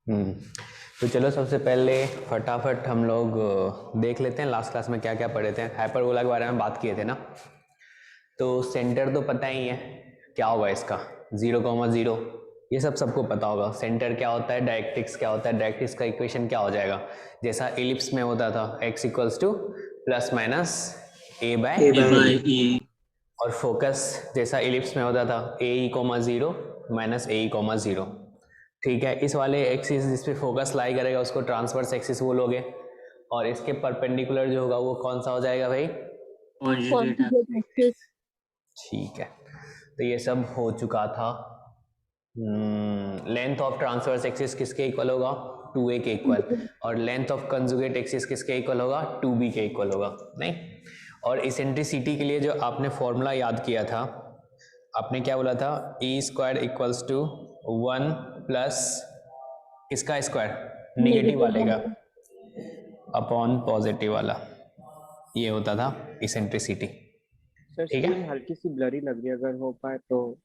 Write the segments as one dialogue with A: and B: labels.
A: हम्म तो चलो सबसे पहले फटाफट हम लोग देख लेते हैं लास्ट क्लास में क्या क्या पढ़े थे। हाइपरबोला के बारे में बात किए थे ना। तो सेंटर तो पता ही है क्या होगा इसका, 0,0। ये सब सबको पता होगा। सेंटर क्या होता है, डायरेक्ट्रिक्स क्या होता है, डायरेक्ट्रिक्स का इक्वेशन क्या हो जाएगा, जैसा इलिप्स में होता था x equals to plus minus a by
B: A.
A: और फोकस जैसा इलिप्स में होता था a,0 माइनस a,0। ठीक है, इस वाले एक्सिस जिस पे फोकस लाई करेगा उसको ट्रांसवर्स एक्सिस बोलोगे, और इसके परपेंडिकुलर जो होगा वो कौन सा हो जाएगा भाई,
B: कॉन्जुगेट एक्सिस।
A: ठीक है। तो ये सब हो चुका था। लेंथ ऑफ ट्रांसवर्स एक्सिस किसके इक्वल होगा, 2a के इक्वल, और लेंथ ऑफ कंजुगेट एक्सिस किसके इक्वल होगा, 2b के इक्वल होगा, नहीं। और इसेंट्रिसिटी के लिए जो आपने फॉर्मूला याद किया था, आपने क्या बोला था, e square equals to 1 plus किसका स्क्वायर, नेगेटिव वाले का अपॉन पॉजिटिव वाला, ये होता था इसेंट्रिसिटी।
C: सर
A: ठीक है,
C: स्क्रीन हल्की सी ब्लरी लग रही है, अगर हो पाए तो।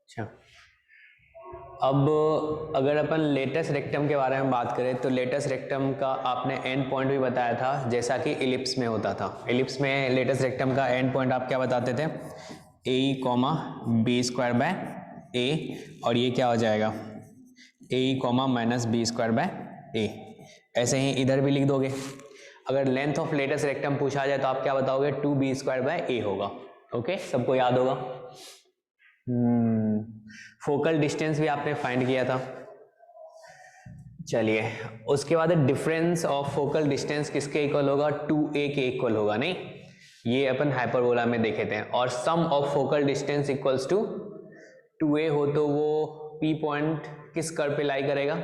A: अच्छा। अब अगर अपन लेटेस्ट रेक्टम के बारे में बात करें तो लेटेस्ट रेक्टम का आपने एंड पॉइंट भी बताया था, जैसा कि इलिप्स में होता था। इलिप्स में लेटेस्ट रेक्टम का एंड पॉइंट आप क्या बताते थे, A comma B square by A, और ये क्या हो जाएगा, A comma minus B square by A. ऐसे ही इधर भी लिख दोगे। अगर लेंथ ऑफ लेटेस्ट रेक्टम पूछा जाए तो आप क्या बताओगे, 2b स्क्वायर बाय ए होगा। ओके, सबको याद होगा। फोकल डिस्टेंस भी आपने फाइंड किया था। चलिए, उसके बाद डिफरेंस ऑफ फोकल डिस्टेंस किसके इक्वल होगा, 2a के इक्वल होगा, नहीं। ये अपन हाइपरबोला में देखे थे। और sum of focal distance equals to 2a हो तो वो p पॉइंट किस कर्व पे लाई करेगा,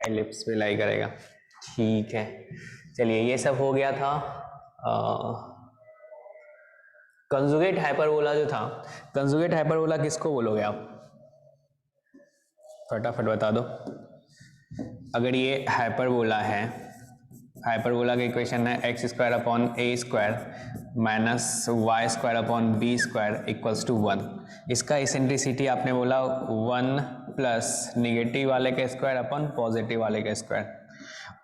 A: एलिप्स पे लाई करेगा। ठीक है, चलिए ये सब हो गया था। कंजुगेट हाइपरबोला जो था, कंजुगेट हाइपरबोला किसको बोलोगे आप, फटाफट बता दो। अगर ये हाइपरबोला है, हाइपरबोला का इक्वेशन है x square upon A square minus Y square upon B square equals to 1। इसका इसेंट्रिसिटी आपने बोला 1 प्लस निगेटिव वाले का स्क्वायर अपॉन पॉजिटिव वाले का स्क्वायर।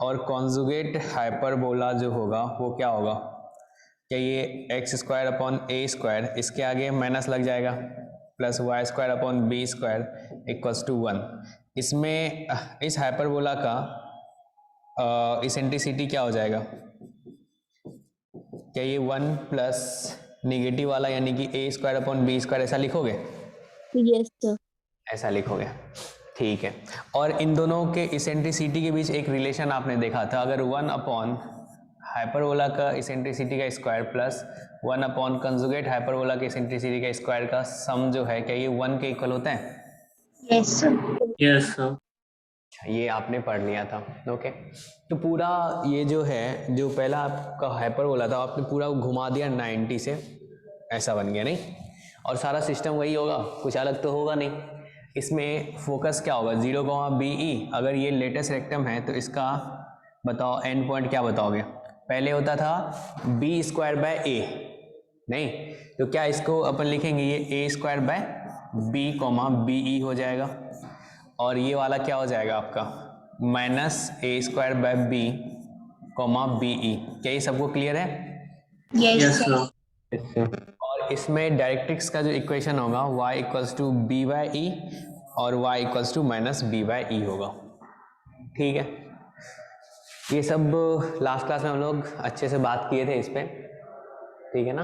A: और कॉन्जुगेट हाइपरबोला जो होगा वो क्या होगा, क्या ये एक्स स्क्वायर अपॉन ए स्क्वायर, इसके आगे माइनस लग जाएगा, plus Y square upon B square equals to 1। इसमें इस हाइपरबोला का इसेंट्रिसिटी क्या हो जाएगा, क्या ये 1 प्लस निगेटिव वाला यानी कि ए स्क्वायर अपॉन बी स्क्वायर ऐसा लिखोगे,
B: यस सर,
A: ऐसा लिखोगे, ठीक है। और इन दोनों के इसेंट्रिसिटी के बीच एक रिलेशन आपने देखा था, अगर 1 अपॉन हाइपरबोला का इसेंट्रिसिटी का square plus 1 upon conjugate hyperbola के इसेंट्रिसिटी का स्क्वायर का सम जो है, क्या ये 1 के इक्वल होता है,
B: यस सर।
A: ये आपने पढ़ लिया था। ओके, तो पूरा ये जो है, जो पहला आपका हाइपरबोला था आपने पूरा घुमा दिया 90 से, ऐसा बन गया, नहीं। और सारा सिस्टम वही होगा, कुछ अलग तो होगा नहीं। इसमें फोकस क्या होगा, 0,BE। अगर ये लेटेस्ट रेक्टम है तो इसका बताओ एंड पॉइंट क्या बताओगे, पहले होता था बी स्क्वायर बाय ए, नहीं, तो क्या इसको अपन लिखेंगे, ये A square by B comma B E हो जाएगा। और ये वाला क्या हो जाएगा आपका, minus A square by B comma B E. क्या ये सबको क्लियर है,
B: यस सर।
A: और इसमें डायरेक्ट्रिक्स का जो इक्वेशन होगा y equals to B by E और y equals to minus B by E होगा। ठीक है, ये सब लास्ट क्लास में हम लोग अच्छे से बात किए थे इस पे, ठीक है ना।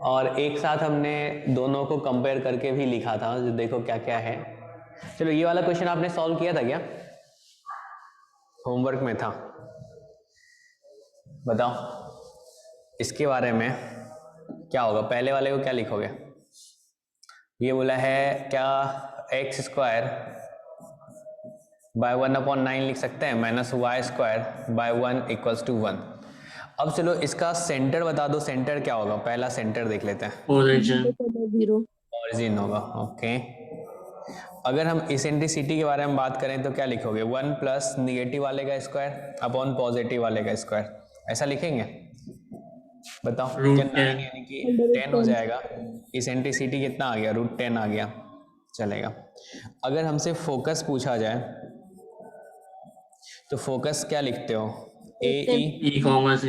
A: और एक साथ हमने दोनों को कंपेयर करके भी लिखा था, जो देखो क्या क्या है। चलो, ये वाला क्वेश्चन आपने सॉल्व किया था क्या, होमवर्क में था, बताओ इसके बारे में क्या होगा। पहले वाले को क्या लिखोगे, ये बोला है क्या एक्स स्क्वायर बाय 1/9 लिख सकते हैं, minus Y square by 1 equals to 1। अब चलो इसका सेंटर बता दो, सेंटर क्या होगा, पहला सेंटर देख लेते हैं, ओरिजिन होगा। ओके, अगर हम इसेंट्रिसिटी के बारे में बात करें तो क्या लिखोगे, 1 प्लस निगेटिव वाले का स्क्वायर अपॉन पॉजिटिव वाले का स्क्वायर, ऐसा लिखेंगे, बताओ। क्या 9 यानी कि 10 हो जाएगा, इसेंट्रिसिटी कितना आ गया, √10 आ गया। चलेगा। अगर हमसे फोकस पूछा जाए तो फोकस क्या लिखते हो? ए ई
B: E comma C.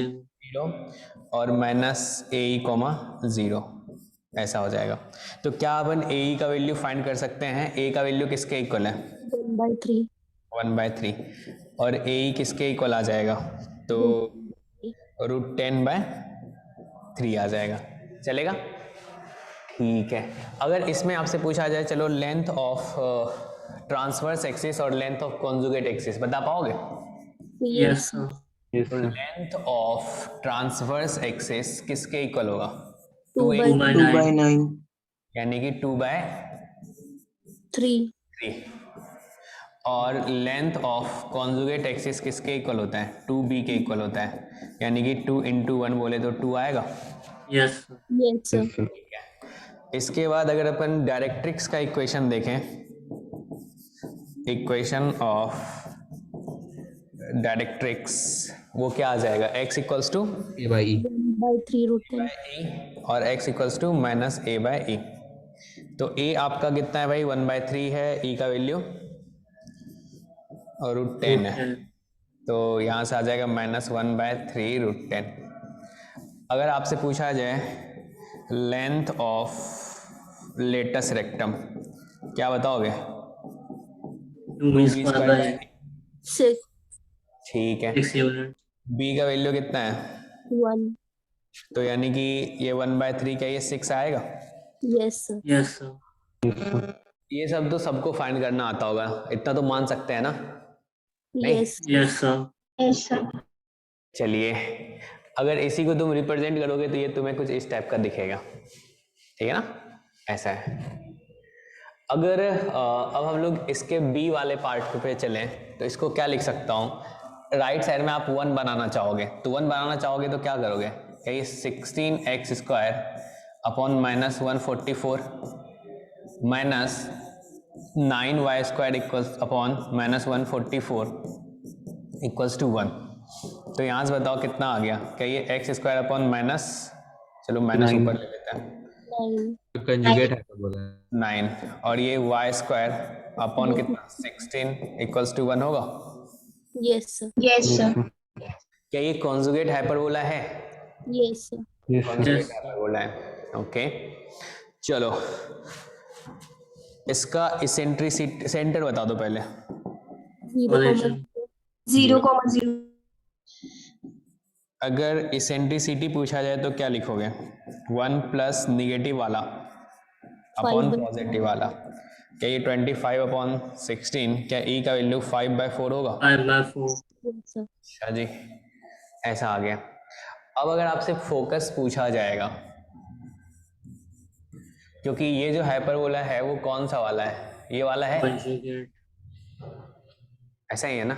A: 0 और माइनस ए ई कॉमा 0, ऐसा हो जाएगा। तो क्या अपन ए ई का वैल्यू फाइंड कर सकते हैं? ए का वैल्यू किसके इक्वल है?
B: 1/3.
A: 1/3। और ए ई किसके इक्वल आ जाएगा? तो √10/3 आ जाएगा। चलेगा? ठीक है। अगर इसमें आपसे पूछा जाए चलो लेंथ ऑफ ट्रांसवर्स एक्सिस और लेंथ ऑफ कॉन्जुगेट एक्सिस, बता पाओगे?
B: Yes, sir.
A: तो लेंथ ऑफ ट्रांसवर्स एक्सिस किसके इक्वल होगा?
B: 2/9.
A: यानी कि 2/3।
B: 3.
A: और लेंथ ऑफ कॉन्जुगेट एक्सिस किसके इक्वल होता है? 2b के इक्वल होता है, यानी कि 2 × 1 बोले तो 2 आएगा।
B: Yes, sir. Yes, sir.
A: ठीक है। इसके बाद अगर अपन डायरेक्ट्रिक्स का इक्वेशन देखें, इक्वेशन ऑफ डायरेक्ट्रिक्स वो क्या आ जाएगा? x equals to
C: A/E
B: 1/3 √10.
A: e और x equals to minus a/e। तो a आपका कितना है भाई? 1/3 है, e का वैल्यू और √10 है, तो यहाँ से आ जाएगा -1/3 √10। अगर आपसे पूछा जाए लेंथ ऑफ लेटस रेक्टम, क्या बताओगे?
B: 2b square. 6.
A: ठीक है।
B: 6 unit.
A: b का वैल्यू कितना है?
B: 1.
A: तो यानी कि ये 1/3 क्या ये 6 आएगा?
B: Yes, sir. Yes, sir.
A: ये सब तो सबको फाइंड करना आता होगा, इतना तो मान सकते हैं ना?
B: Yes. Yes, sir. Yes, sir.
A: चलिए, अगर इसी को तुम रिप्रेजेंट करोगे तो ये तुम्हें कुछ इस टाइप का दिखेगा, ठीक है ना? ऐसा है। अगर अब हम लोग इसके b वाले पार्ट पे चलें तो इसको क्या लिख सकता हूँ? राइट साइड में आप 1 बनाना चाहोगे, तो 1 बनाना चाहोगे तो क्या करोगे? क्या ये 16x² upon -144 minus 9y² equals upon -144 equals to 1। तो यहाँ से बताओ कितना आ गया? क्या ये x² अपॉन माइनस, चलो माइनस ऊपर ले लेते हैं,
B: 9.
C: कंजुगेट है तो बोला
A: 9, और ये y² अपॉन कितना? 16 इक्वल्स टू 1 होगा।
B: Yes, sir. Yes, sir.
A: क्या ये कॉन्जुगेट हाइपरबोला है?
B: Yes, sir.
A: कॉन्जुगेट हाइपरबोला है। ओके, चलो इसका इसेंट्रिसिटी सेंटर बता दो पहले।
B: 0,0.
A: अगर इसेंट्रिसिटी पूछा जाए तो क्या लिखोगे? 1 प्लस निगेटिव वाला अपॉन
B: 5/4.
A: पॉजिटिव वाला। क्या ये 25/16, क्या e का वैल्यू 5/4 होगा?
B: 5/4. Yes, sir.
A: अच्छा जी, ऐसा आ गया। अब अगर आपसे फोकस पूछा जाएगा, क्योंकि ये जो हाइपरबोला है वो कौन सा वाला है? ये वाला है, ऐसा ही है ना?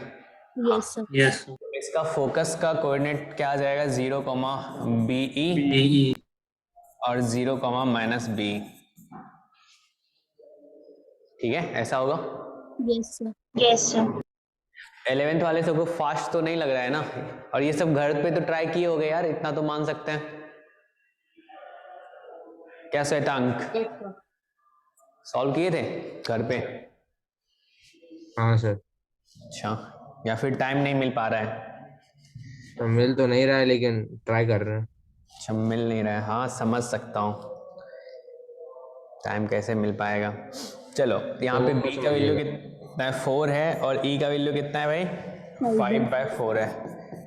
B: Yes, sir. Yes, sir.
A: इसका फोकस का कोऑर्डिनेट क्या आ जाएगा? 0, BE
B: BE.
A: और 0, -B। ठीक है, ऐसा होगा।
B: Yes, sir. Yes, sir.
A: 11th वाले सबको फास्ट तो नहीं लग रहा है ना? और ये सब घर पे तो ट्राई किए होगे यार, इतना तो मान सकते हैं। क्या श्वेतांक सॉल्व किए थे घर पे?
C: हाँ सर।
A: अच्छा, या फिर टाइम नहीं मिल पा रहा है?
C: तो मिल तो नहीं रहा है लेकिन ट्राई कर रहे हैं।
A: अच्छा, मिल नहीं रहा है, हाँ समझ सकता हूँ, टाइम कैसे मिल पाएगा। चलो यहाँ पे b का वैल्यू कितना है? 4 है, और e का वैल्यू कितना है भाई? 5/4 है।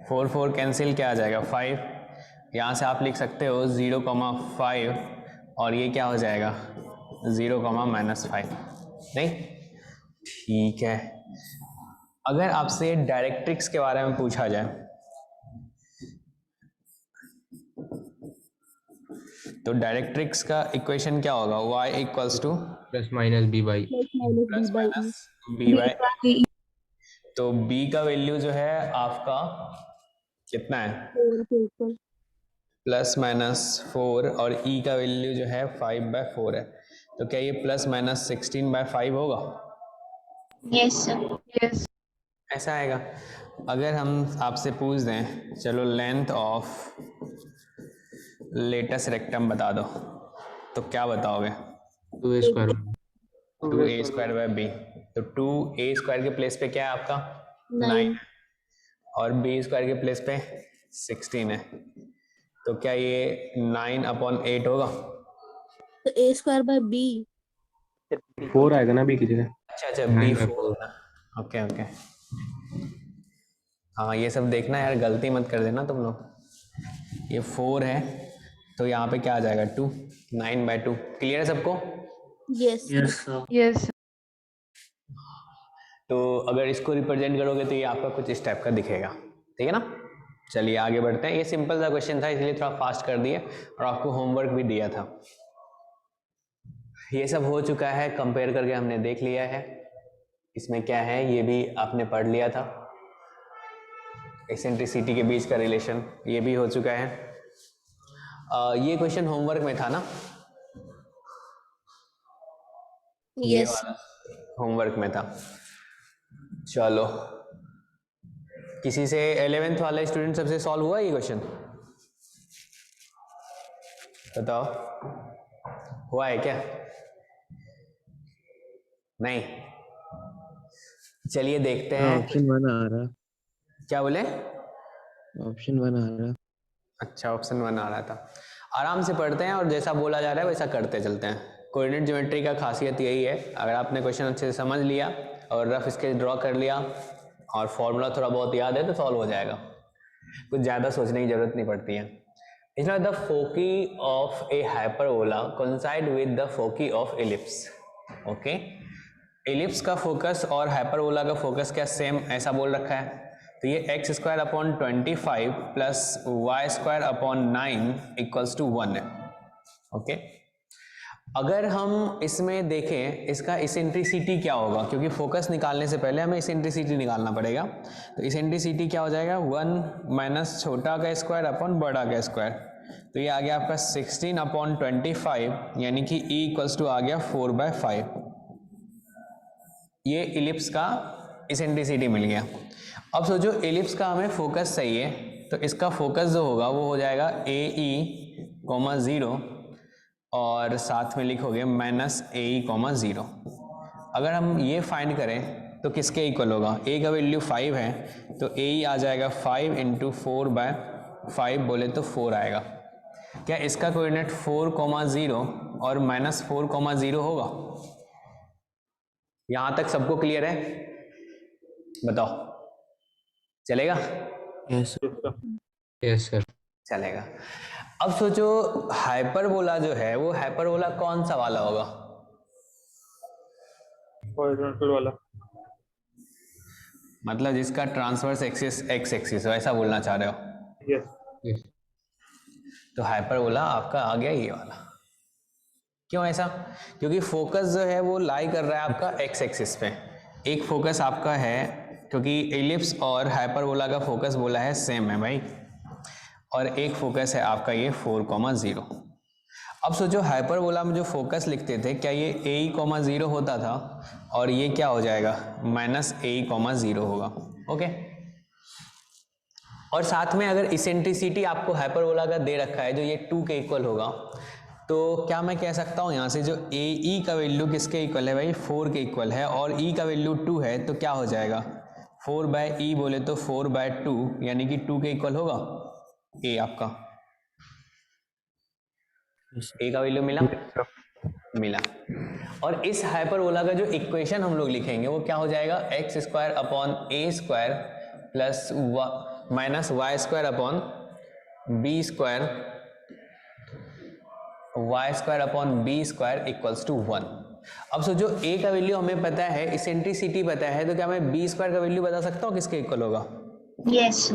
A: 4 4 कैंसिल, क्या आ जाएगा? 5। यहाँ से आप लिख सकते हो 0,5, और ये क्या हो जाएगा? 0, -5। नहीं, ठीक है। अगर आपसे डायरेक्ट्रिक्स के बारे में पूछा जाए तो डायरेक्ट्रिक्स का इक्वेशन क्या होगा? y equals to
C: +-b/e।
A: b/e। तो b का वैल्यू जो है आपका कितना है?
B: 4.
A: +-4, और e का वैल्यू जो है 5/4 है, तो क्या ये +-16/5 होगा?
B: Yes, sir. Yes.
A: ऐसा आएगा। अगर हम आपसे पूछ दें चलो लेंथ ऑफ लेटस रेक्टम बता दो, तो क्या बताओगे?
C: 2a²
A: two a square by b. तो टू ए स्क्वायर के प्लेस पे क्या है आपका 9
B: 9.
A: और बी स्क्वायर के प्लेस पे 16 है। तो क्या ये 9/8 होगा?
B: तो a square by b.
C: 4 आएगा ना बी की जगह।
A: अच्छा अच्छा,
C: 9
A: बी
C: by
A: 4 ना। ओके ओके, हाँ ये सब देखना यार, गलती मत कर देना तुम लोग। ये 4 है तो यहाँ पे क्या आ जाएगा 2, 9/2। क्लियर है सबको?
B: Yes.
D: Yes.
A: तो अगर इसको रिप्रेजेंट करोगे तो ये आपका कुछ इस टाइप का दिखेगा, ठीक है ना। चलिए आगे बढ़ते हैं। ये सिंपल सा क्वेश्चन था इसलिए थोड़ा फास्ट कर दिए और आपको होमवर्क भी दिया था। ये सब हो चुका है, कंपेयर करके हमने देख लिया है। इसमें क्या है ये भी आपने पढ़ लिया था, एक्सेंट्रिसिटी के बीच का रिलेशन ये भी हो चुका है। ये क्वेश्चन होमवर्क में था ना? ये
B: Yes.
A: वाला होमवर्क में था। चलो, किसी से 11th वाला स्टूडेंट सबसे सॉल्व हुआ ये क्वेश्चन? बताओ, हुआ है क्या? नहीं? चलिए देखते हैं।
E: ऑप्शन 1 आ रहा।
A: क्या बोले?
E: ऑप्शन 1 आ रहा।
A: अच्छा, ऑप्शन 1 आ रहा था। आराम से पढ़ते हैं और जैसा बोला जा रहा है वैसा करते चलते हैं। कोऑर्डिनेट ज्योमेट्री का खासियत यही है, अगर आपने क्वेश्चन अच्छे से समझ लिया और रफ स्केच ड्रॉ कर लिया और फॉर्मूला थोड़ा बहुत याद है तो सॉल्व हो जाएगा। कुछ ज़्यादा सोचने की जरूरत नहीं पड़ती है। इसमें the foci of A hyperbola coincide with the foci of ellipse. Okay, ellipse का फोकस और हाइपरबोला का फोकस क्या सेम ऐसा बोल रखा है। तो ये x²/25 plus y²/9 equals to 1 है। ओके, अगर हम इसमें देखें इसका इसेंट्रिसिटी क्या होगा, क्योंकि फोकस निकालने से पहले हमें इसेंट्रिसिटी निकालना पड़ेगा। तो इसेंट्रिसिटी क्या हो जाएगा 1 माइनस छोटा का स्क्वायर अपॉन बड़ा का स्क्वायर। तो ये आ गया आपका 16/25 यानी कि E इक्वल्स टू आ गया 4/5। ये इलिप्स का इसेंट्रिसिटी मिल गया। अब सोचो इलिप्स का हमें फोकस सही है तो इसका फोकस जो होगा वो हो जाएगा AE, 0 और साथ में लिखोगे -AE, 0। अगर हम ये फाइंड करें तो किसके इक्वल होगा? A का वैल्यू 5 है तो AE आ जाएगा 5 × 4/5 बोले तो 4 आएगा। क्या इसका कोऑर्डिनेट 4, 0 और -4, 0 होगा? यहां तक सबको क्लियर है? बताओ, चलेगा?
C: Yes sir.
A: चलेगा। अब सोचो हाइपरबोला जो है वो हाइपरबोला कौन सा वाला होगा?
F: हॉरिजॉन्टल वाला।
A: मतलब जिसका ट्रांसवर्स एक्सिस x एक्सिस हो, ऐसा बोलना चाह रहे हो?
F: यस।
A: तो हाइपरबोला आपका आ गया ये वाला। क्यों ऐसा? क्योंकि फोकस जो है वो लाई कर रहा है आपका x एक्सिस पे। एक फोकस आपका है, क्योंकि एलिप्स और हाइपरबोला का फोकस बोला है सेम है भाई, और एक फोकस है आपका ये 4, 0। अब सोचो हाइपरबोला में जो फोकस लिखते थे क्या ये AE, 0 होता था और ये क्या हो जाएगा -AE, 0 होगा। ओके, और साथ में अगर इसेंट्रिसिटी आपको हाइपरबोला का दे रखा है जो ये 2 के इक्वल होगा, तो क्या मैं कह सकता हूँ यहाँ से जो AE का वैल्यू किसके इक्वल है भाई? 4 के इक्वल है, और E का वैल्यू 2 है तो क्या हो जाएगा 4/E बोले तो 4/2 यानी कि 2 के इक्वल होगा A आपका। A का वैल्यू मिला? मिला। और इस हाइपरबोला का जो इक्वेशन हम लोग लिखेंगे वो क्या हो जाएगा x² plus y² equals to 1। अब सोचो A का वैल्यू हमें पता है, इसेंट्रिसिटी पता है, तो क्या मैं B² का वैल्यू बता सकता हूँ किसके इक्वल होगा?
B: Yes.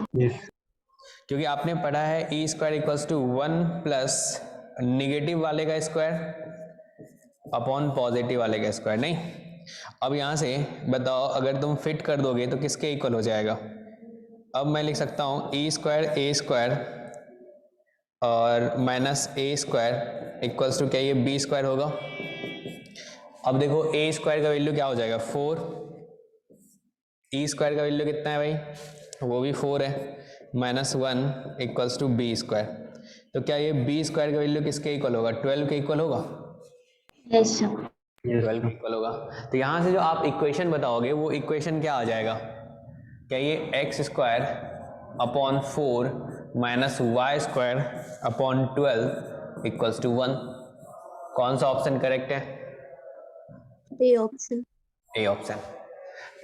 A: क्योंकि आपने पढ़ा है E² equals to 1 plus negative वाले का स्क्वायर अपॉन पॉजिटिव वाले का स्क्वायर। नहीं, अब यहाँ से बताओ अगर तुम फिट कर दोगे तो किसके इक्वल हो जाएगा? अब मैं लिख सकता हूँ E² और -A² इक्वल्स टू क्या ये B² होगा। अब देखो A² का वैल्यू क्या हो जाएगा 4, E² का वैल्यू कितना है भाई? वो भी 4 है, -1 इक्वल्स टू B²। तो क्या ये B² का वैल्यू किसके इक्वल होगा? 12 के इक्वल होगा।
B: Yes, sir.
C: Yes,
A: 12
C: sir.
A: Equal होगा। तो यहाँ से जो आप इक्वेशन बताओगे वो इक्वेशन क्या आ जाएगा? क्या ये x square upon 4 minus Y square upon 12 equals to 1? कौन सा ऑप्शन करेक्ट है?
B: A option.
A: A option.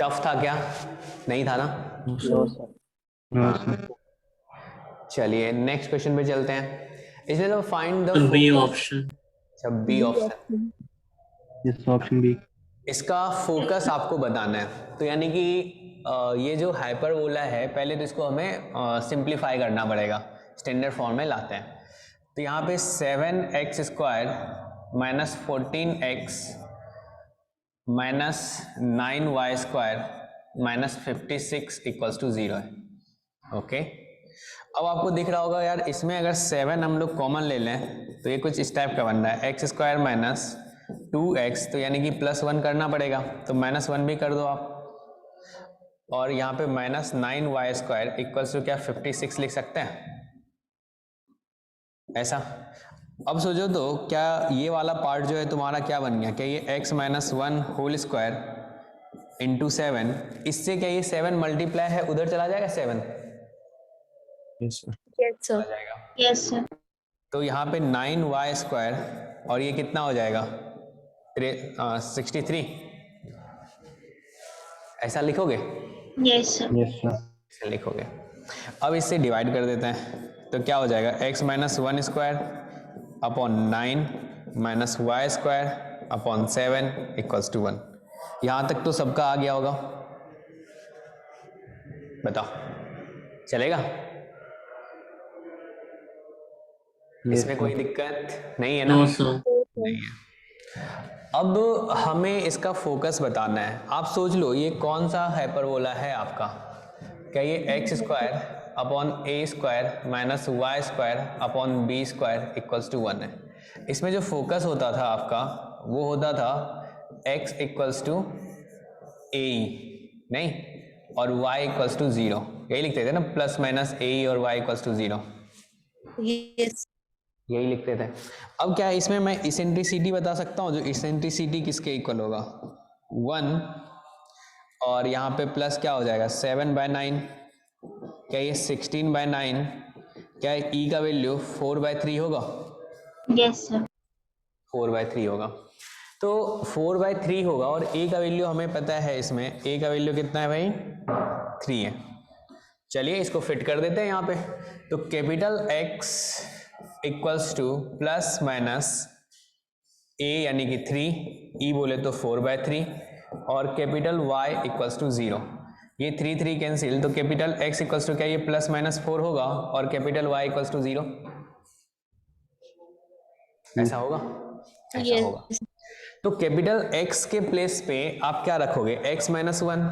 A: Tough था क्या? नहीं था ना?
E: No, sir.
C: No, sir.
A: चलिए नेक्स्ट क्वेश्चन पे चलते हैं। इसमें तो फाइंड द
D: B option.
A: अच्छा b option.
C: Yes, option B.
A: इसका फोकस आपको बताना है। तो यानी कि ये जो हाइपरबोला है पहले तो इसको हमें सिंप्लीफाई करना पड़ेगा, स्टैंडर्ड फॉर्म में लाते हैं। तो यहाँ पे 7x square minus 14x minus 9y square minus 56 equals to 0 है। ओके, अब आपको दिख रहा होगा यार इसमें अगर 7 हम लोग कॉमन ले लें तो ये कुछ इस टाइप का बन रहा है, एक्स स्क्वायर माइनस 2x, तो यानी कि +1 करना पड़ेगा, तो -1 भी कर दो आप। और यहाँ पे minus 9y square equals to क्या 56 लिख सकते हैं ऐसा। अब सोचो तो क्या ये वाला पार्ट जो है तुम्हारा क्या बन गया? क्या ये x minus 1 whole square into 7, इससे क्या ये 7 मल्टीप्लाई है उधर चला जाएगा 7?
E: Yes, sir.
B: Yes, sir.
A: चला जाएगा।
B: Yes, sir.
A: तो यहाँ पे 9y स्क्वायर और ये कितना हो जाएगा? 63 ऐसा लिखोगे?
B: Yes, sir.
C: Yes, sir.
A: ऐसा लिखोगे। अब इससे डिवाइड कर देते हैं तो क्या हो जाएगा? x minus 1 square upon 9 minus Y square upon 7 equals to 1। यहाँ तक तो सबका आ गया होगा, बताओ चलेगा?
C: Yes,
A: इसमें कोई दिक्कत नहीं है ना?
D: No, sir.
A: नहीं है। अब हमें इसका फोकस बताना है। आप सोच लो ये कौन सा हाइपरबोला है आपका? क्या ये x square upon A square minus Y square upon B square equals to 1 है। इसमें जो फोकस होता था आपका वो होता था x इक्वल्स टू ए, नहीं, और y इक्वल्स टू 0, यही लिखते थे ना, प्लस माइनस ए और y इक्वल्स टू 0,
B: Yes.
A: यही लिखते थे। अब क्या है इसमें मैं इसेंट्रिसिटी बता सकता हूँ, जो इसेंट्रिसिटी किसके इक्वल होगा? 1, और यहाँ पे प्लस क्या हो जाएगा 7/9, क्या ये 16/9, क्या ई का वैल्यू 4/3 होगा?
B: Yes, sir.
A: 4/3 होगा। तो 4/3 होगा और ए का वैल्यू हमें पता है, इसमें ए का वैल्यू कितना है भाई? 3 है। चलिए इसको फिट कर देते हैं यहाँ पे। तो capital X equals to plus minus A यानी कि 3, ई बोले तो 4/3, और कैपिटल Y इक्वल्स टू 0। ये 3 कैंसिल, तो कैपिटल X इक्वल्स टू क्या ये प्लस माइनस 4 होगा और कैपिटल Y इक्वल्स टू 0, ऐसा होगा? ऐसा
B: Yes.
A: होगा। तो कैपिटल X के प्लेस पे आप क्या रखोगे? x minus 1,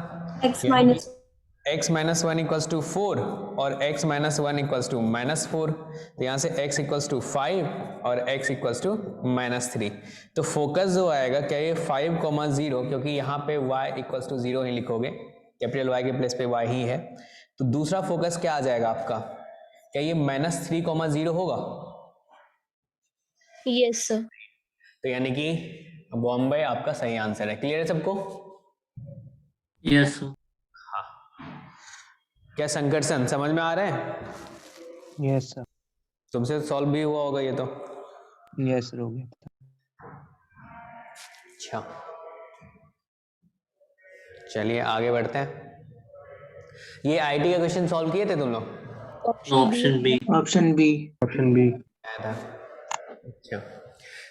A: x minus 1 equals to 4 और x माइनस 1 इक्वल्स टू -4, तो यहाँ से x इक्वल्स टू 5 और x इक्वल्स टू -3। तो फोकस जो आएगा क्या ये 5,0, क्योंकि यहाँ पे y इक्वल्स टू 0 ही लिखोगे, कैपिटल Y के प्लेस पे y ही है। तो दूसरा फोकस क्या आ जाएगा आपका? क्या ये -3,0 होगा?
B: Yes, sir.
A: तो यानी कि बॉम्बे आपका सही आंसर है। क्लियर है सबको?
D: Yes, sir.
A: क्या संकर्षण समझ में आ रहा है?
E: Yes, sir.
A: तुमसे सॉल्व भी हुआ होगा ये तो।
E: Yes, sir. हो गया।
A: अच्छा चलिए आगे बढ़ते हैं। ये आईटी का क्वेश्चन सॉल्व किए थे तुम लोग?
D: Option B.
E: Option B.
C: Option B.
A: आया था। अच्छा,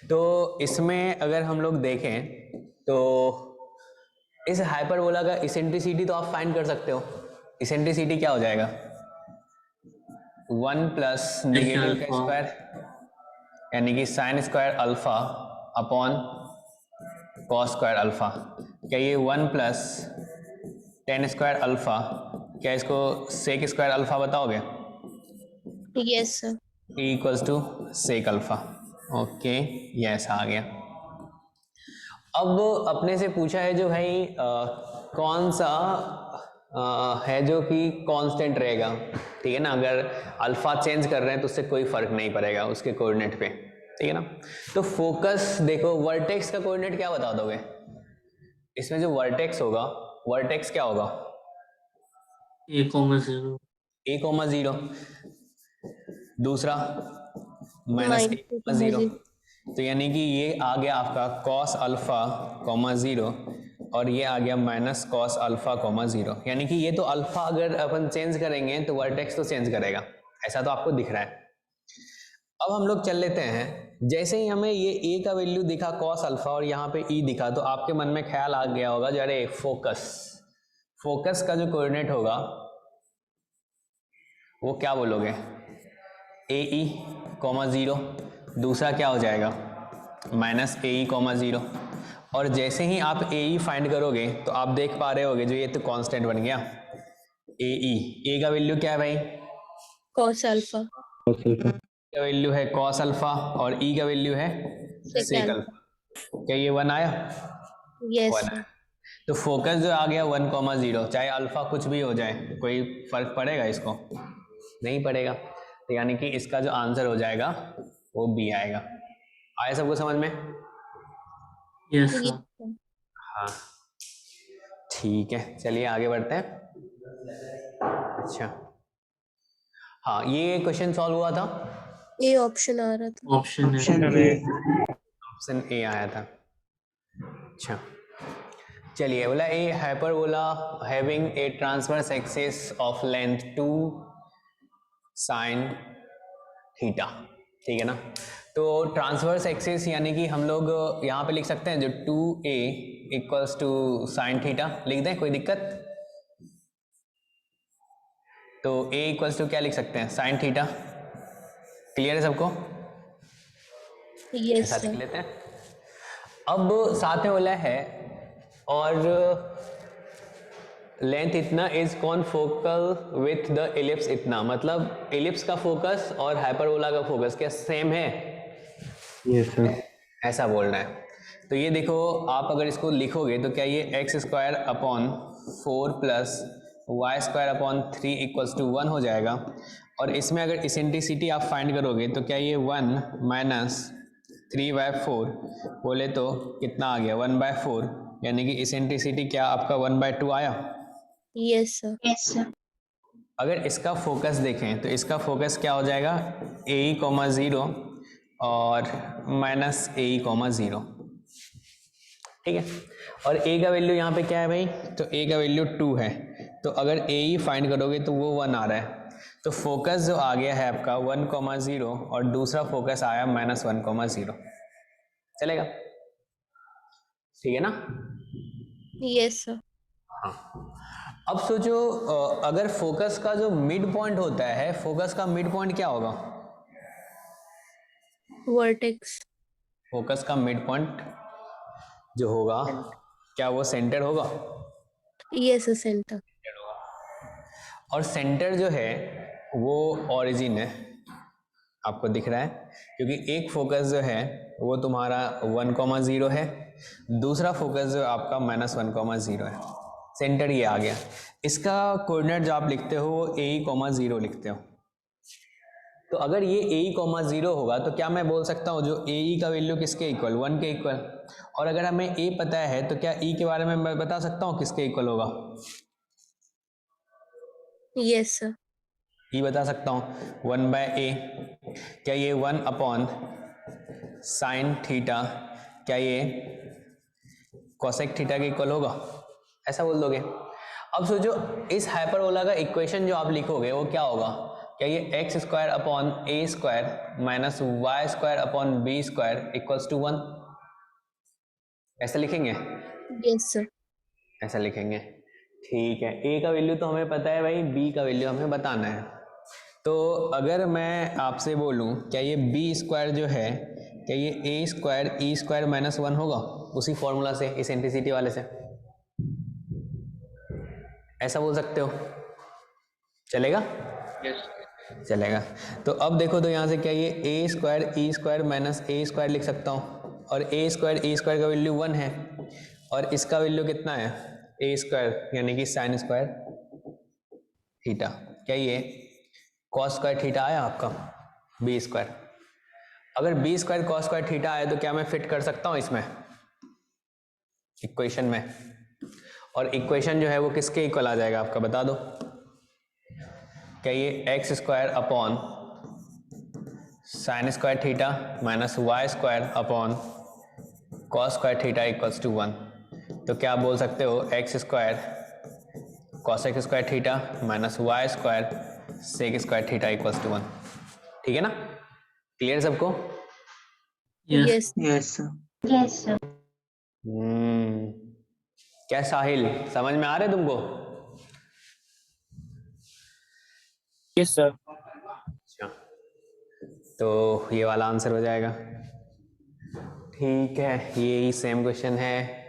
A: तो इसमें अगर हम लोग देखें तो इस हाइपरबोला का इसेंट्रिसिटी तो आप फाइंड कर सकते हो। इसेंट्रिसिटी क्या हो जाएगा? 1 प्लस नेगेटिव का
D: अल्फा।
A: स्क्वायर यानी कि sine square alpha upon cos square alpha. क्या ये 1 प्लस टेन स्क्वायर अल्फा, क्या इसको सेक स्क्वायर अल्फा बताओगे?
B: Yes, sir.
A: E equals to sec alpha. Okay yes आ गया। अब अपने से पूछा है जो भाई कौन सा है जो कि कांस्टेंट रहेगा, ठीक है ना? अगर अल्फा चेंज कर रहे हैं तो उससे कोई फर्क नहीं पड़ेगा उसके कोऑर्डिनेट पे, ठीक है ना। तो फोकस देखो, वर्टेक्स का कोऑर्डिनेट क्या बता दोगे इसमें? जो वर्टेक्स होगा, वर्टेक्स क्या होगा?
D: A,0
A: a,0, दूसरा माइनस
B: -2,
A: -0। तो यानी कि ये आ गया आपका कॉस अल्फा कॉमा 0 और ये आ गया माइनस कॉस अल्फा कॉमा 0। यानी कि ये तो अल्फा अगर अपन चेंज करेंगे तो वर्टेक्स तो चेंज करेगा, ऐसा तो आपको दिख रहा है। अब हम लोग चल लेते हैं, जैसे ही हमें ये a का वैल्यू दिखा कॉस अल्फा और यहाँ पे e दिखा, तो आपके मन में ख्याल आ गया होगा जो अरे फोकस का जो कोऑर्डिनेट होगा वो क्या बोलोगे? AE, 0। दूसरा क्या हो जाएगा? Minus AE, 0। और जैसे ही आप AE फाइंड करोगे तो आप देख पा रहे होगे जो ये तो कांस्टेंट बन गया AE। A का वैल्यू क्या है भाई?
B: cos alpha,
A: का वैल्यू है कॉस अल्फा और E का वैल्यू है
B: sec
A: सेक
B: alpha.
A: अल्फा। क्या ये 1 आया?
B: Yes,
A: 1
B: sir.
A: आया। तो फोकस जो आ गया 1, 0, चाहे अल्फा कुछ भी हो जाए, कोई फर्क पड़ेगा इसको? नहीं पड़ेगा। तो यानी कि इसका जो आंसर हो जाएगा वो B आएगा। आया सबको समझ में?
D: Yes,
B: Yes,
D: sir.
B: sir.
A: हाँ ठीक है, चलिए आगे बढ़ते हैं। अच्छा हाँ, ये क्वेश्चन सॉल्व हुआ था,
B: A option आ रहा था.
D: Option A.
A: ऑप्शन ए आया था। अच्छा चलिए, बोला a hyperbola having a transverse axis of length 2 sine theta, ठीक है ना। तो ट्रांसवर्स एक्सिस यानी कि हम लोग यहाँ पे लिख सकते हैं जो 2a equals to sine theta लिख दें, कोई दिक्कत? तो a इक्वल्स टू क्या लिख सकते हैं? Sine theta. क्लियर है सबको?
B: Yes,
A: ऐसा लिख
B: sir.
A: लेते हैं। अब साथ में बोला है और लेंथ इतना is confocal with the ellipse इतना, मतलब एलिप्स का फोकस और हाइपरबोला का फोकस क्या सेम है?
C: Yes sir.
A: ऐसा बोल रहा है। तो ये देखो, आप अगर इसको लिखोगे तो क्या ये x² upon 4 plus y² upon 3 equals to 1 हो जाएगा। और इसमें अगर इसेंट्रिसिटी आप फाइंड करोगे तो क्या ये 1 माइनस 3/4 बोले तो कितना आ गया? 1/4, यानी कि इसेंट्रिसिटी क्या आपका 1/2 आया।
B: Yes, sir. Yes, sir.
A: अगर इसका फोकस देखें तो इसका फोकस क्या हो जाएगा? AE, 0 और माइनस AE, 0, ठीक है। और A का वैल्यू यहाँ पे क्या है भाई? तो A का वैल्यू 2 है, तो अगर AE फाइंड करोगे तो वो 1 आ रहा है। तो फोकस जो आ गया है आपका 1, 0 और दूसरा फोकस आया -1, 0। चलेगा? ठीक है ना?
B: Yes, sir.
A: अब सोचो, अगर फोकस का जो मिड पॉइंट होता है, फोकस का मिड पॉइंट क्या होगा?
B: Vertex.
A: फोकस का मिड पॉइंट जो होगा क्या वो सेंटर होगा?
B: Yes, sir. Center.
A: और सेंटर जो है वो ओरिजिन है, आपको दिख रहा है, क्योंकि एक फोकस जो है वो तुम्हारा 1, 0 है, दूसरा फोकस जो आपका -1, 0 है। सेंटर ये आ गया। इसका कोऑर्डिनेट जो आप लिखते हो वो AE, 0 लिखते हो। तो अगर ये AE, 0 होगा तो क्या मैं बोल सकता हूँ जो AE का वैल्यू किसके इक्वल? 1 के इक्वल। और अगर हमें A पता है तो क्या E के बारे में मैं बता सकता हूँ किसके इक्वल होगा?
B: Yes, sir.
A: E बता सकता हूँ 1/A। क्या ये 1 अपॉन साइन थीटा, क्या ये कोसेक थीटा के इक्वल होगा? ऐसा बोल दोगे। अब सोचो, इस हाइपरबोला का इक्वेशन जो आप लिखोगे वो क्या होगा? क्या ये x² upon a² minus y² upon b² equals to 1? ऐसा लिखेंगे?
B: Yes, sir.
A: ऐसा लिखेंगे, ठीक है। a का वैल्यू तो हमें पता है भाई, b का वैल्यू हमें बताना है। तो अगर मैं आपसे बोलूं क्या ये b² जो है, क्या ये a² e² -1 होगा? उसी फॉर्मूला से, इसेंट्रिसिटी वाले से ऐसा बोल सकते हो? चलेगा?
D: Yes.
A: चलेगा। तो अब देखो, तो यहाँ से क्या ये a² e² माइनस a² लिख सकता हूँ, और a² e² का वैल्यू 1 है और इसका वैल्यू कितना है? a² यानी कि साइन स्क्वायर थीटा। क्या ये cos² थीटा आया आपका? b²। अगर b square cos square theta आए तो क्या मैं फिट कर सकता हूँ इसमें इक्वेशन में? और इक्वेशन जो है वो किसके इक्वल आ जाएगा आपका, बता दो। क्या ये x square upon sine square theta minus Y square upon cos square theta equals to 1। तो क्या आप बोल सकते हो x square cos x square theta minus Y square sec square theta equals to 1। ठीक है ना? क्लियर सबको?
D: Yes.
B: Yes.
E: Yes, sir.
A: क्या साहिल समझ में आ रहे तुमको?
E: Yes, sir.
A: अच्छा, तो ये वाला आंसर हो जाएगा। ठीक है, ये ही सेम क्वेश्चन है।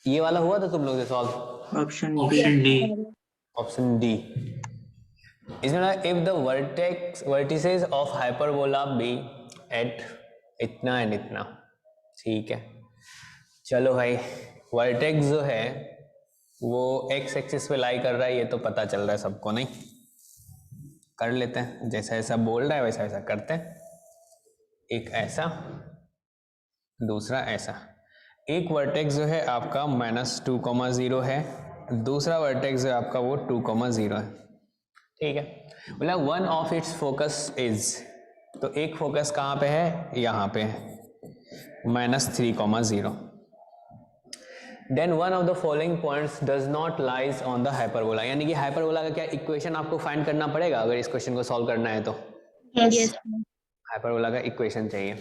A: ये वाला हुआ था तुम लोग से solve?
E: Option
D: Option D.
A: Option d. इसमें ना if the vertices of hyperbola be at इतना एंड इतना। ठीक है, चलो भाई, वर्टेक्स जो है वो एक्स एक्सिस पे लाई कर रहा है, ये तो पता चल रहा है सबको, नहीं? कर लेते हैं, जैसा ऐसा बोल रहा है वैसा वैसा करते हैं। एक ऐसा, दूसरा ऐसा। एक वर्टेक्स जो है आपका -2,0 है, दूसरा वर्टेक्स जो है आपका वो 2,0 है। ठीक है, बोला one of its focus is, तो एक फोकस कहाँ पे है? यहाँ पे है, -3,0। Then one of the following points does not lies on the hyperbola, यानी कि हाइपरबोला का क्या इक्वेशन आपको फाइंड करना पड़ेगा अगर इस क्वेश्चन को सॉल्व करना है तो।
B: Yes.
A: हाइपरबोला का इक्वेशन चाहिए,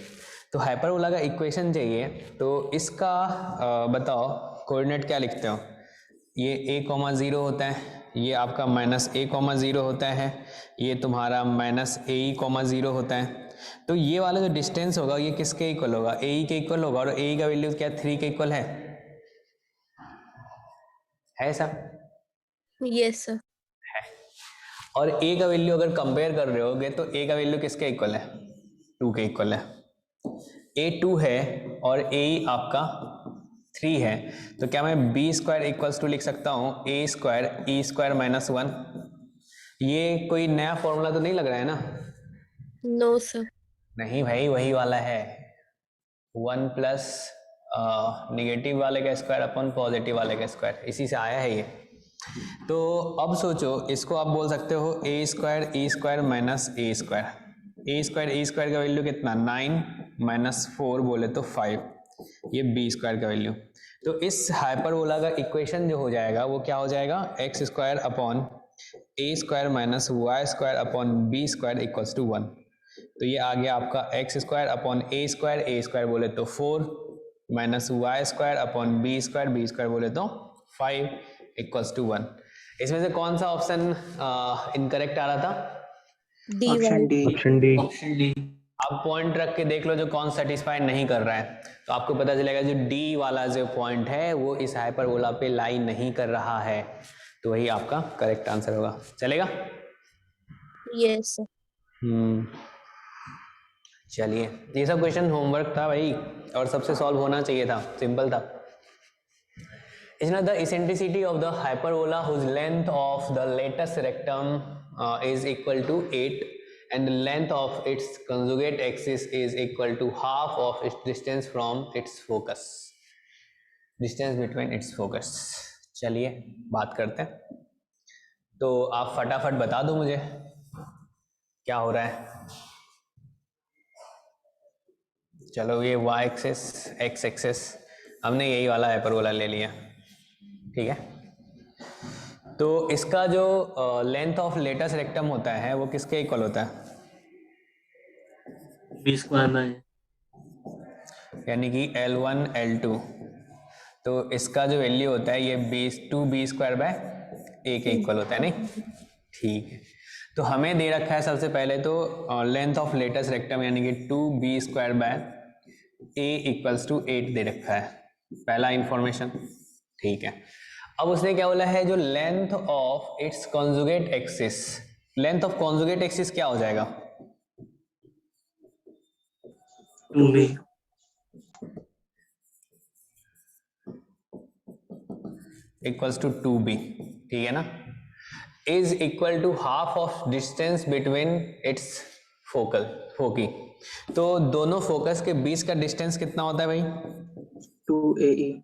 A: तो हाइपरबोला का इक्वेशन चाहिए तो इसका बताओ कोऑर्डिनेट क्या लिखते हो? ये a,0 होता है, ये आपका -a,0 होता है, ये तुम्हारा -ae,0 होता है। तो ये वाला जो डिस्टेंस होगा ये किसके इक्वल होगा? ae के इक्वल होगा, और ae का वैल्यू क्या 3 के इक्वल है ऐसा?
B: Yes, sir.
A: और a का वैल्यू अगर कंपेयर कर रहे होगे तो a का वैल्यू किसके इक्वल है? 2 के इक्वल है। a 2 है और a आपका 3 है, तो क्या मैं b स्क्वायर इक्वल्स टू लिख सकता हूँ a स्क्वायर e स्क्वायर -1? ये कोई नया फॉर्मूला तो नहीं लग रहा है ना?
B: No, sir.
A: नहीं भाई, वही वाला है, 1 प्लस निगेटिव वाले का स्क्वायर अपन पॉजिटिव वाले का स्क्वायर, इसी से आया है ये। तो अब सोचो, इसको आप बोल सकते हो a square e square minus a square. a square e square का वैल्यू कितना? 9 -4 बोले तो 5, ये b स्क्वायर का वैल्यू। तो इस हाइपरबोला का इक्वेशन जो हो जाएगा वो क्या हो जाएगा? X square upon a square minus Y square upon b square equals to 1। तो ये आ गया आपका x square upon a square बोले तो 4 minus Y square upon b square बोले तो 5 इक्वल्स टू 1। इसमें से कौन सा ऑप्शन इनकरेक्ट आ रहा था?
B: D.
E: Option D.
C: Option D.
D: Option D.
A: आप पॉइंट रख के देख लो जो कौन सेटिस्फाई नहीं कर रहा है, तो आपको पता चलेगा जो डी वाला जो पॉइंट है वो इस हाइपरबोला पे लाई नहीं कर रहा है, तो वही आपका करेक्ट आंसर होगा। चलेगा?
B: Yes, sir.
A: चलिए, ये सब क्वेश्चन होमवर्क था भाई, और सबसे सॉल्व होना चाहिए था, सिंपल था। Isn't the eccentricity of the hyperbola whose length of the latest rectum is equal to 8 and the length of its conjugate axis is equal to half of its distance from its focus, distance between its focus। चलिए बात करते हैं, तो आप फटाफट बता दो मुझे क्या हो रहा है। चलो, ये y एक्सिस x एक्सिस हमने यही वाला हाइपरबोला ले लिया, ठीक है। तो इसका जो लेंथ ऑफ लेटस रेक्टम होता है वो किसके इक्वल होता है?
D: B square by
A: यानी कि L1 L2, तो इसका जो वैल्यू होता है ये b स्क्वायर बाय a के इक्वल होता है, नहीं? ठीक है, तो हमें दे रखा है सबसे पहले तो लेंथ ऑफ लेटस रेक्टम यानी कि 2b square by a equals to 8 दे रखा है, पहला इंफॉर्मेशन। ठीक है, अब उसने क्या बोला है, जो length of its conjugate axis, length of conjugate axis क्या हो जाएगा?
D: 2B.
A: इक्वल्स टू 2b, ठीक है ना, is equal to half of distance between its foci. तो दोनों फोकस के बीच का डिस्टेंस कितना होता है भाई?
E: 2AE.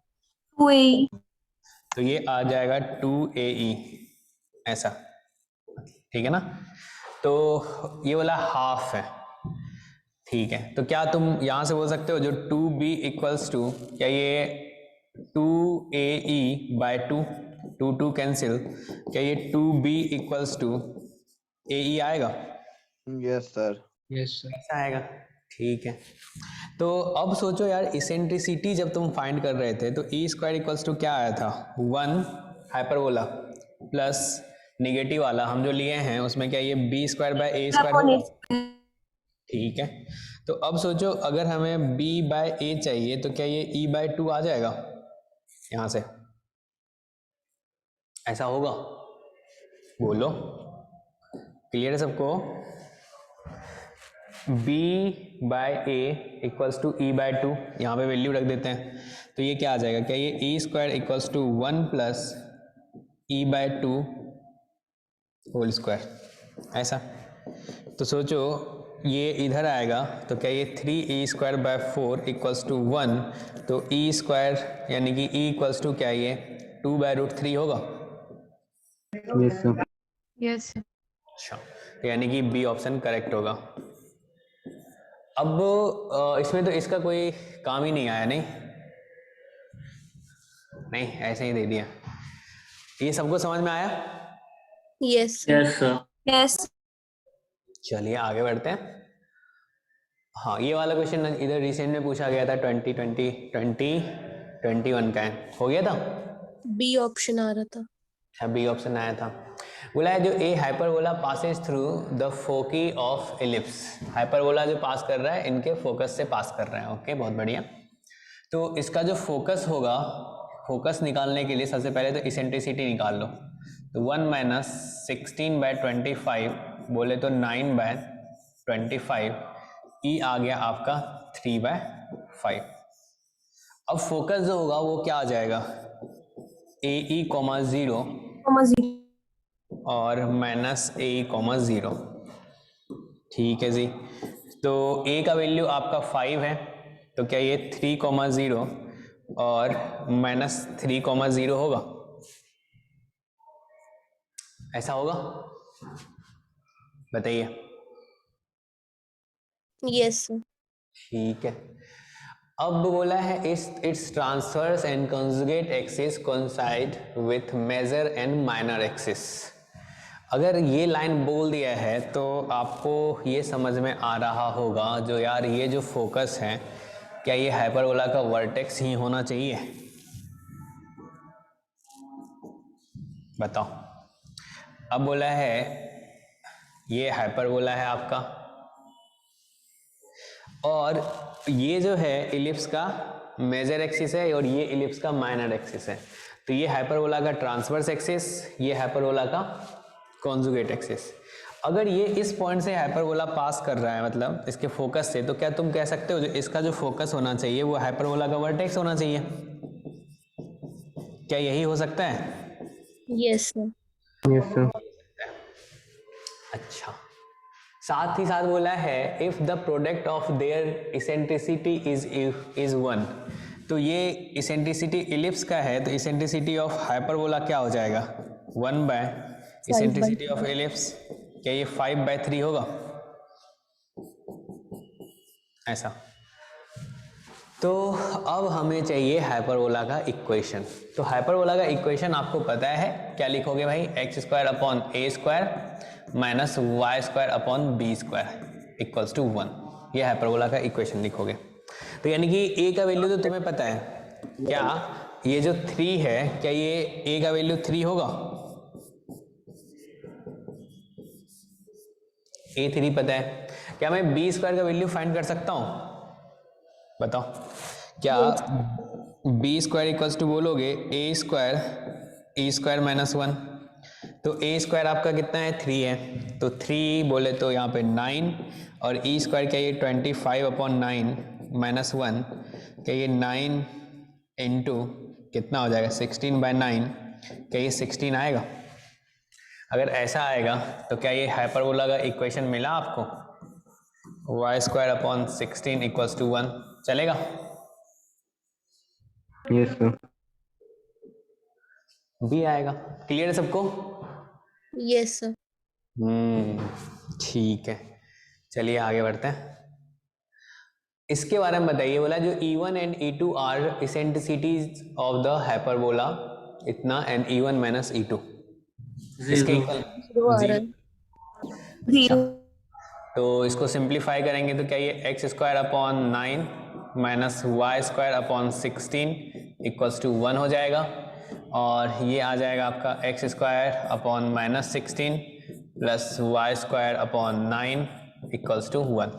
B: 2AE.
A: तो ये आ जाएगा 2AE ऐसा, ठीक है ना? तो ये वाला हाफ है, ठीक है। तो क्या तुम यहां से बोल सकते हो जो 2B इक्वल्स टू, क्या ये 2AE बाय 2 कैंसिल, क्या ये 2B इक्वल्स टू AE आएगा?
F: Yes sir.
C: Yes sir.
A: ऐसा आएगा, ठीक है। तो अब सोचो यार, इसेंट्रिसिटी जब तुम फाइंड कर रहे थे तो ई स्क्वायर इक्वल्स टू क्या आया था? 1 हाइपरबोला प्लस निगेटिव वाला हम जो लिए हैं उसमें क्या ये b square by a square होगा, ठीक है। तो अब सोचो अगर हमें b बाय ए चाहिए तो क्या ये e बाय 2 आ जाएगा यहां से? ऐसा होगा? बोलो, क्लियर है सबको? b बाय ए इक्वल्स टू ई बाय 2, यहाँ पे वैल्यू रख देते हैं। तो ये क्या आ जाएगा? क्या ये E square equals to 1 plus E by 2 whole square, ऐसा। तो सोचो ये इधर आएगा तो क्या ये 3e square by 4 equals to 1, तो e स्क्वायर यानी कि e इक्वल्स टू क्या ये 2 बाय रूट 3 होगा?
C: Yes sir.
B: Yes.
A: अच्छा, तो यानी कि बी ऑप्शन करेक्ट होगा। अब इसमें तो इसका कोई काम ही नहीं आया, नहीं नहीं ऐसे ही दे दिया। ये सबको समझ में आया?
B: Yes.
D: Yes, sir.
B: Yes.
A: चलिए आगे बढ़ते हैं। हाँ, ये वाला क्वेश्चन इधर रिसेंट में पूछा गया था, 2021 का है, हो गया था।
B: B ऑप्शन आ रहा था.
A: अच्छा, बी ऑप्शन आया था। बोला है जो a hyperbola passes through the foci of ellipse, hyperbola जो पास कर रहा है इनके फोकस से पास कर रहा है। ओके, बहुत बढ़िया। तो इसका जो फोकस होगा, फोकस निकालने के लिए सबसे पहले तो इसेंट्रिसिटी निकाल लो। तो 1 माइनस 16 बाय 25 बोले तो 9 बाय 25, ई आ गया आपका 3 बाय 5। अब फोकस जो होगा वो क्या आ जाएगा? AE, 0 और माइनस AE, 0, ठीक है जी। तो A का वैल्यू आपका 5 है, तो क्या ये 3, 0 और माइनस 3, 0 होगा? ऐसा होगा? बताइए।
B: Yes.
A: ठीक है। अब बोला है it's transverse and conjugate axis coincide with major and minor axis. अगर ये लाइन बोल दिया है तो आपको ये समझ में आ रहा होगा जो यार ये जो फोकस है, क्या ये हाइपरबोला का वर्टेक्स ही होना चाहिए? बताओ। अब बोला है ये हाइपरबोला है आपका, और ये जो है इलिप्स का मेजर एक्सिस है और ये इलिप्स का माइनर एक्सिस है। तो ये हाइपरबोला का ट्रांसवर्स एक्सिस, ये हाइपरबोला का कॉन्जुगेट एक्सिस। अगर ये इस पॉइंट से हाइपरबोला पास कर रहा है, मतलब इसके फोकस से, तो क्या तुम कह सकते हो जो इसका जो फोकस होना चाहिए वो हाइपरबोला का वर्टेक्स होना चाहिए? क्या यही हो सकता है?
B: Yes.
C: Yes sir.
A: अच्छा, साथ ही साथ बोला है if the product of their eccentricity is 1, तो ये इसेंट्रिसिटी इलिप्स का है, तो इसेंट्रिसिटी ऑफ हाइपरबोला क्या हो जाएगा? 1 बाय इसेंट्रिसिटी ऑफ इलिप्स, क्या ये 5 बाय 3 होगा? ऐसा। तो अब हमें चाहिए हाइपरबोला का इक्वेशन। तो हाइपरबोला का इक्वेशन आपको पता है, क्या लिखोगे भाई? X square upon A square minus Y square upon B square equals to 1, ये हाइपरबोला का इक्वेशन लिखोगे। तो यानी कि ए का वैल्यू तो तुम्हें पता है, क्या ये जो 3 है, क्या ये ए का वैल्यू 3 होगा? ए 3 पता है। क्या मैं बी स्क्वायर का वैल्यू फाइंड कर सकता हूं? बताओ। क्या बी स्क्वायर इक्वल्स टू बोलोगे ए स्क्वायर ई स्क्वायर माइनस 1, तो ए स्क्वायर आपका कितना है? 3 है, तो 3 बोले तो यहाँ पे 9, और ई स्क्वायर क्या ये 25 अपॉन 9 माइनस 1, क्या ये 9 इंटू कितना हो जाएगा? 16 बाय 9, क्या ये 16 आएगा? अगर ऐसा आएगा तो क्या ये हाइपरबोला का इक्वेशन मिला आपको? Y square upon 16 equals to 1 चलेगा?
C: Yes, sir.
A: भी आएगा। क्लियर है सबको?
B: Yes, sir.
A: ठीक है, चलिए आगे बढ़ते हैं। इसके बारे में बताइए, बोला जो E1 and E2 are eccentricities of the hyperbola इतना एंड E1 माइनस E2 इसके
D: Zero.
A: इक्वल
B: Zero आ रहा है. Zero.
A: तो इसको सिंप्लीफाई करेंगे तो क्या ये x square upon 9 minus Y square upon 16 equals to 1 हो जाएगा, और ये आ जाएगा आपका x square upon minus 16 plus Y square upon 9 equals to 1।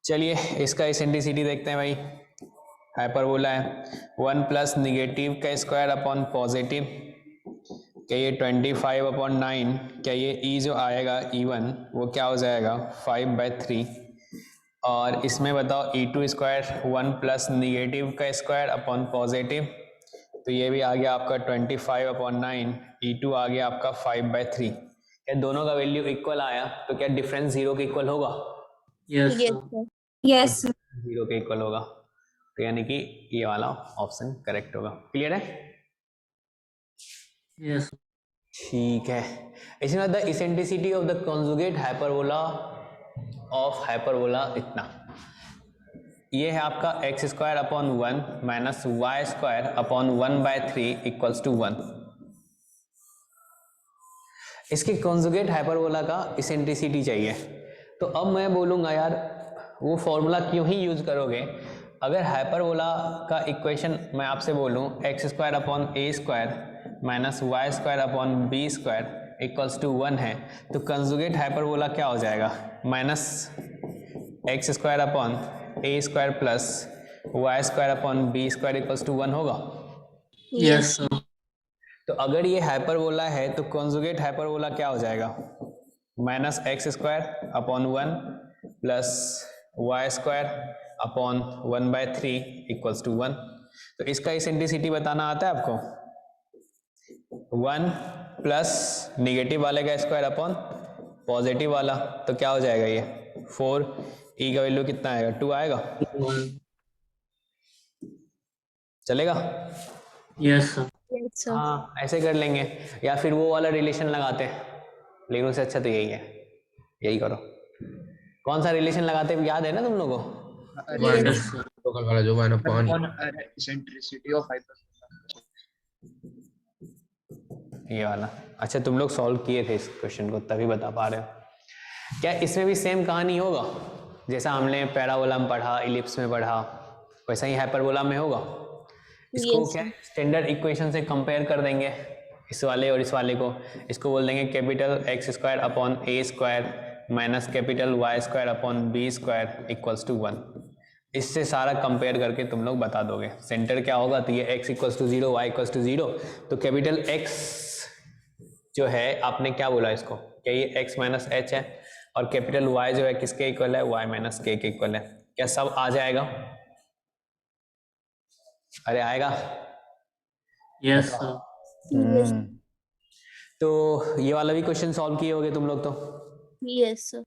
A: चलिए इसका इसेंट्रिसिटी देखते हैं भाई। हाइपरबोला है 1 प्लस निगेटिव का स्क्वायर अपॉन पॉजिटिव, क्या ये 25 अपॉन 9, क्या ये ई जो आएगा E1 वो क्या हो जाएगा 5/3, और इसमें बताओ E2 स्क्वायर 1 प्लस निगेटिव का स्क्वायर अपॉन पॉजिटिव, तो ये भी आ गया आपका 25 अपॉन 9, E2 आ गया आपका 5/3। क्या दोनों का वैल्यू इक्वल आया तो क्या डिफरेंस 0 के इक्वल होगा?
D: Yes,
B: Yes,
D: sir.
B: sir. Yes, sir.
A: 0 के इक्वल होगा, तो यानी कि ये वाला ऑप्शन करेक्ट होगा। क्लियर है?
D: Yes.
A: ठीक है। इसमें the eccentricity of the conjugate hyperbola of hyperbola इतना, ये है आपका x square upon 1 minus Y square upon 1/3 equals to 1। इसके कॉन्जुगेट हाइपरबोला का इसेंट्रिसिटी चाहिए, तो अब मैं बोलूँगा यार वो फॉर्मूला क्यों ही यूज़ करोगे। अगर हाइपरबोला का इक्वेशन मैं आपसे बोलूँ x square upon A square minus Y square upon B square equals to 1 है, तो कंजुगेट हाइपरबोला क्या हो जाएगा minus x square upon A square plus Y square upon B square equals to 1 होगा।
D: Yes, sir.
A: तो अगर ये hyperbola है तो कंजुगेट हाइपरबोला क्या हो जाएगा minus x square upon 1 plus Y square upon 1/3 equals to 1। तो इसका इसेंट्रिसिटी बताना आता है आपको, 1 प्लस निगेटिव वाले का स्क्वायर अपॉन पॉजिटिव वाला, तो क्या हो जाएगा ये 4, ई का वैल्यू कितना आएगा 2 आएगा।
D: 1.
A: चलेगा?
D: Yes, sir.
B: Yes, sir.
A: हाँ ऐसे कर लेंगे, या फिर वो वाला रिलेशन लगाते हैं, लेकिन उससे अच्छा तो यही है, यही करो। कौन सा रिलेशन लगाते हैं याद है ना तुम लोगों को?
D: Yes, sir.
C: लोकल वाला जो 1 upon
F: eccentricity of hyperbola.
A: ये वाला। अच्छा तुम लोग सॉल्व किए थे इस क्वेश्चन को तभी बता पा रहे हो। क्या इसमें भी सेम कहानी होगा जैसा हमने पैराबोला में पढ़ा, इलिप्स में पढ़ा, वैसा ही हाइपरबोला में होगा? इसको
B: Yes,
A: क्या स्टैंडर्ड इक्वेशन से कंपेयर कर देंगे, इस वाले और इस वाले को। इसको बोल देंगे capital X square upon A square minus capital Y square upon B square equals to 1। इससे सारा कंपेयर करके तुम लोग बता दोगे सेंटर क्या होगा। तो ये x equals to 0, y equals to 0, तो कैपिटल x जो है आपने क्या बोला इसको, क्या ये x माइनस एच है, और कैपिटल y जो है किसके इक्वल है, y माइनस के इक्वल है। क्या सब आ जाएगा? अरे आएगा।
D: Yes, sir.
B: Yes.
A: तो ये वाला भी क्वेश्चन सॉल्व किए होगे तुम लोग तो।
B: Yes, sir.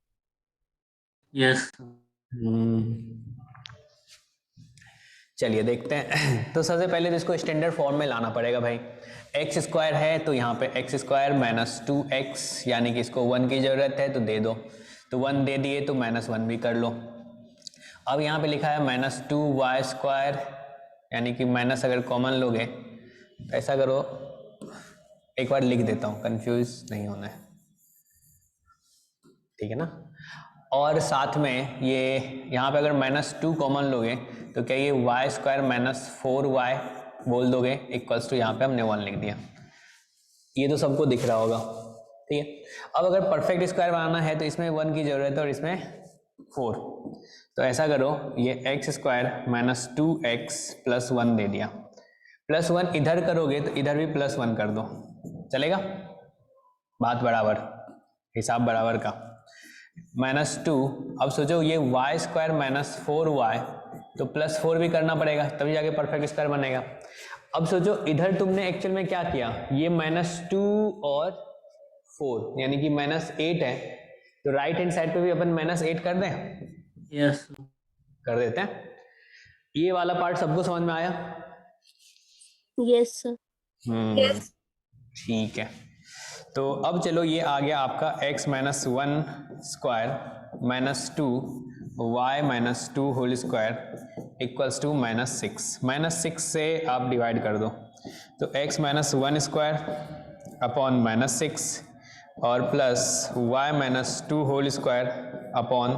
D: Yes, sir.
A: चलिए देखते हैं। तो सबसे पहले तो इसको स्टैंडर्ड फॉर्म में लाना पड़ेगा भाई। एक्स स्क्वायर है तो यहाँ पे एक्स स्क्वायर माइनस 2x, यानी कि इसको 1 की ज़रूरत है तो दे दो, तो 1 दे दिए तो -1 भी कर लो। अब यहाँ पे लिखा है -2y स्क्वायर, यानी कि माइनस अगर कॉमन लोगे तो ऐसा करो, एक बार लिख देता हूँ, कंफ्यूज नहीं होना है, ठीक है ना। और साथ में ये यहाँ पे अगर -2 कॉमन लोगे तो क्या ये y स्क्वायर माइनस 4y बोल दोगे इक्वल्स टू, यहाँ पे हमने 1 लिख दिया। ये तो सबको दिख रहा होगा, ठीक है। अब अगर परफेक्ट स्क्वायर बनाना है तो इसमें 1 की जरूरत है और इसमें 4, तो ऐसा करो ये x square minus 2x plus 1 दे दिया, +1 इधर करोगे तो इधर भी +1 कर दो, चलेगा? बात बराबर, हिसाब बराबर का। -2, अब सोचो ये y स्क्वायर माइनस 4y, तो +4 भी करना पड़ेगा तभी जाके परफेक्ट स्क्वायर बनेगा। अब सोचो इधर तुमने एक्चुअल में क्या किया, ये -2 और 4 यानी कि -8 है, तो राइट हैंड साइड पे भी अपन -8 कर दें,
D: Yes, sir.
A: कर देते हैं। ये वाला पार्ट सबको समझ में आया?
B: Yes, sir.
A: ठीक है, तो अब चलो ये आ गया आपका x minus 1 square minus 2 y minus 2 whole square equals to -6 से आप डिवाइड कर दो, तो x माइनस 1 स्क्वायर अपॉन -6 और plus y minus 2 whole square upon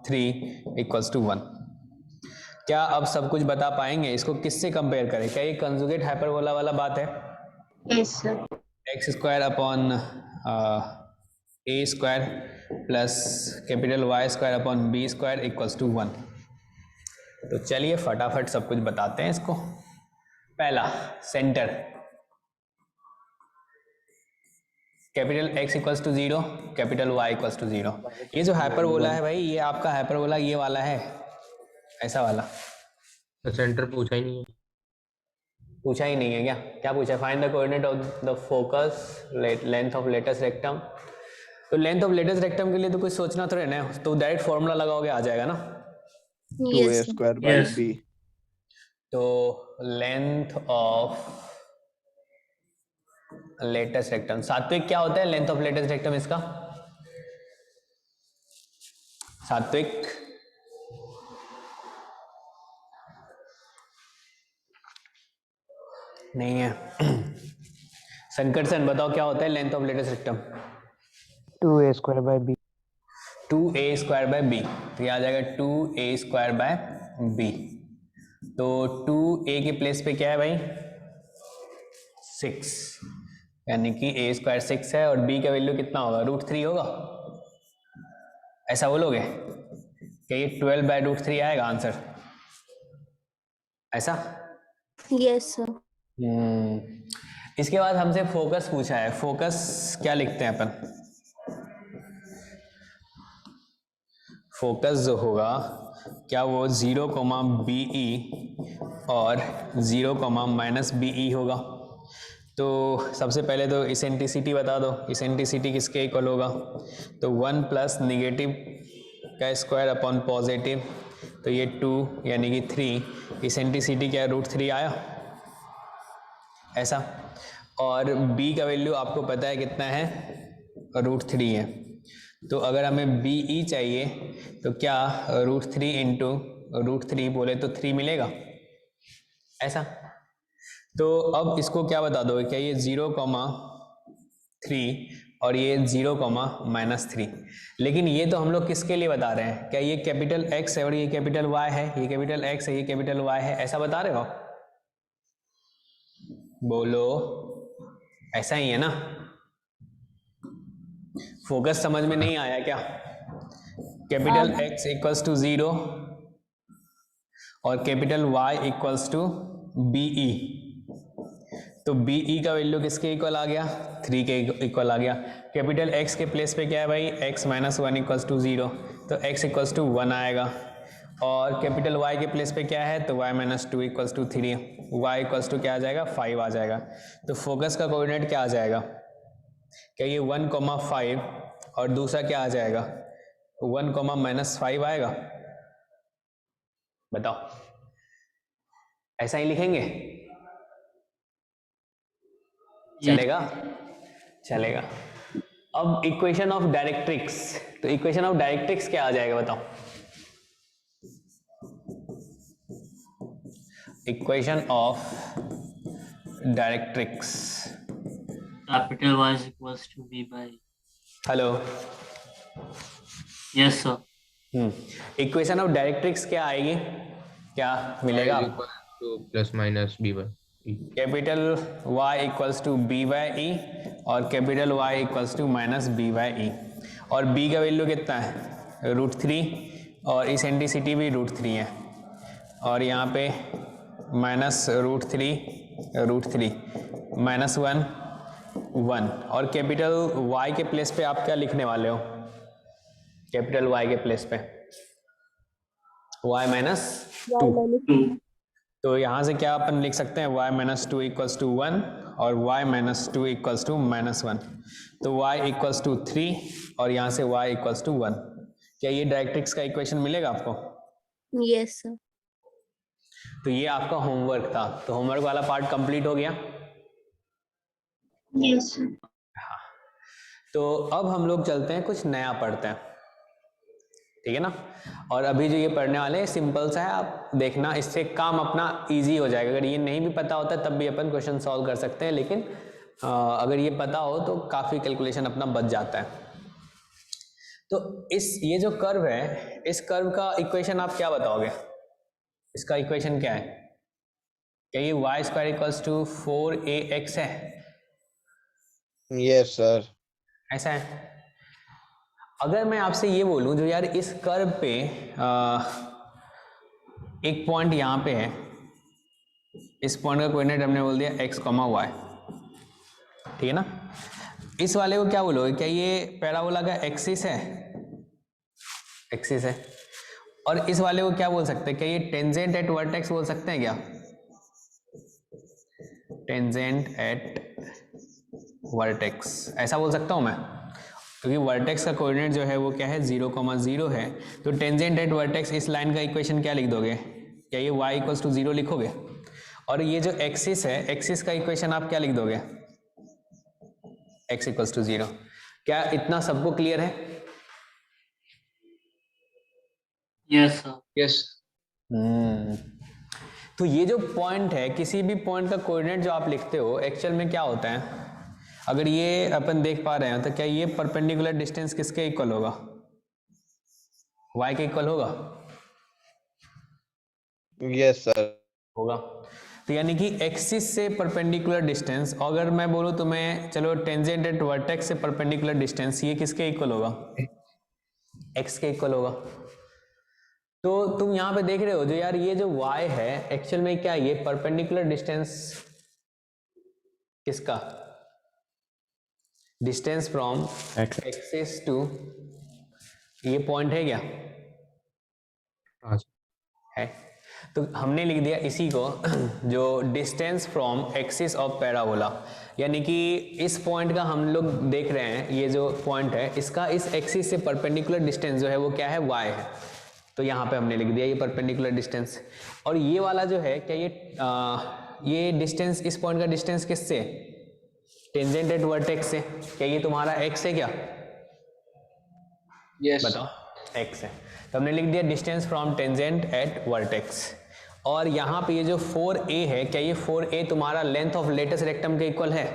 A: 3 equals to 1। क्या अब सब कुछ बता पाएंगे? इसको किससे कंपेयर करें? क्या ये कंजुगेट हाइपरबोला वाला बात है?
B: Yes, sir.
A: X square upon A square plus capital Y square upon B square equals to 1। तो चलिए फटाफट सब कुछ बताते हैं इसको। पहला centre, capital X equals to 0, capital Y equals to 0। ये जो हाइपरबोला है भाई, ये आपका हाइपरबोला ये वाला है, ऐसा वाला।
C: तो सेंटर पूछा ही नहीं है।
A: पूछा ही नहीं है क्या? क्या पूछा? Find the coordinate of the focus length of latus rectum. तो लेंथ ऑफ लेटेस्ट रेक्टम के लिए तो कुछ सोचना थोड़ा ना, तो डायरेक्ट फॉर्मूला लगाओगे आ जाएगा ना।
E: 2a
B: Yes, sir.
E: square by
D: Yes.
E: b.
A: तो लेंथ ऑफ लेटेस्ट रेक्टम, सात्विक क्या होता है लेंथ ऑफ लेटेस्ट रेक्टम इसका? सात्विक नहीं है। संकटसन बताओ क्या होता है length of latus rectum?
E: 2a square by b.
A: 2a square by b, तो ये आ जाएगा 2a स्क्वायर बाय बी। तो 2a के प्लेस पे क्या है भाई? 6, यानी कि a स्क्वायर 6 है और b का वैल्यू कितना होगा? √3 होगा, ऐसा बोलोगे? क्या ये 12 बाय √3 आएगा आंसर? ऐसा?
B: Yes, sir.
A: इसके बाद हमसे फोकस पूछा है। फोकस क्या लिखते हैं अपन? फोकस जो होगा क्या वो 0, BE और 0, -BE होगा? तो सबसे पहले तो इसेंट्रिसिटी बता दो, इसेंट्रिसिटी किसके इक्वल होगा? तो 1 प्लस निगेटिव का स्क्वायर अपॉन पॉजिटिव, तो ये 2 यानी कि 3, इसेंट्रिसिटी क्या √3 आया, ऐसा। और b का वैल्यू आपको पता है कितना है? √3 है। तो अगर हमें BE चाहिए तो क्या √3 इंटू √3 बोले तो 3 मिलेगा, ऐसा। तो अब इसको क्या बता दोगे? क्या ये 0, 3 और ये 0, -3। लेकिन ये तो हम लोग किसके लिए बता रहे हैं? क्या ये कैपिटल X है और ये कैपिटल Y है? ये कैपिटल X है, ये कैपिटल Y है, ऐसा बता रहे हो? बोलो, ऐसा ही है ना? फोकस समझ में नहीं आया क्या? कैपिटल X इक्वल्स टू 0 और capital Y equals to BE। तो BE का वैल्यू किसके इक्वल आ गया? 3 के इक्वल आ गया। कैपिटल X के प्लेस पे क्या है भाई? x माइनस 1 इक्वल्स टू 0, तो x इक्वल्स टू 1 आएगा। और कैपिटल Y के प्लेस पे क्या है? तो y minus 2 equals to 3, y equals to क्या आ जाएगा? 5 आ जाएगा। तो फोकस का कोऑर्डिनेट क्या आ जाएगा? क्या ये 1, 5 और दूसरा क्या आ जाएगा? 1, -5 आएगा? बताओ, ऐसा ही लिखेंगे? चलेगा? चलेगा। अब इक्वेशन ऑफ डायरेक्ट्रिक्स, तो इक्वेशन ऑफ डायरेक्ट्रिक्स क्या आ जाएगा बताओ? Equation of directrix,
D: Capital Y is equals to B by.
A: Hello,
D: Yes, sir.
A: Equation of directrix क्या आएगी? क्या मिलेगा?
C: Plus minus b by e।
A: Capital Y equals to B by E और capital Y equals to -B by E. और B का value कितना है? √3 और इसेंट्रिसिटी भी √3 है। और यहाँ पे -√3 -1 1 और कैपिटल Y के प्लेस पे आप क्या लिखने वाले हो? कैपिटल Y के प्लेस पे y -2। तो यहाँ से क्या अपन लिख सकते हैं? y -2 इक्वल्स टू 1 और y minus two equals to minus one, तो y इक्वल्स टू 3 और यहाँ से y इक्वल्स टू 1। क्या ये डायरेक्ट्रिक्स का इक्वेशन मिलेगा आपको?
B: Yes, sir.
A: तो ये आपका होमवर्क था, तो होमवर्क वाला पार्ट कंप्लीट हो गया।
B: Yes, sir.
A: तो अब हम लोग चलते हैं, कुछ नया पढ़ते हैं, ठीक है ना। और अभी जो ये पढ़ने वाले हैं सिंपल सा है, आप देखना, इससे काम अपना इजी हो जाएगा। अगर ये नहीं भी पता होता तब भी अपन क्वेश्चन सॉल्व कर सकते हैं, लेकिन अगर ये पता हो तो काफ़ी कैलकुलेशन अपना बच जाता है। तो ये जो कर्व है, इस कर्व का इक्वेशन आप क्या बताओगे? इसका इक्वेशन क्या है? क्या ये Y square equals to 4ax है?
G: Yes sir.
A: ऐसा है। अगर मैं आपसे ये बोलूं जो यार इस कर्व पे एक पॉइंट यहाँ पे है, इस पॉइंट का कोऑर्डिनेट हमने बोल दिया x, y, ठीक है ना। इस वाले को क्या बोलोगे? क्या ये पैराबोला का एक्सिस है? एक्सिस है। और इस वाले को क्या बोल सकते हैं? क्या ये टेंजेंट एट वर्टेक्स बोल सकते हैं क्या? टेंजेंट एट वर्टेक्स ऐसा बोल सकता हूं मैं, क्योंकि वर्टेक्स का कोऑर्डिनेट जो है वो क्या है? 0,0 है। तो टेंजेंट एट वर्टेक्स, इस लाइन का इक्वेशन क्या लिख दोगे? क्या ये y इक्वल्स टू 0 लिखोगे? और ये जो एक्सिस है, एक्सिस का इक्वेशन आप क्या लिख दोगे? x equals to 0। क्या इतना सबको क्लियर है?
D: Yes, sir.
F: Yes.
A: तो ये जो पॉइंट है, किसी भी पॉइंट का कोऑर्डिनेट जो आप लिखते हो, एक्चुअल में क्या होता है? अगर ये अपन देख पा रहे हैं तो क्या ये परपेंडिकुलर डिस्टेंस किसके इक्वल होगा? y के इक्वल होगा?
G: Yes sir.
A: होगा। तो यानी कि एक्सिस से परपेंडिकुलर डिस्टेंस, अगर मैं बोलूं तो मैं, चलो टेंजेंट एट वर्टेक्स से परपेंडिकुलर डिस्टेंस, ये किसके इक्वल होगा? x के इक्वल होगा। तो तुम यहाँ पे देख रहे हो जो यार ये जो y है, एक्चुअल में क्या ये परपेंडिकुलर डिस्टेंस किसका? डिस्टेंस फ्रॉम एक्सिस टू ये पॉइंट है क्या? है। तो हमने लिख दिया इसी को जो distance from axis of parabola, यानी कि इस पॉइंट का हम लोग देख रहे हैं, ये जो पॉइंट है इसका इस एक्सिस से परपेंडिकुलर डिस्टेंस जो है वो क्या है? y है। तो यहाँ पे हमने लिख दिया ये परपेंडिकुलर डिस्टेंस। और ये वाला जो है, क्या ये डिस्टेंस, इस पॉइंट का डिस्टेंस किससे? टेंजेंट एट वर्टेक्स से। क्या ये तुम्हारा x है क्या?
F: Yes.
A: बताओ, x है। तो हमने लिख दिया distance from tangent at vertex. और यहाँ पे ये जो 4a है, क्या ये 4a तुम्हारा लेंथ ऑफ लेटस रेक्टम के इक्वल है?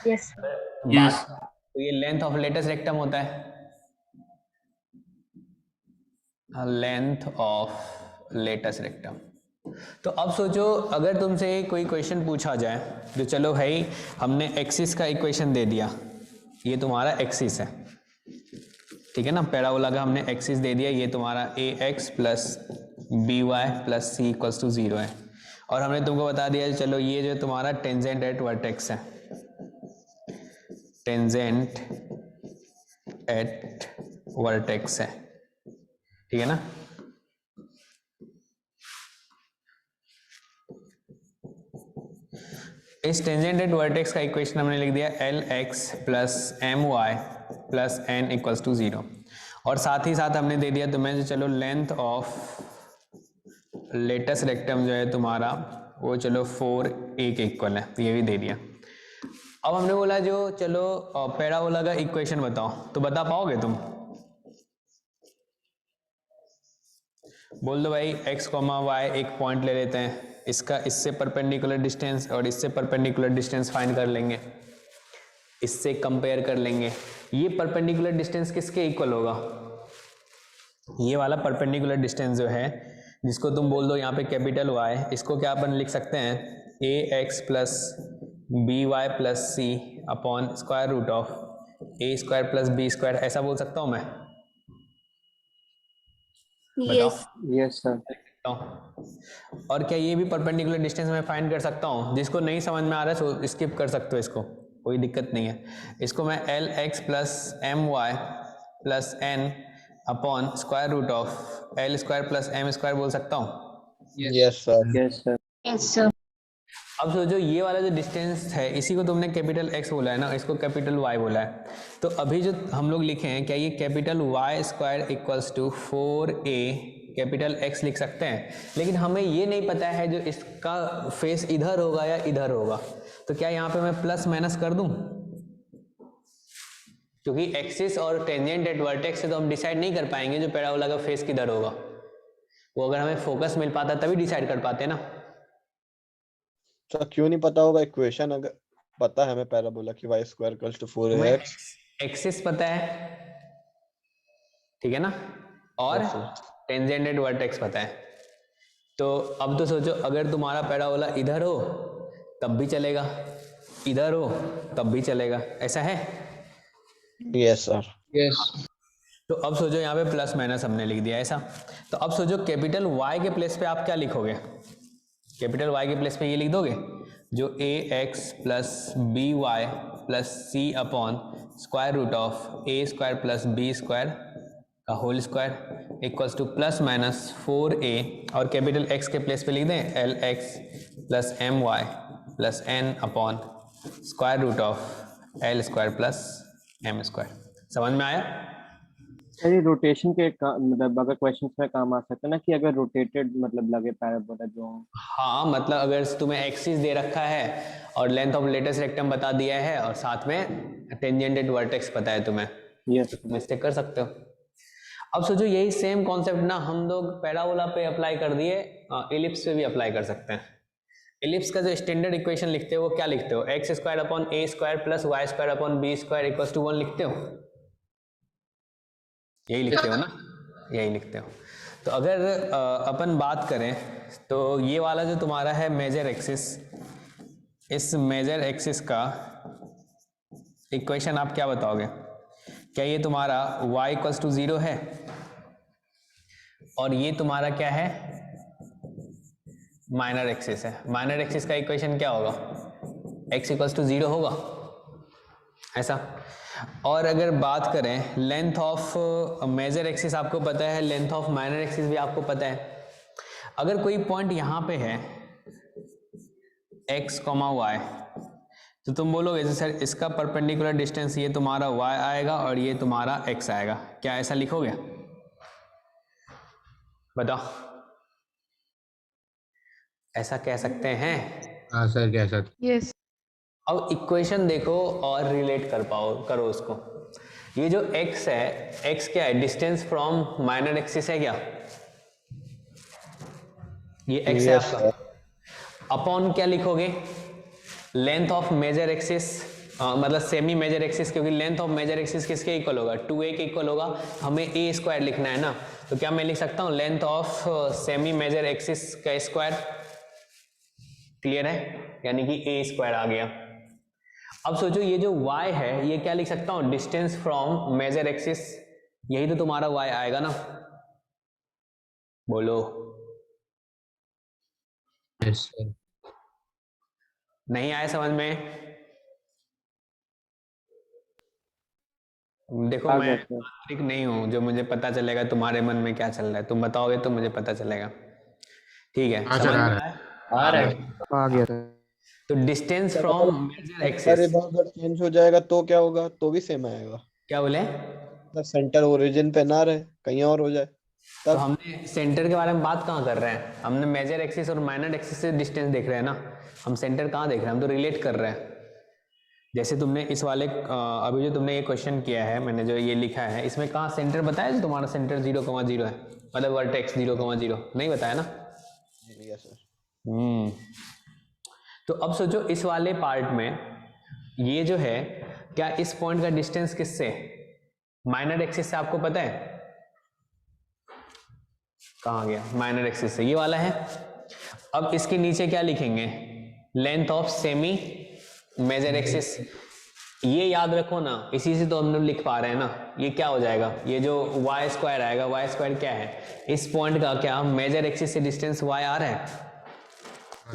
B: Yes, sir.
D: Yes.
A: तो ये लेंथ ऑफ लेटस रेक्टम होता है, लेंथ ऑफ लेटस रेक्टम। तो अब सोचो, अगर तुमसे कोई क्वेश्चन पूछा जाए, तो चलो भाई हमने एक्सिस का इक्वेशन दे दिया, ये तुम्हारा एक्सिस है, ठीक है ना। पैराबोला का हमने एक्सिस दे दिया, ये तुम्हारा ax plus by plus c equals to 0 है। और हमने तुमको बता दिया चलो ये जो तुम्हारा टेंजेंट एट वर्टेक्स है, टेंजेंट एट वर्टेक्स है, ठीक है ना। इस टेंजेंट एट वर्टेक्स का इक्वेशन हमने लिख दिया lx plus my plus n equals to 0। और साथ ही साथ हमने दे दिया तुम्हें जो चलो लेंथ ऑफ लेटस रेक्टम जो है तुम्हारा वो चलो 4a के इक्वल है, तो ये भी दे दिया। अब हमने बोला जो चलो पैराबोला का इक्वेशन बताओ, तो बता पाओगे तुम? बोल दो भाई x, y एक पॉइंट ले लेते हैं, इसका इससे परपेंडिकुलर डिस्टेंस और इससे परपेंडिकुलर डिस्टेंस फाइंड कर लेंगे, इससे कंपेयर कर लेंगे। ये परपेंडिकुलर डिस्टेंस किसके इक्वल होगा? ये वाला परपेंडिकुलर डिस्टेंस जो है, जिसको तुम बोल दो यहाँ पे कैपिटल Y, इसको क्या अपन लिख सकते हैं ax plus by plus c upon square root of a square plus b square, ऐसा बोल सकता हूँ मैं?
B: Yes.
E: Yes, sir.
A: और क्या ये भी परपेंडिकुलर डिस्टेंस मैं फाइंड कर सकता हूँ? जिसको नहीं समझ में आ रहा है तो स्किप कर सकते हो, इसको कोई दिक्कत नहीं है। इसको मैं lx plus my plus n upon square root of l square plus m square बोल सकता हूँ?
G: Yes sir.
E: Yes, sir.
B: Yes, sir.
A: अब सोचो ये वाला जो डिस्टेंस है इसी को तुमने कैपिटल एक्स बोला है ना, इसको कैपिटल वाई बोला है। तो अभी जो हम लोग लिखे हैं, क्या ये capital Y square equals to 4a capital X लिख सकते हैं? लेकिन हमें ये नहीं पता है जो इसका फेस इधर होगा या इधर होगा। तो क्या यहाँ पे मैं प्लस माइनस कर दूं? क्योंकि एक्सिस और टेंजेंट एट वर्टेक्स से तो हम डिसाइड नहीं कर पाएंगे जो पैराबोला का फेस किधर होगा। वो अगर हमें फोकस मिल पाता तभी डिसाइड कर पाते ना।
G: तो क्यों नहीं पता होगा इक्वेशन? अगर पता है हमें पैराबोला की y square equals to 4ax,
A: axis पता है, ठीक है ना, और टेंजेंट एट वर्टेक्स पता है। तो अब तो सोचो अगर तुम्हारा पैराबोला इधर हो तब भी चलेगा, इधर हो तब भी चलेगा, ऐसा है?
G: Yes sir.
C: यस।
A: तो अब सोचो यहाँ पे प्लस माइनस हमने लिख दिया ऐसा। तो अब सोचो कैपिटल Y के प्लेस पे आप क्या लिखोगे? कैपिटल Y के प्लेस पे ये लिख दोगे जो ax plus B Y plus C upon square root of a square plus B square का whole square equals to plus minus 4a, और कैपिटल X के प्लेस पे लिख दें lx plus my plus n upon square root of l square plus m square. समझ में आया?
E: Sir ये रोटेशन के मतलब अगर क्वेश्चंस में काम आ सकता है ना कि अगर रोटेटेड मतलब लगे पैराबोला जो।
A: हाँ, मतलब अगर तुम्हें एक्सिस दे रखा है और लेंथ ऑफ लेटेस्ट रेक्टम बता दिया है और साथ में टेंजेंट एट वर्टेक्स पता है तुम्हें,
E: यस
A: तुम मिस्टेक कर सकते हो। अब सोचो यही सेम कॉन्सेप्ट ना हम लोग पैराबोला पे अप्लाई कर दिए, इलिप्स पे भी अप्लाई कर सकते हैं। इलिप्स का जो स्टैंडर्ड इक्वेशन लिखते हो वो क्या लिखते हो? X square upon A square plus Y square upon B square equals to 1 लिखते हो, यही लिखते हो ना, यही लिखते हो। तो अगर अपन बात करें तो ये वाला जो तुम्हारा है मेजर एक्सिस, इस मेजर एक्सिस का इक्वेशन आप क्या बताओगे? क्या ये तुम्हारा y इक्वल्स टू 0 है और ये तुम्हारा क्या है? माइनर एक्सिस है। माइनर एक्सिस का इक्वेशन क्या होगा? x इक्वल्स टू 0 होगा, ऐसा। और अगर बात करें लेंथ ऑफ मेजर एक्सिस आपको पता है, लेंथ ऑफ माइनर एक्सिस भी आपको पता है। अगर कोई पॉइंट यहाँ पे है x, y, तो तुम बोलोगे सर इसका परपेंडिकुलर डिस्टेंस ये तुम्हारा y आएगा और ये तुम्हारा x आएगा, क्या ऐसा लिखोगे? बताओ, ऐसा कह सकते हैं?
C: हाँ सर कह सकते।
B: Yes.
A: अब इक्वेशन देखो और रिलेट कर करो उसको। ये जो x है, x क्या है? डिस्टेंस फ्रॉम माइनर एक्सिस है क्या? ये x है आपका। अपॉन क्या लिखोगे? लेंथ ऑफ मेजर एक्सिस, मतलब सेमी मेजर एक्सिस, क्योंकि लेंथ ऑफ मेजर एक्सिस किसके इक्वल होगा? 2a के इक्वल होगा। हमें a स्क्वायर लिखना है ना, तो क्या मैं लिख सकता हूँ length of semi major axis का स्क्वायर? क्लियर है? यानी कि a स्क्वायर आ गया। अब सोचो ये जो y है ये क्या लिख सकता हूँ? डिस्टेंस फ्रॉम मेजर एक्सिस, यही तो तुम्हारा y आएगा ना, बोलो।
C: Yes sir.
A: नहीं आया समझ में? देखो
E: आ
A: मैं
E: गया सर।
A: आंतरिक नहीं हूं जो मुझे पता चलेगा तुम्हारे मन में क्या चल रहा है, तुम बताओगे तो मुझे पता चलेगा। ठीक है,
C: हाँ
A: समझ
C: सर आ
A: में
C: रहा है।
A: आया?
D: आ रहा है।
E: आ गया सर।
A: तो डिस्टेंस फ्रॉम मेजर
G: अरे
A: एक्सिस,
G: अगर चेंज हो जाएगा तो क्या होगा? तो भी सेम आएगा।
A: क्या बोले?
G: सेंटर ओरिजिन पे ना रहे, कहीं और हो जाए
A: तो
G: तब।
A: हमने सेंटर के बारे में बात कहाँ कर रहे हैं? हमने मेजर एक्सिस और माइनर एक्सिस से डिस्टेंस देख रहे हैं ना, हम सेंटर कहाँ देख रहे हैं? हम तो रिलेट कर रहे हैं। जैसे तुमने इस वाले अभी जो तुमने ये क्वेश्चन किया है, मैंने जो ये लिखा है, इसमें कहाँ सेंटर बताया? जो तुम्हारा सेंटर 0,0 है, मतलब वर्टेक्स 0,0 नहीं बताया ना?
G: Yes sir.
A: तो अब सोचो इस वाले पार्ट में ये जो है, क्या इस पॉइंट का डिस्टेंस किससे? माइनर एक्सिस से आपको पता है? कहाँ गया? माइनर एक्सिस से, ये वाला है। अब इसके नीचे क्या लिखेंगे? Length of semi major axis. ये याद रखो ना, इसी से तो हम लोग लिख पा रहे हैं ना। ये क्या हो जाएगा? ये जो y स्क्वायर आएगा, y स्क्वायर क्या है? इस पॉइंट का क्या मेजर एक्सिस से डिस्टेंस y आ रहा है,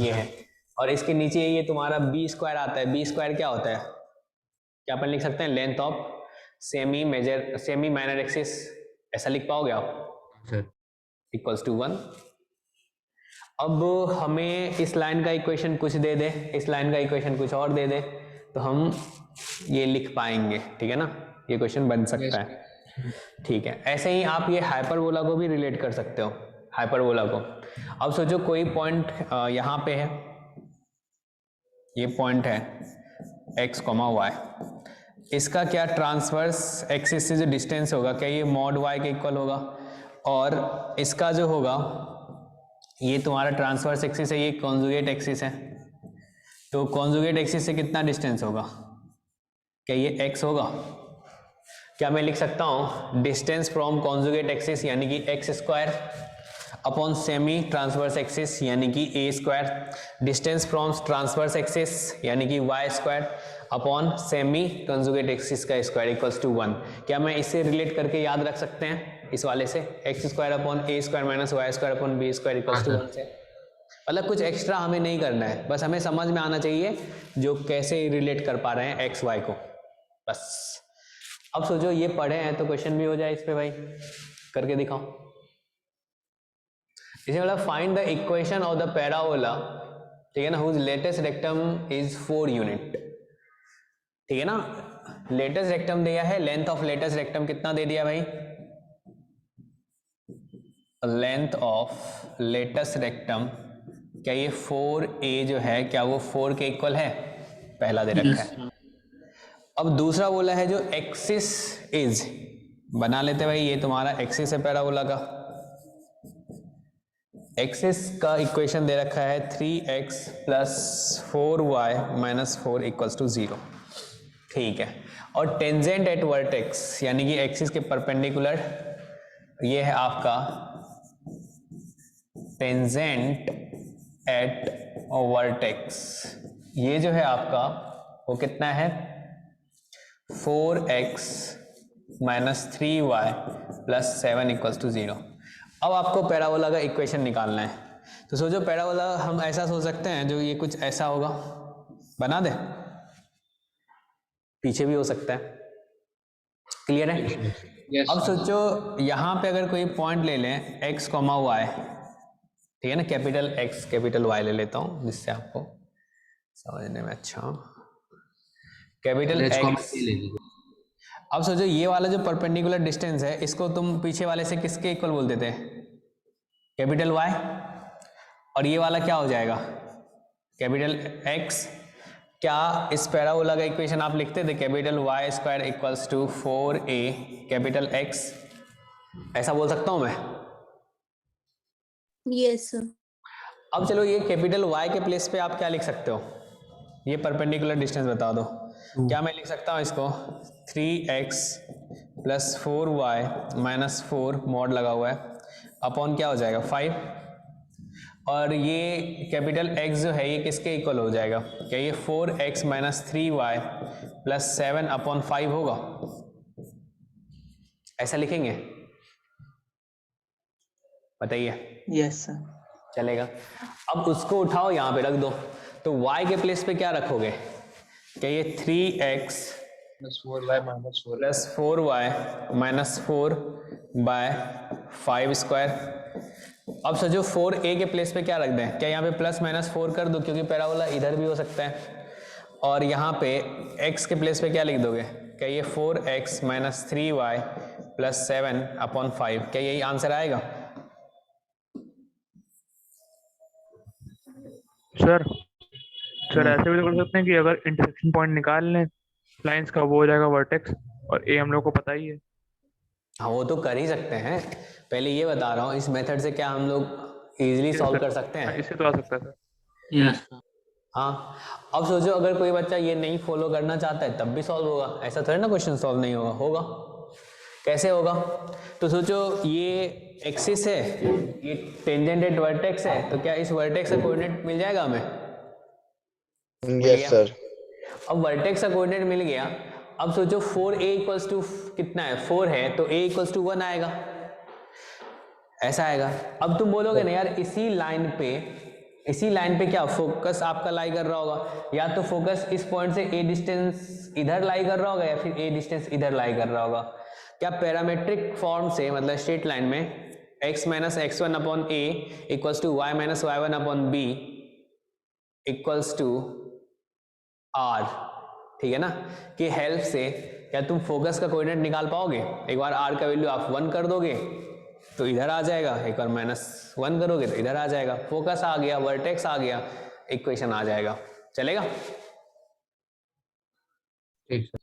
A: ये है। और इसके नीचे ये तुम्हारा b स्क्वायर आता है। b स्क्वायर क्या होता है? क्या अपन लिख सकते हैं? Length of semi minor axis, ऐसा लिख पाओगे आप?
C: Sir
A: equals to 1। अब हमें इस लाइन का इक्वेशन कुछ दे दे, इस लाइन का इक्वेशन कुछ और दे दे, तो हम ये लिख पाएंगे, ठीक है ना, ये क्वेश्चन बन सकता है। ठीक है, ऐसे ही आप ये हाइपरबोला को भी रिलेट कर सकते हो, हाइपरबोला को। अब सोचो कोई पॉइंट यहाँ पे है, ये पॉइंट है x, y, इसका क्या ट्रांसवर्स एक्सिस से जो डिस्टेंस होगा, क्या ये मॉड y के इक्वल होगा? और इसका जो होगा, ये तुम्हारा ट्रांसवर्स एक्सिस है, ये कॉन्जुगेट एक्सिस है, तो कॉन्जुगेट एक्सिस से कितना डिस्टेंस होगा? क्या ये x होगा? क्या मैं लिख सकता हूँ डिस्टेंस फ्रॉम कॉन्जुगेट एक्सिस यानी कि x square upon semi transverse axis यानी कि a square, distance from transverse axis यानी कि y square upon semi conjugate axis का स्क्वायर इक्वल्स टू 1। क्या मैं इससे रिलेट करके याद रख सकते हैं इस वाले से, x square upon a square minus y square upon b square equals to 1 से? मतलब कुछ एक्स्ट्रा हमें नहीं करना है, बस हमें समझ में आना चाहिए जो कैसे रिलेट कर पा रहे हैं x y को, बस। अब सोचो ये पढ़े हैं तो क्वेश्चन भी हो जाए इस पे भाई, करके दिखाओ। इसे मतलब find the equation of the parabola, ठीक है ना, whose latus rectum is 4 unit, ठीक है ना। लेटेस्ट रेक्टम दिया है, लेंथ ऑफ लेटेस्ट रेक्टम कितना दे दिया भाई? लेंथ ऑफ लेटेस्ट रेक्टम, क्या ये 4a जो है क्या वो 4 के इक्वल है? पहला दे रखा है। अब दूसरा बोला है जो एक्सिस इज, बना लेते भाई, ये तुम्हारा एक्सिस है पैराबोला का। एक्सिस का इक्वेशन दे रखा है 3x plus 4y minus 4 equals to 0, ठीक है। और टेंजेंट एट वर्टेक्स यानी कि एक्सिस के परपेंडिकुलर, ये है आपका टेंजेंट एट वर्टेक्स, ये जो है आपका वो कितना है 4x minus 3y plus 7 equals to 0। अब आपको पैराबोला का इक्वेशन निकालना है, तो सोचो पैराबोला हम ऐसा सोच सकते हैं जो ये कुछ ऐसा होगा, बना दे, पीछे भी हो सकता है, क्लियर है?
F: Yes.
A: अब सोचो यहाँ पे अगर कोई पॉइंट ले लें x, y, ठीक है ना, कैपिटल x कैपिटल y ले लेता हूँ जिससे आपको समझने में अच्छा हो। कैपिटल x, अब सोचो ये वाला जो परपेंडिकुलर डिस्टेंस है इसको तुम पीछे वाले से किसके इक्वल बोल देते हैं? कैपिटल Y, और ये वाला क्या हो जाएगा? Capital X। क्या इस पैराबोला का इक्वेशन आप लिखते थे capital Y square equals to 4a capital X, ऐसा बोल सकता हूं मैं?
B: Yes, sir.
A: अब चलो ये कैपिटल Y के प्लेस पे आप क्या लिख सकते हो? ये परपेंडिकुलर डिस्टेंस बता दो। क्या मैं लिख सकता हूँ इसको 3x plus 4y minus 4 mod लगा हुआ है अपॉन क्या हो जाएगा 5, और ये कैपिटल X जो है ये किसके इक्वल हो जाएगा? क्या ये 4x minus 3y plus 7 upon 5 होगा? ऐसा लिखेंगे, बताइए।
H: Yes sir.
A: चलेगा। अब उसको उठाओ यहाँ पे रख दो, तो y के प्लेस पे क्या रखोगे? क्या ये 3x
F: Plus 4y minus 4.
A: Plus 4y minus 4 by 5 square. अब सोचो 4a के प्लेस पे क्या रख दें? क्या यहाँ पे प्लस माइनस 4 कर दो क्योंकि पैराबोला इधर भी हो सकता है, और यहाँ पे x के प्लेस पे क्या लिख दोगे? क्या ये 4x minus 3y plus 7 upon 5, क्या यही आंसर आएगा?
I: सर ऐसे भी तो कर सकते हैं कि अगर इंटरसेक्शन पॉइंट निकाल लें लाइंस का, वो हो जाएगा वर्टेक्स, और ए हम लोग को पता ही है।
A: हाँ वो तो कर ही सकते हैं, पहले ये बता रहा हूँ इस मेथड से क्या हम लोग इजीली सॉल्व कर सकते हैं?
I: इससे तो आ सकता है सर।
D: Yes.
A: हाँ। अब सोचो अगर कोई बच्चा ये नहीं फॉलो करना चाहता है तब भी सॉल्व होगा, ऐसा थोड़ी ना क्वेश्चन सॉल्व नहीं होगा, होगा। कैसे होगा? तो सोचो ये एक्सिस है, ये टेंजेंट एट वर्टेक्स है, तो क्या इस वर्टेक्स का कोऑर्डिनेट मिल जाएगा हमें?
G: Yes sir.
A: अब वर्टेक्स का कोऑर्डिनेट मिल गया। अब सोचो 4a इक्वल्स टू कितना है? 4 है, तो a इक्वल्स टू 1 आएगा, ऐसा आएगा। अब तुम बोलोगे ना यार इसी लाइन पे क्या फोकस आपका लाई कर रहा होगा? या तो फोकस इस पॉइंट से a डिस्टेंस इधर लाई कर रहा होगा या फिर a डिस्टेंस इधर लाई कर रहा होगा। क्या पैरामेट्रिक फॉर्म से, मतलब स्ट्रेट लाइन में x minus x one upon a equals to y minus y one upon b equals to r, ठीक है ना, कि हेल्प से क्या तुम फोकस का कोऑर्डिनेट निकाल पाओगे? एक बार r का वैल्यू आप 1 कर दोगे तो इधर आ जाएगा, एक बार -1 करोगे तो इधर आ जाएगा, फोकस आ गया, वर्टेक्स आ गया, इक्वेशन आ जाएगा। चलेगा?
C: ठीक सर।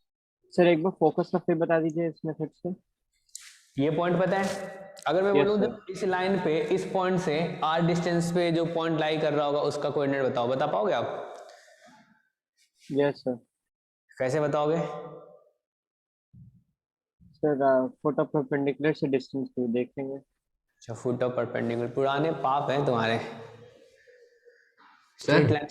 E: सर एक बार फोकस का फिर बता दीजिए इस मेथड से।
A: ये पॉइंट पता है? अगर मैं
E: Yes,
A: बोलूं
E: sir.
A: इस लाइन पे इस पॉइंट से r डिस्टेंस पे जो पॉइंट लाई कर रहा होगा उसका कोऑर्डिनेट बताओ, बता पाओगे आप?
E: Yes sir.
A: कैसे बताओगे?
E: सर फुट ऑफ परपेंडिकुलर से डिस्टेंस को देखेंगे।
A: अच्छा, फुट ऑफ परपेंडिकुलर, पुराने पाप हैं तुम्हारे।
C: सर
A: स्ट्रेट लाइन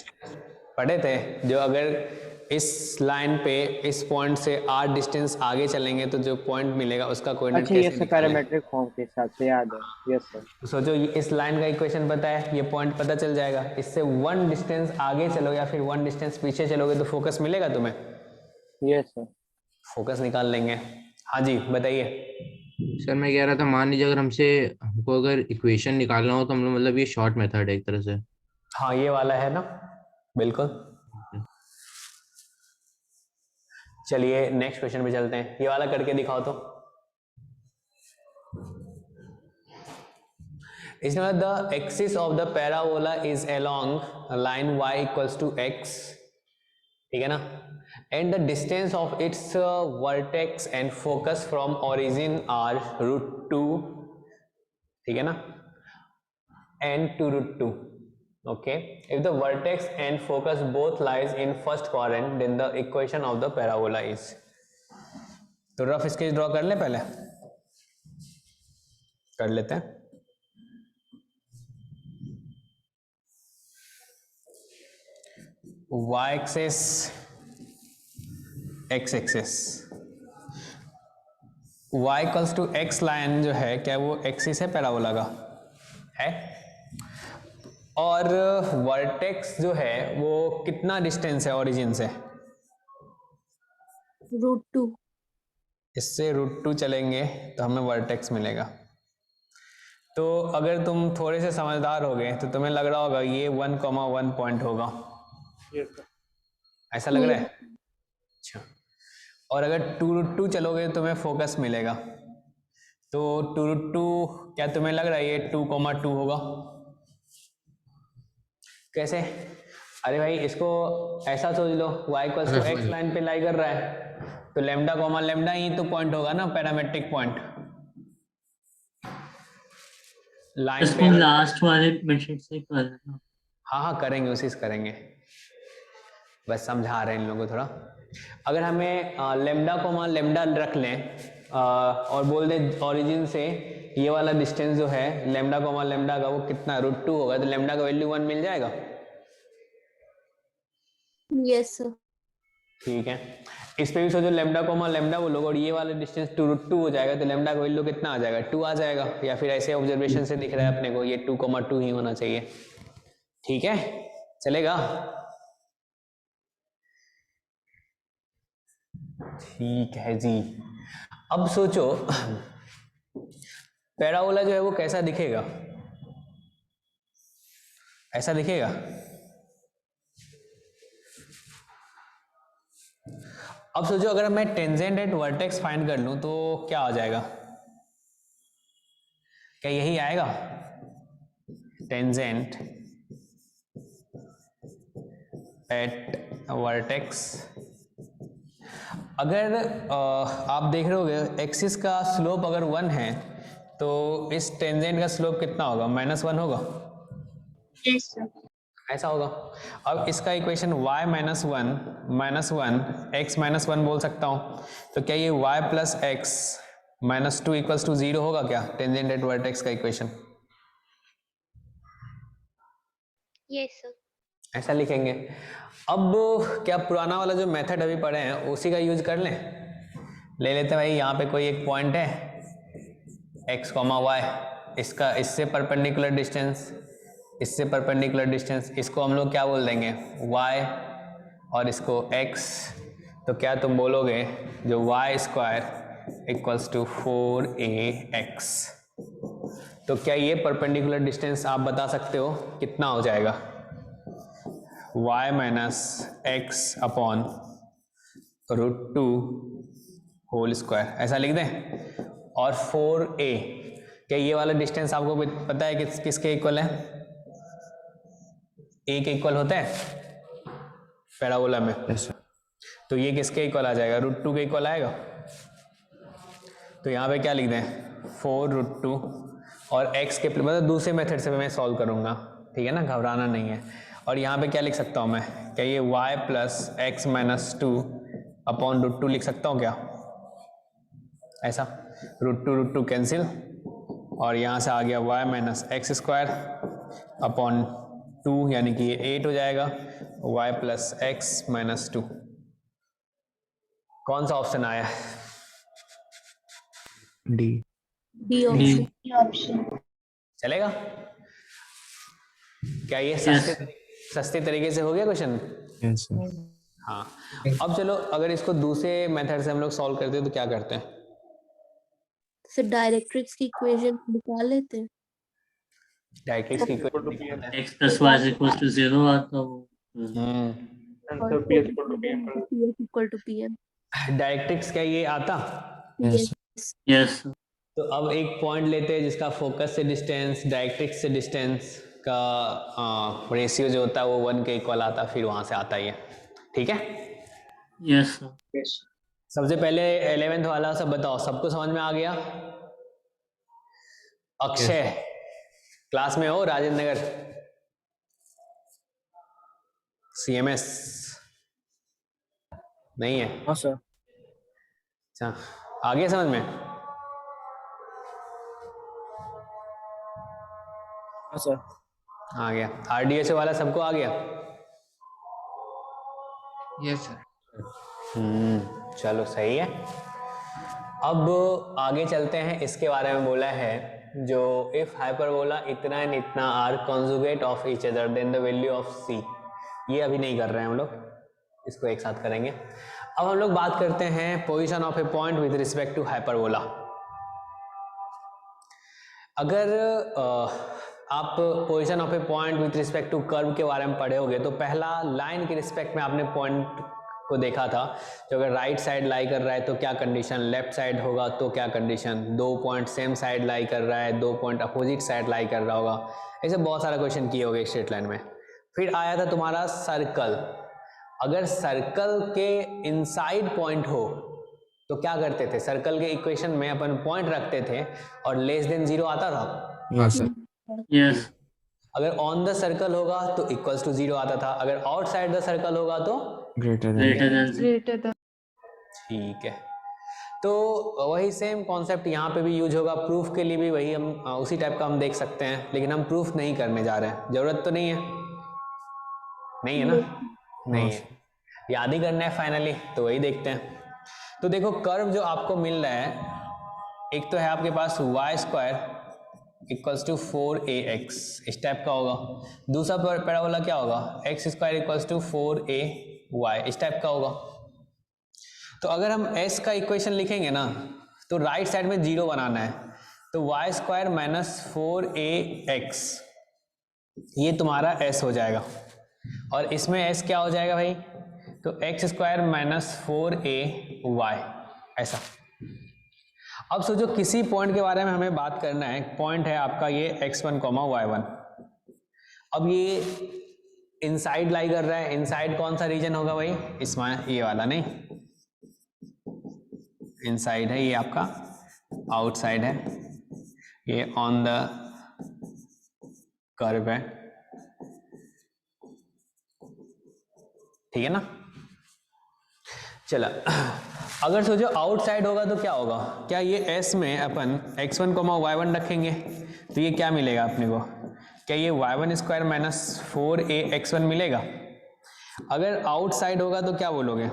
A: पढ़े थे जो, अगर इस लाइन पे इस पॉइंट से r डिस्टेंस आगे चलेंगे तो जो पॉइंट मिलेगा उसका कोऑर्डिनेट
E: अच्छा, ये
A: कैसे
E: सर
A: निकालें?
E: पैरामेट्रिक फॉर्म के हिसाब से याद है। Yes sir.
A: सोचो इस लाइन का इक्वेशन पता है, ये पॉइंट पता चल जाएगा, इससे 1 डिस्टेंस आगे चलो या फिर 1 डिस्टेंस पीछे चलोगे तो फोकस मिलेगा तुम्हें,
E: यस सर।
A: फोकस निकाल लेंगे। हाँ जी बताइए।
C: सर मैं कह रहा था, मान लीजिए अगर हमको अगर इक्वेशन निकालना हो तो हम लोग मतलब ये शॉर्ट मेथड है एक तरह से।
A: हाँ ये वाला है ना, बिल्कुल। चलिए नेक्स्ट क्वेश्चन पे चलते हैं, ये वाला करके दिखाओ तो। इसमें the axis of the parabola is along line y equals to x, ठीक है ना, and the distance of its vertex and focus from origin are √2, ठीक है ना, and to √2. Okay, if the vertex and focus both lies in first quadrant then the equation of the parabola is, तो rough sketch draw कर ले, पहले कर लेते हैं। y axis, x axis, y equals to x line जो है क्या वो एक्सिस है पैराबोला का? है। और वर्टेक्स जो है वो कितना डिस्टेंस है ओरिजिन से?
B: √2.
A: इससे √2 चलेंगे तो हमें वर्टेक्स मिलेगा। तो अगर तुम थोड़े से समझदार हो गए तो तुम्हें लग रहा होगा ये 1,1 पॉइंट होगा, ऐसा लग रहा है? अच्छा, और अगर 2√2 चलोगे तो तुम्हें फोकस मिलेगा, तो 2√2 क्या तुम्हें लग रहा है ये 2,2 होगा? कैसे? अरे भाई इसको ऐसा सोच लो, y equals to x line पे लाई कर रहा है तो लेमडा कॉमा लेमडा ही तो पॉइंट होगा ना, पैरामेट्रिक पॉइंट लाइन
D: इसको
A: पे।
D: लास्ट वाले मेथड से कर लेना।
A: हाँ करेंगे, उसी से करेंगे, बस समझा रहे हैं इन लोगों को थोड़ा। अगर हमें लेमडा कॉमा लेमडा रख लें और बोल दे ओरिजिन से ये वाला डिस्टेंस जो है लेमडा कॉमा लेमडा का वो कितना √2 होगा, तो लेमडा का वैल्यू 1 मिल जाएगा।
B: Yes sir.
A: ठीक है, इस पे भी सोचो लेमडा कॉमा लेमडा बोलोगे और ये वाला डिस्टेंस 2√2 हो जाएगा तो लेमडा का वैल्यू कितना आ जाएगा? 2 आ जाएगा, या फिर ऐसे ऑब्जर्वेशन से दिख रहा है अपने को ये 2,2 ही होना चाहिए। ठीक है, चलेगा? ठीक है जी। अब सोचो पैराबोला जो है वो कैसा दिखेगा? ऐसा दिखेगा? अब सोचो अगर मैं टेंजेंट एट वर्टेक्स फाइंड कर लूं तो क्या आ जाएगा? क्या यही आएगा? Tangent at vertex. अगर आप देख रहे होगे एक्सिस का स्लोप अगर 1 है तो इस टेंजेंट का स्लोप कितना होगा? -1 होगा।
B: Yes sir.
A: ऐसा होगा। अब इसका इक्वेशन y -1 x -1 बोल सकता हूँ, तो क्या ये y + x -2 = 0 होगा क्या? टेंजेंट एट वर्टेक्स का इक्वेशन
B: यस सर।
A: ऐसा लिखेंगे। अब क्या पुराना वाला जो मेथड अभी पढ़े हैं उसी का यूज कर लें? ले लेते हैं भाई, यहाँ पे कोई एक पॉइंट है x, y, इसका इससे परपेंडिकुलर डिस्टेंस, इससे परपेंडिकुलर डिस्टेंस, इसको हम लोग क्या बोल देंगे? y, और इसको x। तो क्या तुम बोलोगे जो y² = 4ax, तो क्या ये परपेंडिकुलर डिस्टेंस आप बता सकते हो कितना हो जाएगा? y minus x upon √2 whole square, ऐसा लिख दें। और 4a, क्या ये वाला डिस्टेंस आपको पता है किसके इक्वल है? a के इक्वल होता है पैराबोला में।
C: Yes, sir.
A: तो ये किसके इक्वल आ जाएगा? √2 के इक्वल आएगा। तो यहाँ पे क्या लिख दें? 4√2 और x के मतलब दूसरे मेथड से मैं सॉल्व करूँगा, ठीक है ना, घबराना नहीं है। और यहाँ पे क्या लिख सकता हूँ मैं? क्या ये y plus x minus 2 upon √2 लिख सकता हूँ क्या? ऐसा √2 कैंसिल, और यहाँ से आ गया y minus x square upon 2, यानी कि ये 8 हो जाएगा, y प्लस एक्स माइनस 2। कौन सा ऑप्शन आया?
C: D.
B: B option.
A: चलेगा? क्या ये सस्ते तरीके से हो गया क्वेश्चन?
C: Yes, sir.
A: हाँ। अब चलो, अगर इसको दूसरे मेथड से हम लोग सॉल्व करते हैं तो क्या करते हैं?
B: फिर डायरेक्ट्रिक्स की इक्वेशन निकाल लेते हैं।
A: डायरेक्ट्रिक्स की equation
D: x plus y is equals to 0 आता वो।
I: Answer P is equal to PM पर
B: PS equal to PM।
A: Directrix क्या ये आता?
C: Yes,
D: Yes,
A: तो अब एक पॉइंट लेते हैं जिसका फोकस से डिस्टेंस डायरेक्ट्रिक्स से डिस्टेंस का रेशियो जो होता है वो 1 के इक्वल आता, फिर वहां से आता ही है, ठीक है।
D: yes, sir.
F: Yes.
A: सबसे पहले 11th वाला सब बताओ, सबको समझ में आ गया? अक्षय क्लास में हो? राजेंद्र नगर CMS नहीं है?
F: हाँ सर।
A: अच्छा, आ गया समझ में?
F: हाँ सर।
A: आ गया। RDSO वाला सबको आ गया?
F: Yes sir.
A: चलो सही है। अब आगे चलते हैं, इसके बारे में बोला है जो इफ हाइपरबोला इतना एंड इतना are conjugate of each other then the value of C. ये अभी नहीं कर रहे हैं हम लोग, इसको एक साथ करेंगे। अब हम लोग बात करते हैं position of a point with respect to hyperbola. अगर आप position of a point with respect to curve के बारे में पढ़े होगे तो पहला लाइन के रिस्पेक्ट में आपने पॉइंट को देखा था, जो अगर राइट साइड लाई कर रहा है तो क्या कंडीशन, लेफ्ट साइड होगा तो क्या कंडीशन, 2 पॉइंट सेम साइड लाई कर रहा है, 2 पॉइंट अपोजिट साइड लाई कर रहा होगा, ऐसे बहुत सारा क्वेश्चन किए होंगे स्ट्रेट लाइन में। फिर आया था तुम्हारा सर्कल। अगर सर्कल के इनसाइड पॉइंट हो तो क्या करते थे? सर्कल के इक्वेशन में अपन पॉइंट रखते थे और लेस देन 0 आता था।
C: हाँ सर।
D: Yes,
A: अगर ऑन द सर्कल होगा तो इक्वल्स टू 0 आता था, अगर आउटसाइड द सर्कल होगा तो
C: Greater
D: greater
C: than.
D: than 0.
A: ठीक है। तो वही सेम कॉन्सेप्ट यहाँ पे भी यूज होगा, प्रूफ के लिए भी वही हम उसी टाइप का हम देख सकते हैं, लेकिन हम प्रूफ नहीं करने जा रहे हैं। जरूरत तो नहीं है, नहीं है ना? नहीं है, याद ही करना है फाइनली, तो वही देखते हैं। तो देखो कर्व जो आपको मिल रहा है, एक तो है आपके पास Y square equals to 4ax, इस टाइप का होगा। दूसरा पैराबोला क्या होगा? X square equals to 4ay, इस टाइप का होगा। तो अगर हम s का इक्वेशन लिखेंगे ना तो राइट साइड में 0 बनाना है, तो वाई स्क्वायर माइनस 4ax ये तुम्हारा s हो जाएगा, और इसमें s क्या हो जाएगा भाई? तो एक्स स्क्वायर माइनस 4ay, ऐसा। अब सोचो किसी पॉइंट के बारे में हमें बात करना है, पॉइंट है आपका ये x1, y1। अब ये इनसाइड लाई कर रहा है, इनसाइड कौन सा रीजन होगा भाई? इसमें ये वाला नहीं, इनसाइड है ये आपका, आउटसाइड है ये, ऑन द कर्व है, ठीक है ना? चला, अगर सोचो आउटसाइड होगा तो क्या होगा? क्या ये s में अपन x1, y1 रखेंगे तो ये क्या मिलेगा अपने को? क्या ये y1 स्क्वायर माइनस 4ax1 मिलेगा? अगर आउटसाइड होगा तो क्या बोलोगे?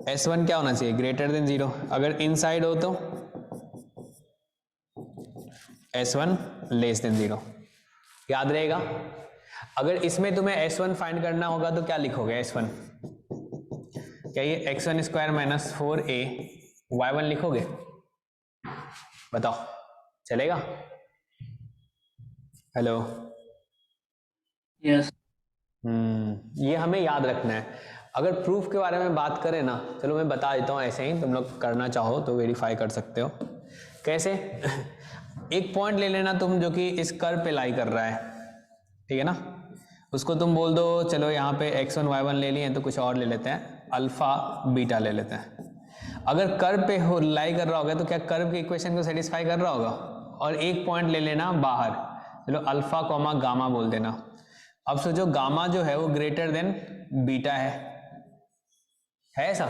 A: s1 क्या होना चाहिए? Greater than 0। अगर इनसाइड हो तो s1 लेस देन 0, याद रहेगा। अगर इसमें तुम्हें s1 फाइंड करना होगा तो क्या लिखोगे? s1 क्या ये x1 square minus 4a y1 लिखोगे? बताओ चलेगा? हेलो।
D: Yes.
A: ये हमें याद रखना है। अगर प्रूफ के बारे में बात करें ना, चलो मैं बता देता हूँ, ऐसे ही तुम लोग करना चाहो तो वेरीफाई कर सकते हो। कैसे? एक पॉइंट ले लेना तुम जो कि इस कर्व पे लाई कर रहा है, ठीक है ना, उसको तुम बोल दो, चलो यहाँ पे x1 y1 ले लिए तो कुछ और ले लेते हैं, अल्फा बीटा ले लेते हैं। अगर कर्व पे हो लाई कर रहा होगा तो क्या कर्व की इक्वेशन को सेटिस्फाई कर रहा होगा? और एक पॉइंट ले लेना बाहर, चलो अल्फा कॉमा गामा बोल देना। अब सोचो गामा जो है वो ग्रेटर देन बीटा है ऐसा?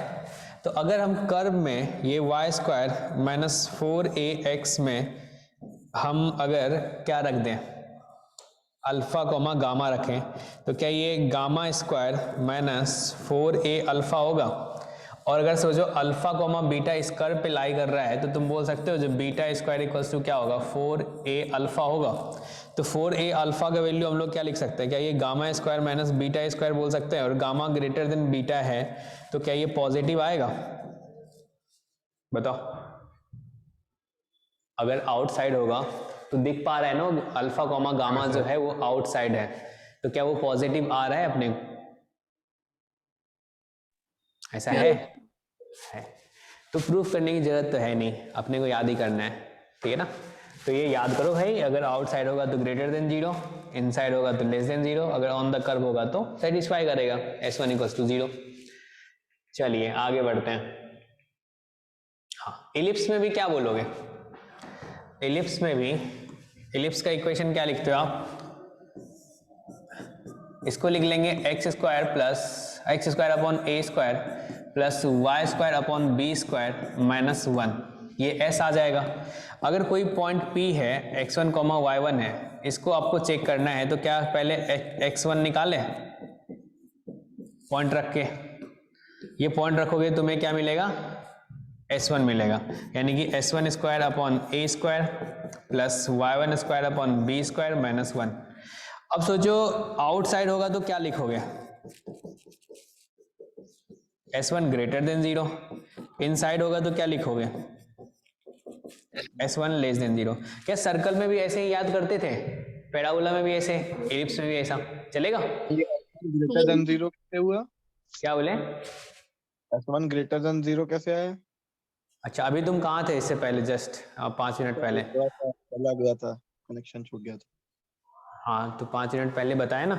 A: तो अगर हम कर्व में ये वाई स्क्वायर माइनस 4ax में हम अगर क्या रख दें, अल्फा कॉमा गामा रखें, तो क्या ये gamma square minus 4a alpha होगा? और अगर सोचो अल्फा कॉमा बीटा इस कर्व पे लाई कर रहा है तो तुम बोल सकते हो जो बीटा स्क्वायर इक्वल्स टू क्या होगा, 4a अल्फा होगा। तो 4a अल्फा का वैल्यू हम लोग क्या लिख सकते हैं, क्या ये gamma square minus beta square बोल सकते हैं? और गामा ग्रेटर देन बीटा है तो क्या ये पॉजिटिव आएगा? बताओ। अगर आउटसाइड होगा तो दिख पा रहा है ना, अल्फा कॉमा गामा जो है वो आउटसाइड है, तो क्या वो पॉजिटिव आ रहा है अपने? ऐसा है? तो प्रूफ करने की जरूरत तो है नहीं, अपने को याद ही करना है, ठीक है ना। तो ये याद करो भाई, अगर आउटसाइड होगा तो ग्रेटर देन 0, इनसाइड होगा तो लेस देन 0, अगर ऑन द कर्व होगा तो सेटिस्फाई करेगा s1 इक्वल्स टू 0। चलिए आगे बढ़ते हैं। हाँ, इलिप्स में भी क्या बोलोगे? इलिप्स में भी, इलिप्स का इक्वेशन क्या लिखते हो आप? इसको लिख लेंगे x square plus x square upon a square plus y square upon b square minus 1, ये s आ जाएगा। अगर कोई पॉइंट P है, x1 कॉमा y1 है, इसको आपको चेक करना है तो क्या पहले x1 निकालें पॉइंट रख के? ये पॉइंट रखोगे तुम्हें क्या मिलेगा, s1 मिलेगा, यानी कि s1 square upon a square plus y1 square upon b square minus 1। अब सोचो आउटसाइड होगा तो क्या लिखोगे, s1 ग्रेटर देन 0, इनसाइड होगा तो क्या लिखोगे, s1 लेस देन 0। क्या सर्कल में भी ऐसे ही याद करते थे, पैराबोला में भी ऐसे, इलिप्स में भी ऐसा चलेगा?
G: ग्रेटर देन 0 कैसे हुआ?
A: क्या बोले?
G: s1 ग्रेटर देन 0 कैसे आया?
A: अच्छा, अभी तुम कहाँ थे इससे पहले? जस्ट 5 मिनट पहले।
G: चला गया था, कनेक्शन छूट गया था।
A: हाँ, तो 5 मिनट पहले बताया ना,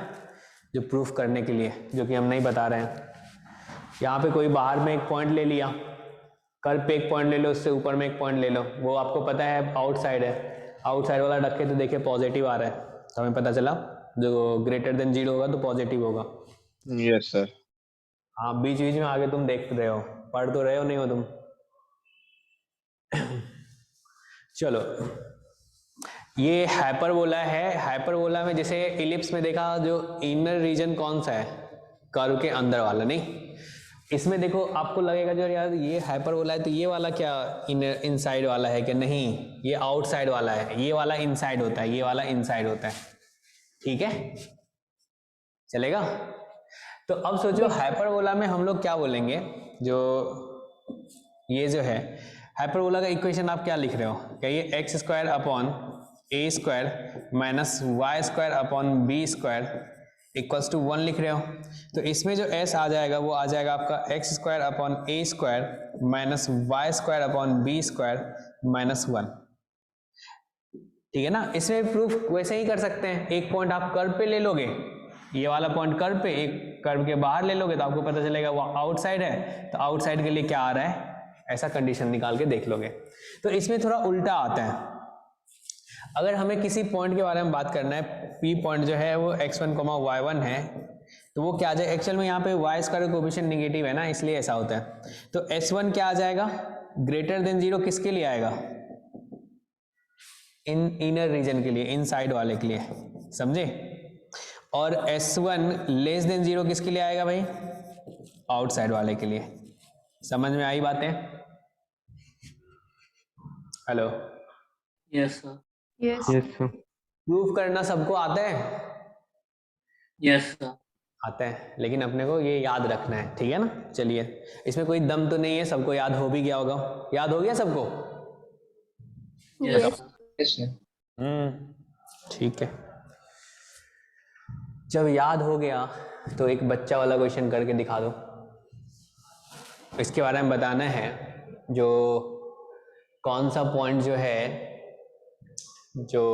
A: जो प्रूफ करने के लिए, जो कि हम नहीं बता रहे हैं। यहाँ पे कोई बाहर में एक पॉइंट ले लिया, कर्व पे एक पॉइंट ले लो, उससे ऊपर में एक पॉइंट ले लो, वो आपको पता है आउटसाइड है, आउटसाइड वाला रखे तो देखिए पॉजिटिव आ रहा है, तो हमें पता चला जो ग्रेटर देन 0 होगा तो पॉजिटिव होगा।
G: Yes sir.
A: हाँ, बीच बीच में आगे तुम देख रहे हो, पढ़ तो रहे हो नहीं हो तुम? चलो, ये हाइपरबोला है। हाइपरबोला में जैसे इलिप्स में देखा, जो इनर रीजन कौन सा है, कर्व के अंदर वाला, नहीं इसमें देखो आपको लगेगा जो यार ये हाइपरबोला है तो ये वाला क्या इनर इनसाइड वाला है क्या? नहीं, ये आउटसाइड वाला है, ये वाला इनसाइड होता है, ये वाला इनसाइड होता है, ठीक है, चलेगा। तो अब सोचो हाइपरबोला में हम लोग क्या बोलेंगे, जो ये जो है हाइपरबोला का इक्वेशन आप क्या लिख रहे हो, क्या ये x square upon A square minus Y square upon B square equals to 1 लिख रहे हो? तो इसमें जो s आ जाएगा वो आ जाएगा आपका एक्स स्क्वायर अपॉन ए square minus Y square upon B square minus 1, ठीक है ना। इसमें प्रूफ वैसे ही कर सकते हैं, एक पॉइंट आप कर्व पे ले लोगे, ये वाला पॉइंट कर्व पे, एक कर्व के बाहर ले लोगे तो आपको पता चलेगा वो आउटसाइड है, तो आउटसाइड के लिए क्या आ रहा है, ऐसा कंडीशन निकाल के देख लोगे। तो इसमें थोड़ा उल्टा आता है। अगर हमें किसी पॉइंट के बारे में बात करना है, P पॉइंट जो है वो x1, y1 है, तो वो क्या आ जाए, एक्चुअल में यहाँ पे y स्क्वायर कोएफिशिएंट नेगेटिव है ना, इसलिए ऐसा होता है। तो s1 क्या आ जाएगा, ग्रेटर देन 0 किसके लिए आएगा, इनर रीजन के लिए, इनसाइड वाले के लिए, समझे। और s1 लेस देन 0 किसके लिए आएगा भाई, आउटसाइड वाले के लिए। समझ में आई बातें? Hello,
D: Yes, sir.
B: Yes.
A: Proof करना सबको आता है?
D: Yes, sir.
A: आता है, लेकिन अपने को ये याद रखना है, ठीक है ना। चलिए, इसमें कोई दम तो नहीं है, सबको याद हो भी गया होगा, याद हो गया सबको?
D: Yes.
B: Yes.
F: Yes, sir.
A: ठीक है। जब याद हो गया तो एक बच्चा वाला क्वेश्चन करके दिखा दो। इसके बारे में बताना है जो कौन सा पॉइंट जो है जो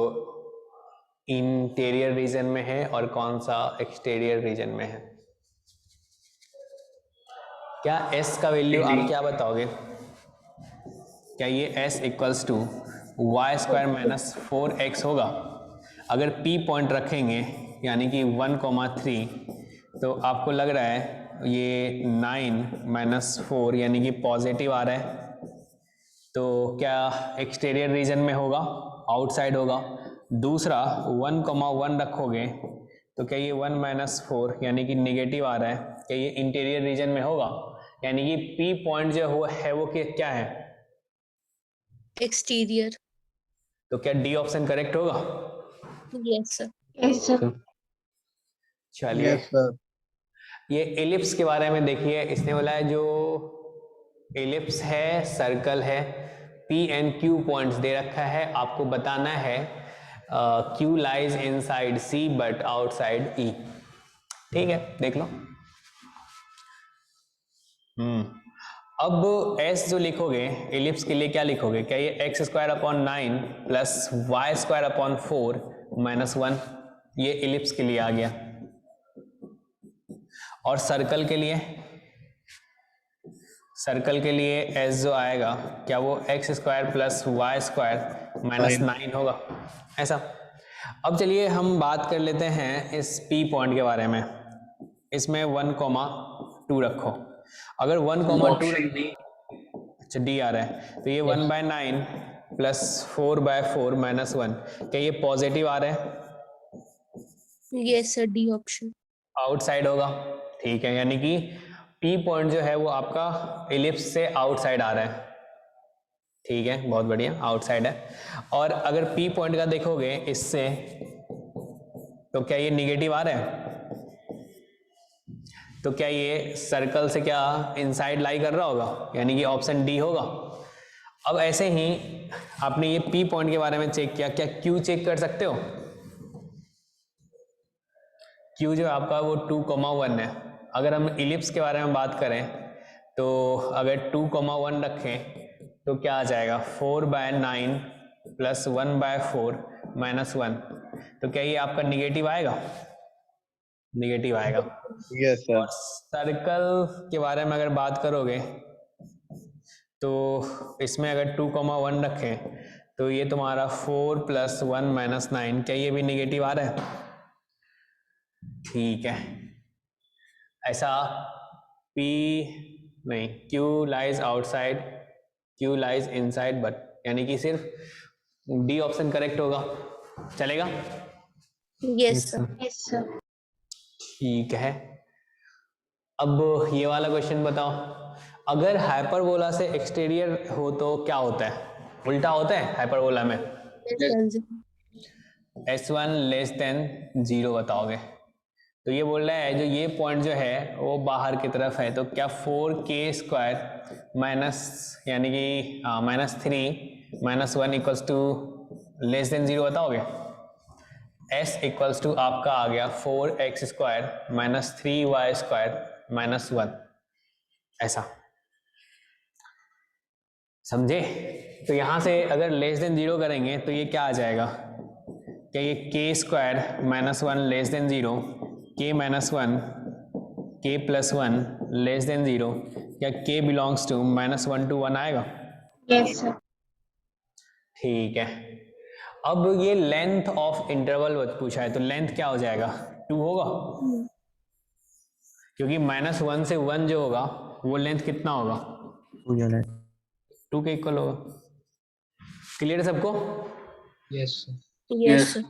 A: इंटीरियर रीजन में है और कौन सा एक्सटीरियर रीजन में है। क्या s का वैल्यू आप क्या बताओगे? क्या ये s equals to y square minus 4x होगा? अगर p पॉइंट रखेंगे यानी कि 1,3 तो आपको लग रहा है ये 9 माइनस 4 यानी कि पॉजिटिव आ रहा है, तो क्या एक्सटीरियर रीजन में होगा, आउटसाइड होगा। दूसरा 1,1 रखोगे तो क्या ये 1 माइनस 4 यानी कि निगेटिव आ रहा है, क्या ये इंटीरियर रीजन में होगा, यानी कि P पॉइंट जो वो क्या है?
B: Exterior.
A: तो क्या D ऑप्शन करेक्ट होगा?
B: Yes, sir.
H: Yes, sir.
A: चलिए
G: यस सर।
A: ये एलिप्स के बारे में देखिए। इसने बोला है जो एलिप्स है, सर्कल है, P एंड Q पॉइंट्स दे रखा है, आपको बताना है Q lies inside C but outside E। ठीक है, देख लो। अब S जो लिखोगे एलिप्स के लिए क्या लिखोगे? क्या ये x square upon 9 plus Y square upon 4 minus 1, ये एलिप्स के लिए आ गया। और सर्कल के लिए S जो आएगा क्या वो x square plus Y square minus 9 होगा, ऐसा। अब चलिए हम बात कर लेते हैं इस P पॉइंट के बारे में। इसमें 1,2 रखो। अगर 1,2 अच्छा D आ रहा है तो ये 1/9 प्लस 4/4 माइनस 1, क्या ये पॉजिटिव आ रहा है?
B: Yes, sir. D option.
A: Outside होगा। ठीक है, यानी कि P पॉइंट जो है वो आपका एलिप्स से आउटसाइड आ रहा है। ठीक है, बहुत बढ़िया, आउटसाइड है। और अगर P पॉइंट का देखोगे इससे तो क्या ये निगेटिव आ रहा है? तो क्या ये सर्कल से क्या इनसाइड लाई कर रहा होगा, यानी कि ऑप्शन डी होगा। अब ऐसे ही आपने ये P पॉइंट के बारे में चेक किया, क्या Q चेक कर सकते हो? Q जो आपका वो 2,1 है। अगर हम इलिप्स के बारे में बात करें तो अगर 2,1 रखें तो क्या आ जाएगा 4/9 प्लस 1/4 माइनस 1, तो क्या ये आपका निगेटिव आएगा? निगेटिव आएगा।
G: यस
A: और
G: सर।
A: सर्कल के बारे में अगर बात करोगे तो इसमें अगर 2,1 रखें तो ये तुम्हारा 4 प्लस 1 माइनस 9, क्या ये भी निगेटिव आ रहा है? ठीक है, ऐसा P नहीं, Q lies outside, Q lies inside but, यानी कि सिर्फ D ऑप्शन करेक्ट होगा, चलेगा?
B: Yes, sir.
H: Yes, sir.
A: ठीक है। अब ये वाला क्वेश्चन बताओ, अगर हाइपरबोला से एक्सटीरियर हो तो क्या होता है? उल्टा होता है हाइपरबोला में।
B: Yes, sir.
A: S1 less than 0 बताओगे तो ये बोल रहा है जो ये पॉइंट जो है वो बाहर की तरफ है, तो क्या 4k² माइनस यानी कि -3 minus 1 equals to less than 0 बताओगे? S इक्वल्स टू आपका आ गया 4x² माइनस 3y² माइनस 1, ऐसा, समझे? तो यहां से अगर लेस देन 0 करेंगे तो ये क्या आ जाएगा? क्या ये k² minus 1 less than 0, k minus 1, k plus 1 less than 0, क्या k बिलोंग्स टू -1 to 1 आएगा?
H: Yes, sir.
A: ठीक है। अब ये लेंथ ऑफ इंटरवल पूछा है तो लेंथ क्या हो जाएगा? 2 होगा, क्योंकि -1 से 1 जो होगा वो लेंथ कितना होगा? 2 के इक्वल होगा। क्लियर है सबको?
F: Yes, sir.
B: Yes, sir.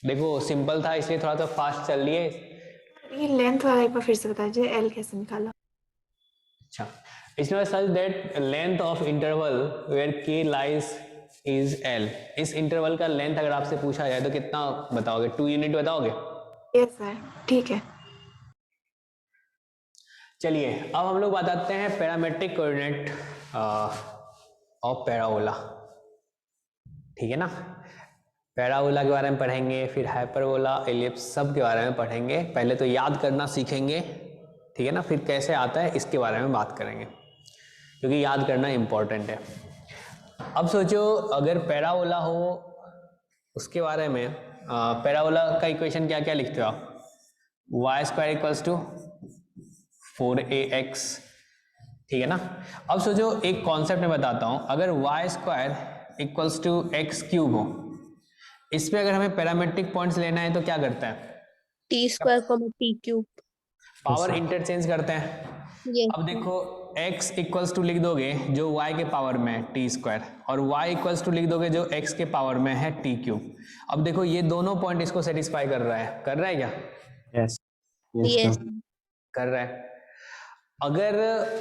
A: देखो सिंपल था इसलिए थोड़ा सा फास्ट चल रही है।
H: ये लेंथ वाला एक बार फिर से बता दीजिए, एल कैसे निकाला?
A: अच्छा, इसमें such that length of interval where k lies is l, इस इंटरवल का लेंथ अगर आपसे पूछा जाए तो कितना बताओगे? 2 यूनिट बताओगे?
H: यस सर, ठीक है।
A: चलिए अब हम लोग बताते हैं पैरामेट्रिक कोऑर्डिनेट ऑफ पैराबोला। ठीक है ना। पैराबोला के बारे में पढ़ेंगे, फिर हाइपरबोला, एलिप्स, सब के बारे में पढ़ेंगे। पहले तो याद करना सीखेंगे, ठीक है ना, फिर कैसे आता है इसके बारे में बात करेंगे, क्योंकि याद करना इम्पोर्टेंट है। अब सोचो अगर पैराबोला हो, उसके बारे में पैराबोला का इक्वेशन क्या क्या लिखते हो आप? Y square equals to 4ax, ठीक है ना। अब सोचो एक कॉन्सेप्ट में बताता हूं, अगर y square equals to x cube हो, इस पे अगर हमें पैरामेट्रिक पॉइंट्स लेना है तो क्या करता है?
B: T square comma T cube.
A: Power interchange करते हैं। अब देखो x इक्वल्स टू लिख दोगे जो y के पावर में है टी स्क्वायर, और y इक्वल्स टू लिख दोगे जो x के पावर में है टी क्यूब। अब देखो ये दोनों पॉइंट इसको सेटिस्फाई कर रहा है क्या?
E: यस
B: यस
A: कर रहा है। अगर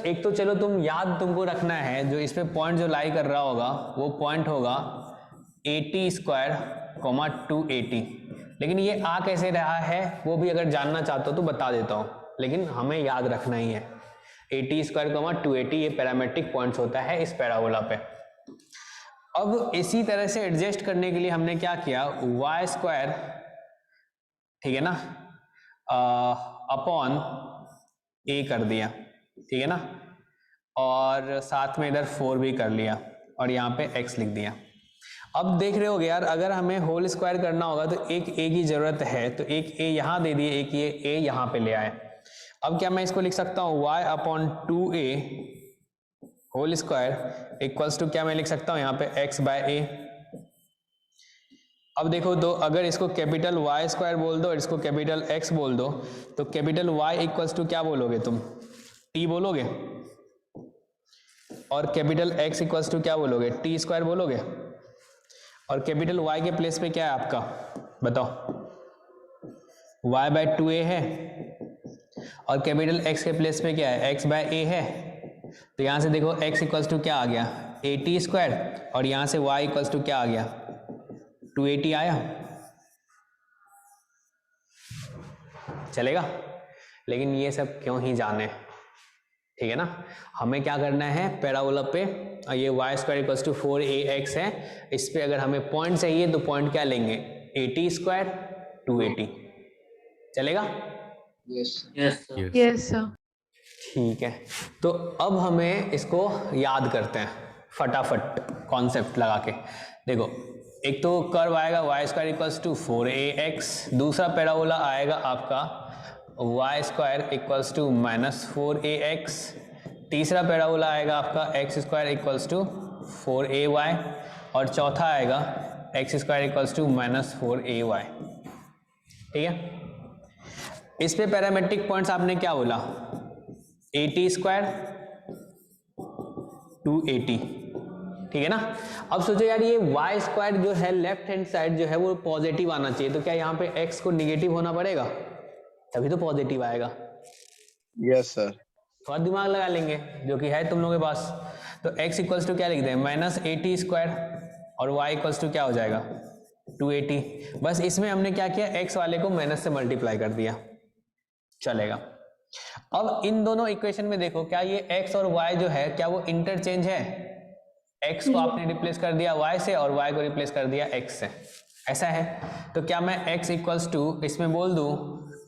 A: एक तो चलो तुम याद तुमको रखना है, जो इस पे पॉइंट जो लाई कर रहा होगा वो पॉइंट होगा 80 स्क्वायर कॉमा 280, लेकिन ये आ कैसे रहा है वो भी अगर जानना चाहते हो तो बता देता हूँ, लेकिन हमें याद रखना ही है 80 स्क्वायर कॉमा 280 ये पैरामेट्रिक पॉइंट्स होता है इस पैराबोला पे। अब इसी तरह से एडजस्ट करने के लिए हमने क्या किया, वाई स्क्वायर, ठीक है ना, अपॉन ए कर दिया, ठीक है ना, और साथ में इधर 4 भी कर लिया और यहाँ पे x लिख दिया। अब देख रहे होगे यार, अगर हमें होल स्क्वायर करना होगा तो एक a की जरूरत है, तो एक a यहाँ दे दिए, एक ये a यहाँ पे ले आए। अब क्या मैं इसको लिख सकता हूँ y अपॉन 2a whole square equals to, क्या मैं लिख सकता हूँ यहाँ पे x बाय a। अब देखो तो अगर इसको कैपिटल Y स्क्वायर बोल दो और इसको कैपिटल X बोल दो, तो कैपिटल Y इक्वल्स टू क्या बोलोगे तुम? T बोलोगे, और कैपिटल X इक्वल्स टू क्या बोलोगे? T स्क्वायर बोलोगे, और कैपिटल Y के प्लेस पे क्या है आपका बताओ? Y बाय 2a है, और कैपिटल X के प्लेस पे क्या है? X बाय a है। तो यहाँ से देखो X इक्वल्स टू क्या आ गया? 80 स्क्वायर, और यहाँ से Y इक्वल्स टू क्या आ गया? 280 आया। चलेगा? लेकिन ये सब क्यों ही जाने, ठीक है ना। हमें क्या करना है, पैराबोला पे ये Y square equals to 4ax है, इस पे अगर हमें पॉइंट चाहिए तो पॉइंट क्या लेंगे? 80 स्क्वायर 280। चलेगा?
F: Yes.
D: Yes, sir.
H: Yes sir.
A: ठीक है, तो अब हमें इसको याद करते हैं फटाफट कॉन्सेप्ट लगा के। देखो एक तो कर्व आएगा Y square equals to 4ax, दूसरा पैराबोला आएगा आपका Y square equals to -4ax, तीसरा पैराबोला आएगा आपका x square equals to 4ay, और चौथा आएगा x square equals to -4ay। ठीक है, इस पे पैरामेट्रिक पॉइंट्स आपने क्या बोला? 80 स्क्वायर 280, ठीक है ना। अब सोचो यार ये y स्क्वायर जो है लेफ्ट हैंड साइड जो है वो पॉजिटिव आना चाहिए, तो क्या यहाँ पे x को निगेटिव होना पड़ेगा, तभी तो पॉजिटिव आएगा।
G: Yes sir.
A: थोड़ा दिमाग लगा लेंगे जो कि है तुम लोगों के पास। तो x इक्वल्स टू क्या लिख दें? -80 स्क्वायर, और y इक्वल्स टू क्या हो जाएगा? 280। बस इसमें हमने क्या किया, x वाले को माइनस से मल्टीप्लाई कर दिया, चलेगा। अब इन दोनों इक्वेशन में देखो क्या ये x और y जो है क्या वो इंटरचेंज है? x को आपने रिप्लेस कर दिया y से और y को रिप्लेस कर दिया x से, ऐसा है। तो क्या मैं x इक्वल्स टू इसमें बोल दूं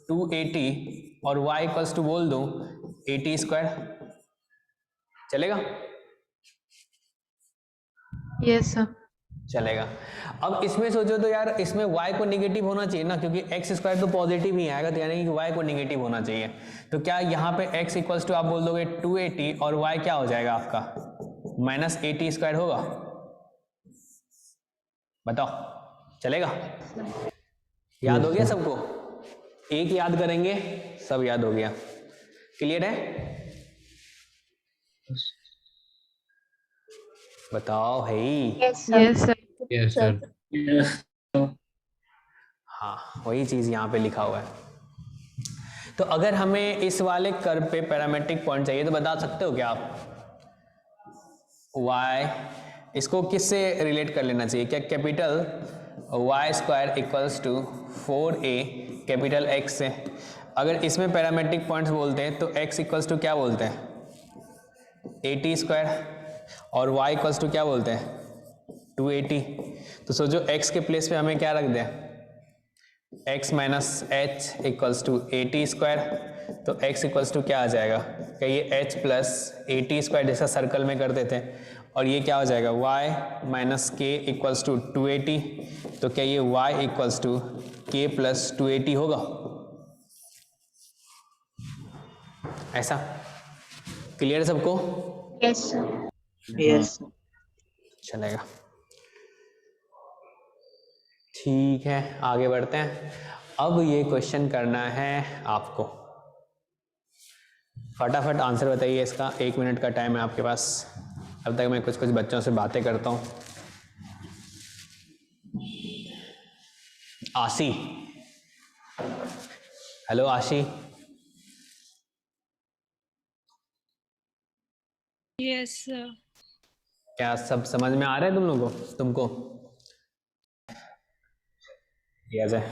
A: 280 और y इक्वल्स टू बोल दूं 80 स्क्वायर, चलेगा?
H: Yes sir.
A: चलेगा। अब इसमें सोचो तो यार इसमें y को निगेटिव होना चाहिए ना, क्योंकि x स्क्वायर तो पॉजिटिव ही आएगा, तो यानी कि y को निगेटिव होना चाहिए। तो क्या यहाँ पे x इक्वल्स टू आप बोल दोगे 280 और y क्या हो जाएगा आपका? -80 स्क्वायर होगा, बताओ चलेगा? याद हो गया सबको? एक याद करेंगे सब याद हो गया, क्लियर है? बताओ भाई।
H: Yes sir.
C: Yes sir.
D: Yes.
A: हाँ वही चीज यहाँ पे लिखा हुआ है। तो अगर हमें इस वाले कर्व पे पैरामेट्रिक पॉइंट चाहिए तो बता सकते हो क्या आप? y इसको किससे रिलेट कर लेना चाहिए? क्या capital y square equals to 4a capital x से? अगर इसमें पैरामेट्रिक पॉइंट्स बोलते हैं तो x इक्वल्स टू क्या बोलते हैं? 80 स्क्वायर, और y इक्वल्स टू क्या बोलते हैं? 280। तो सोचो x के प्लेस पे हमें क्या रख दें, x minus h equals to a t square, तो x इक्वल्स टू क्या आ जाएगा, क्या ये h plus a t square जैसा सर्कल में करते थे, और ये क्या हो जाएगा y minus k equals to 280, तो क्या ये y equals to k plus 280 होगा, ऐसा क्लियर सबको?
H: Yes sir.
D: Yes.
A: चलेगा, ठीक है आगे बढ़ते हैं। अब ये क्वेश्चन करना है आपको, फटाफट आंसर बताइए इसका, 1 मिनट का टाइम है आपके पास। अब तक मैं कुछ कुछ बच्चों से बातें करता हूँ। आशी, हेलो आशी,
J: यस सर।
A: क्या सब समझ में आ रहा है तुम लोगों को, तुमको? यस है।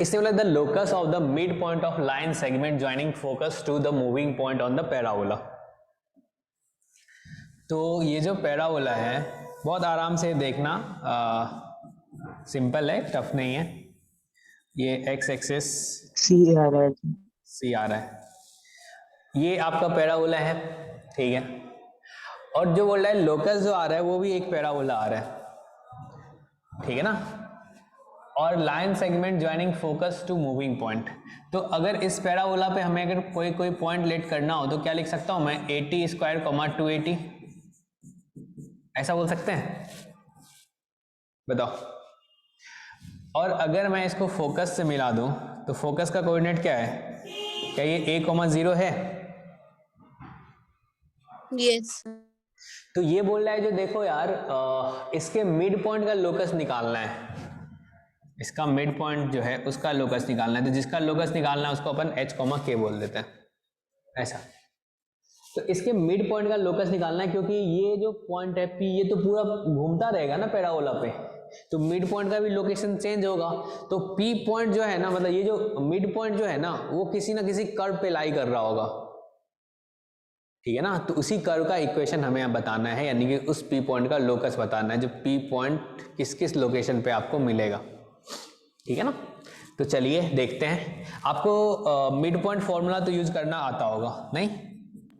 A: इसने बोला the locus of the mid point of line segment joining focus to the moving point on the parabola. तो ये जो पैराबोला है बहुत आराम से देखना, सिंपल है, टफ नहीं है। ये एक्स एक्सिस
D: सी आ रहा है।
A: सी आ रहा है, ये आपका पैराबोला है, ठीक है। और जो बोल रहा है लोकस जो आ रहा है वो भी एक पैराबोला आ रहा है, ठीक है ना। और line segment joining focus to moving point, तो अगर इस पैराबोला पे हमें अगर कोई पॉइंट लेट करना हो तो क्या लिख सकता हूं मैं, 80 स्क्वायर 280, ऐसा बोल सकते हैं, बताओ। और अगर मैं इसको फोकस से मिला दूं तो फोकस का कोऑर्डिनेट क्या है, क्या ये a,0 है?
B: यस।
A: तो ये बोल रहा है जो देखो यार, इसके मिड पॉइंट का लोकस निकालना है, इसका मिड पॉइंट जो है उसका लोकस निकालना है। तो जिसका लोकस निकालना है उसको अपन h, k बोल देते हैं, ऐसा। तो इसके मिड पॉइंट का लोकस निकालना है, क्योंकि ये जो पॉइंट है P, ये तो पूरा घूमता रहेगा ना पैराबोला पे, तो मिड पॉइंट का भी लोकेशन चेंज होगा। तो P पॉइंट जो है ना, मतलब ये जो मिड पॉइंट जो है ना, वो किसी ना किसी कर्व पे लाई कर रहा होगा, ठीक है ना। तो उसी कर्व का इक्वेशन हमें अब बताना है, यानी कि उस P पॉइंट का लोकस बताना है, जो P पॉइंट किस किस लोकेशन पे आपको मिलेगा, ठीक है ना। तो चलिए देखते हैं। आपको मिड पॉइंट फॉर्मूला तो यूज करना आता होगा, नहीं?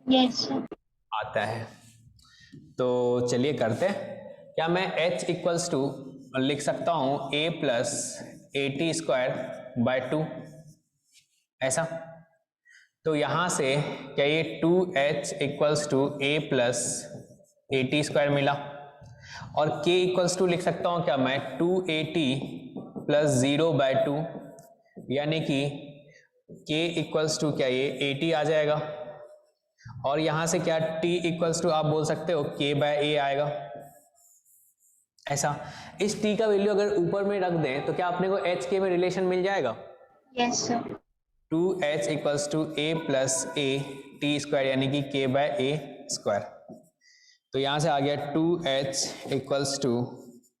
H: Yes sir.
A: आता है, तो चलिए करते हैं। क्या मैं h इक्वल्स टू लिख सकता हूं a plus a t square by 2, ऐसा। तो यहां से क्या ये 2h equals to a plus a t square मिला, और k इक्वल्स टू लिख सकता हूं क्या मैं, 2at प्लस 0/2, यानी कि k इक्वल्स टू क्या ये 80 आ जाएगा। और यहां से क्या t इक्वल्स टू आप बोल सकते हो k/a आएगा, ऐसा। इस t का वैल्यू अगर ऊपर में रख दें तो क्या अपने को h k में रिलेशन मिल जाएगा?
H: Yes sir.
A: 2h equals to a plus a t square, यानी कि k/a स्क्वायर। तो यहां से आ गया 2h equals to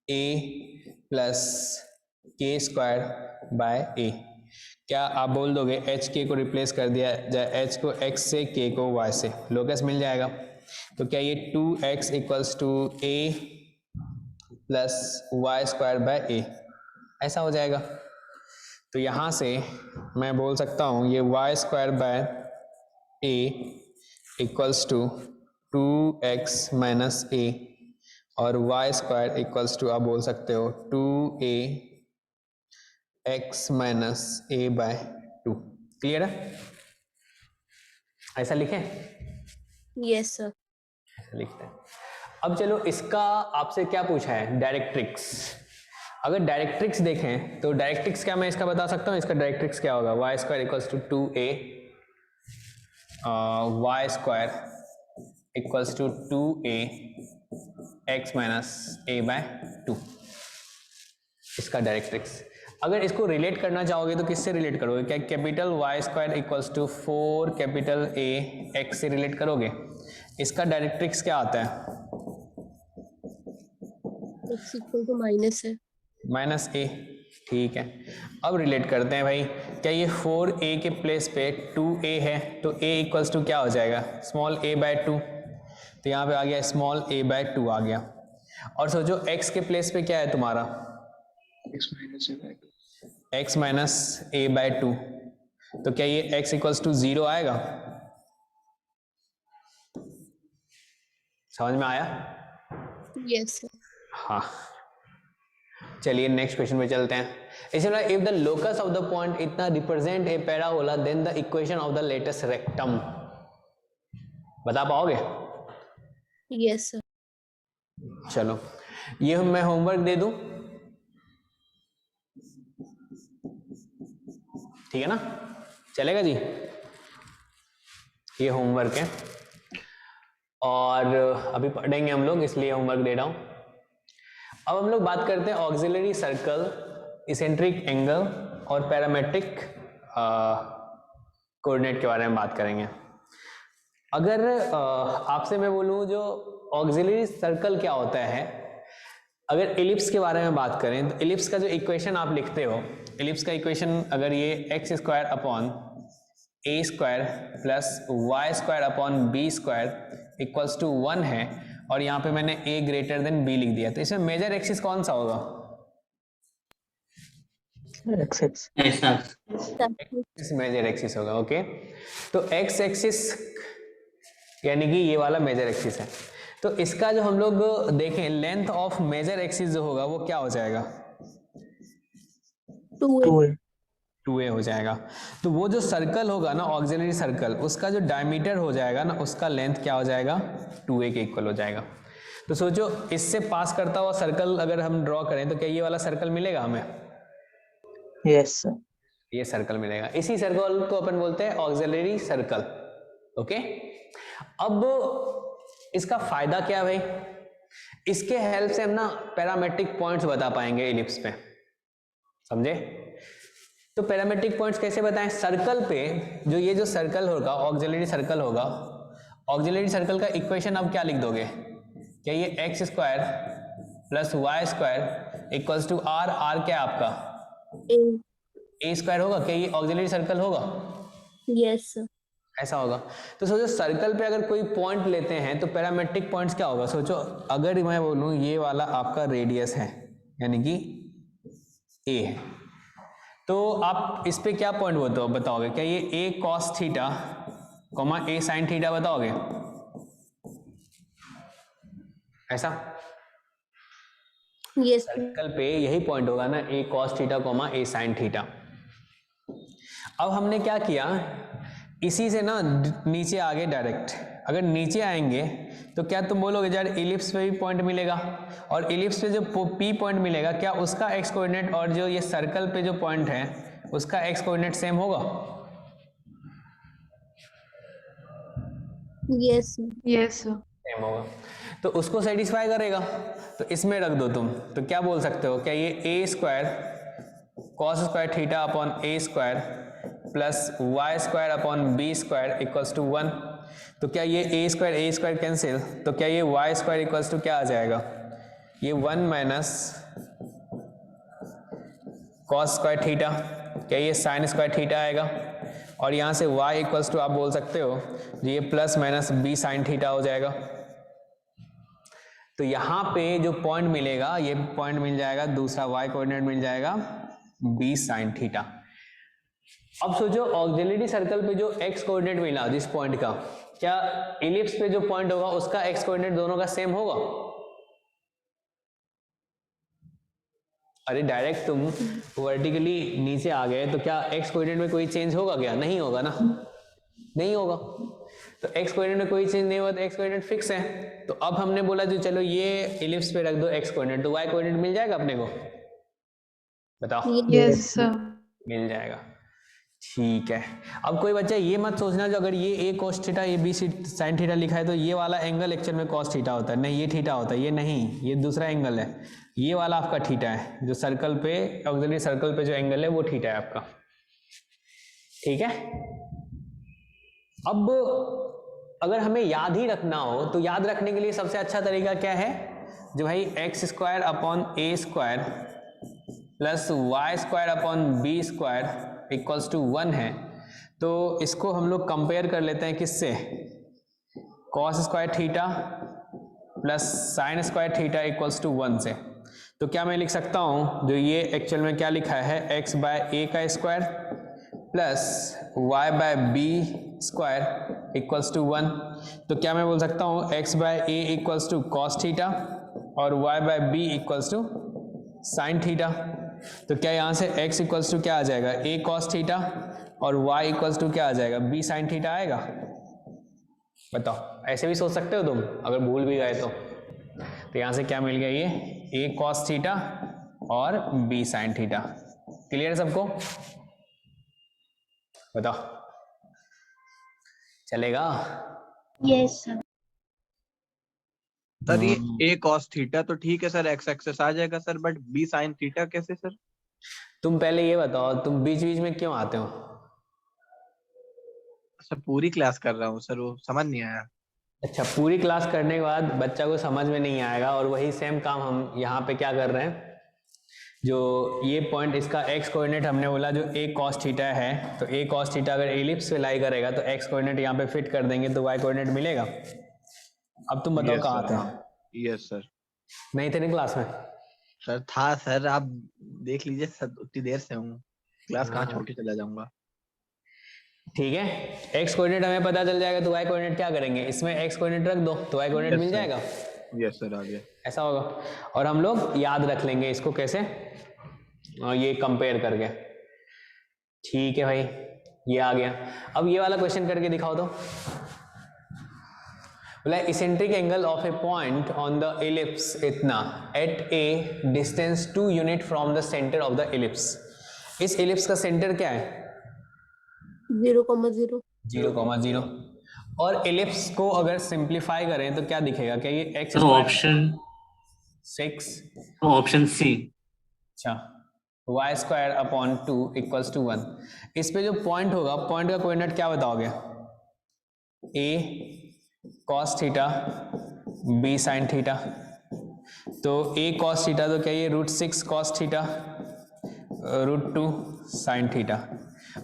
A: a plus k square by a। क्या आप बोल दोगे एच के को रिप्लेस कर दिया जाए, h को x से, k को y से, लोकस मिल जाएगा। तो क्या ये 2x equals to a plus Y square by a, ऐसा हो जाएगा। तो यहाँ से मैं बोल सकता हूँ ये y square by a equals to 2x minus a, और y स्क्वायर इक्वल्स टू आप बोल सकते हो 2a x minus a by 2। Clear है? ऐसा लिखें?
B: Yes sir.
A: ऐसा लिखते हैं। अब चलो इसका आपसे क्या पूछा है, डायरेक्ट्रिक्स। अगर डायरेक्ट्रिक्स देखें तो डायरेक्ट्रिक्स क्या मैं इसका बता सकता हूँ, इसका डायरेक्ट्रिक्स क्या होगा, y square equals to 2a y square equals to 2a x minus a by 2, इसका डायरेक्ट्रिक्स। अगर इसको रिलेट करना चाहोगे तो किससे रिलेट करोगे, क्या capital Y square equals to 4 capital a x से रिलेट करोगे? इसका डायरेक्ट्रिक्स क्या आता है?
B: x इक्वल टू माइनस है,
A: माइनस a, ठीक है। अब रिलेट करते हैं भाई, क्या ये 4a के प्लेस पे 2a है, तो a इक्वल्स टू क्या हो जाएगा, स्मॉल a बाय 2। तो तो यहाँ पे आ गया स्मॉल a/2 आ गया। और सोचो x के प्लेस पे क्या है तुम्हारा,
F: x minus a/2.
A: x minus a/2, तो क्या ये x इक्वल्स टू 0 आएगा? समझ में आया?
B: Yes, sir.
A: हाँ, चलिए नेक्स्ट क्वेश्चन पे चलते हैं। इसमें if the locus of the point इतना represent a parabola then the equation of the latus rectum, बता पाओगे?
B: Yes, sir.
A: चलो ये मैं होमवर्क दे दूं, ठीक है ना, चलेगा जी? ये होमवर्क है और अभी पढ़ेंगे हम लोग, इसलिए होमवर्क दे रहा हूं। अब हम लोग बात करते हैं ऑक्सिलरी सर्कल, इसेंट्रिक एंगल और पैरामेट्रिक कोऑर्डिनेट के बारे में बात करेंगे। अगर आपसे मैं बोलूं जो ऑक्सिलरी सर्कल क्या होता है, अगर एलिप्स के बारे में बात करें तो एलिप्स का जो इक्वेशन आप लिखते हो, एलिप्स का इक्वेशन अगर ये x square upon A square plus Y square upon B square equals to 1 है और यहाँ पे मैंने a ग्रेटर देन b लिख दिया, तो इसमें मेजर एक्सिस कौन सा होगा? एक्स मेजर एक्सिस होगा। ओके, तो एक्स एक्सिस यानी कि ये वाला मेजर एक्सिस है। तो इसका जो हम लोग देखें लेंथ ऑफ मेजर एक्सिस जो होगा वो क्या हो जाएगा?
B: 2a.
A: 2a हो जाएगा। तो वो जो सर्कल होगा ना ऑक्सिलरी सर्कल, उसका जो डायमीटर हो जाएगा ना, उसका लेंथ क्या हो जाएगा? 2a के इक्वल हो जाएगा। तो सोचो इससे पास करता हुआ सर्कल अगर हम ड्रॉ करें तो क्या ये वाला सर्कल मिलेगा हमें?
F: Yes, sir.
A: ये सर्कल मिलेगा। इसी सर्कल को अपन बोलते हैं ऑक्सिलरी सर्कल। ओके, अब इसका फायदा क्या है भाई? इसके हेल्प से हम ना पैरामेट्रिक पॉइंट्स बता पाएंगे एलिप्स पे, समझे? तो पैरामेट्रिक पॉइंट्स कैसे बताएं? सर्कल पे जो ये जो सर्कल होगा ऑक्सिलरी सर्कल होगा, ऑक्सिलरी सर्कल का इक्वेशन आप क्या लिख दोगे? क्या ये x square plus Y square equals to r, r क्या है आपका?
B: A.
A: ए स्क्वायर होगा। क्या ये ऑक्सिलरी सर्कल होगा?
B: Yes, sir.
A: ऐसा होगा। तो सोचो सर्कल पे अगर कोई पॉइंट लेते हैं तो पैरामेट्रिक पॉइंट्स क्या होगा? सोचो अगर मैं बोलूं ये वाला आपका रेडियस है यानी कि ए है, तो आप इस पे क्या पॉइंट बताओगे? क्या ये ए कॉस थीटा कॉमा ए साइन थीटा बताओगे? ऐसा
B: Yes, sir.
A: सर्कल पे यही पॉइंट होगा ना, ए कॉस थीटा कॉमा ए साइन थीटा। अब हमने क्या किया, इसी से ना नीचे आगे डायरेक्ट। अगर नीचे आएंगे तो क्या तुम बोलोगे यार इलिप्स पे भी पॉइंट मिलेगा, और इलिप्स पे जो पी पॉइंट मिलेगा क्या उसका एक्स कोऑर्डिनेट और जो ये सर्कल पे जो पॉइंट है उसका एक्स कोऑर्डिनेट सेम होगा?
B: Yes, sir.
H: Yes, sir.
A: Same होगा, तो उसको सेटिस्फाई करेगा। तो इसमें रख दो तुम, तो क्या बोल सकते हो? क्या ये A square cos square theta upon A square plus Y square upon B square equals to 1? तो क्या ये ए स्क्वायर कैंसिल, तो क्या ये वाई स्क्वायर इक्वल्स टू क्या आ जाएगा? ये 1 माइनस कॉस स्क्वायर थीटा, क्या ये साइन स्क्वायर थीटा आएगा? और यहाँ से y इक्वल्स टू आप बोल सकते हो ये plus minus b sine theta हो जाएगा। तो यहाँ पे जो पॉइंट मिलेगा ये पॉइंट मिल जाएगा, दूसरा y कोऑर्डिनेट मिल जाएगा b साइन थीटा। अब सोचो ऑक्सिलरी सर्कल पे जो x कोऑर्डिनेट मिला जिस पॉइंट का, क्या इलिप्स पे जो पॉइंट होगा उसका x कोऑर्डिनेट दोनों का सेम होगा? अरे डायरेक्ट तुम वर्टिकली नीचे आ गए तो क्या x कोऑर्डिनेट में कोई चेंज होगा क्या? नहीं होगा ना, नहीं होगा। तो x कोऑर्डिनेट में कोई चेंज नहीं हुआ तो x कोऑर्डिनेट फिक्स है। तो अब हमने बोला जो चलो ये इलिप्स पे रख दो x कोऑर्डिनेट, तो y कोऑर्डिनेट मिल जाएगा अपने को? बताओ।
H: Yes, sir.
A: मिल जाएगा, ठीक है। अब कोई बच्चा ये मत सोचना जो अगर ये a cos थीटा ये b sin थीटा लिखा है तो ये वाला एंगल एक्चुअल में cos थीटा होता है, नहीं ये थीटा होता है, ये नहीं, ये दूसरा एंगल है, ये वाला आपका थीटा है। जो सर्कल पे ऑक्सिलरी सर्कल पे जो एंगल है वो थीटा है आपका, ठीक है। अब अगर हमें याद ही रखना हो तो याद रखने के लिए सबसे अच्छा तरीका क्या है? जो भाई x square upon A square plus Y square upon B square equals to 1 है, तो इसको हम लोग कंपेयर कर लेते हैं किससे? Cos square theta plus sine square theta equals to 1 से। तो क्या मैं लिख सकता हूं, जो ये एक्चुअल में क्या लिखा है, x बाय a का square plus y by b square equals to 1। तो क्या मैं बोल सकता हूं x by a equals to cos theta और y by b equals to sine theta. तो क्या यहाँ से x इक्वल्स टू क्या आ जाएगा, a कॉस थीटा और y इक्वल्स टू क्या आ जाएगा, b साइन थीटा आएगा। बताओ, ऐसे भी सोच सकते हो तुम अगर भूल भी गए तो। यहाँ से क्या मिल गया, ये a कॉस थीटा और b साइन थीटा। क्लियर है सबको? बताओ, चलेगा?
B: Yes sir.
J: सर ये a cos थीटा तो ठीक है सर, x एक्सेस आ जाएगा sir, but b sin theta कैसे सर?
A: तुम पहले ये बताओ, तुम बीच बीच में क्यों आते हो?
J: सर पूरी क्लास कर रहा हूँ सर, वो समझ नहीं आया।
A: अच्छा, पूरी क्लास करने के बाद बच्चा को समझ में नहीं आएगा, और वही सेम काम हम यहाँ पे क्या कर रहे हैं, जो ये पॉइंट इसका x कोऑर्डिनेट हमने बोला जो a cos थीटा है, तो a cos थीटा अगर एलिप्स पे लाई करेगा तो x कोऑर्डिनेट यहाँ पे फिट कर देंगे तो y कोऑर्डिनेट मिलेगा। अब तुम बताओ कहाँ थे?
J: Yes sir.
A: नहीं थे ना क्लास में?
J: सर था सर, आप देख लीजिए सर, उतनी देर से हूँ क्लास, कहाँ
A: हाँ।
J: छोड़ के चला जाऊंगा।
A: ठीक है, x कोऑर्डिनेट हमें पता चल जाएगा तो y कोऑर्डिनेट क्या करेंगे, इसमें x कोऑर्डिनेट रख दो तो y कोऑर्डिनेट मिल जाएगा।
J: यस सर, आ गया।
A: ऐसा होगा, और हम लोग याद रख लेंगे इसको कैसे, ये कंपेयर करके। ठीक है भाई, ये आ गया। अब ये वाला क्वेश्चन करके दिखाओ तो। बोला eccentric angle of a point on the ellipse इतना at a distance 2 unit from the centre of the ellipse. इस एलिप्स का सेंटर क्या है?
B: 0,0।
A: 0,0। और एलिप्स को अगर सिंप्लीफाई करें तो क्या दिखेगा, क्या ये x
D: तो ऑप्शन
A: 6,
D: ऑप्शन सी।
A: अच्छा, y square upon 2 equals to 1। इस पे जो पॉइंट होगा, पॉइंट का कोऑर्डिनेट क्या बताओगे? a cos theta b sin theta. तो a cos थीटा तो क्या ये √6 cos थीटा √2 sin थीटा।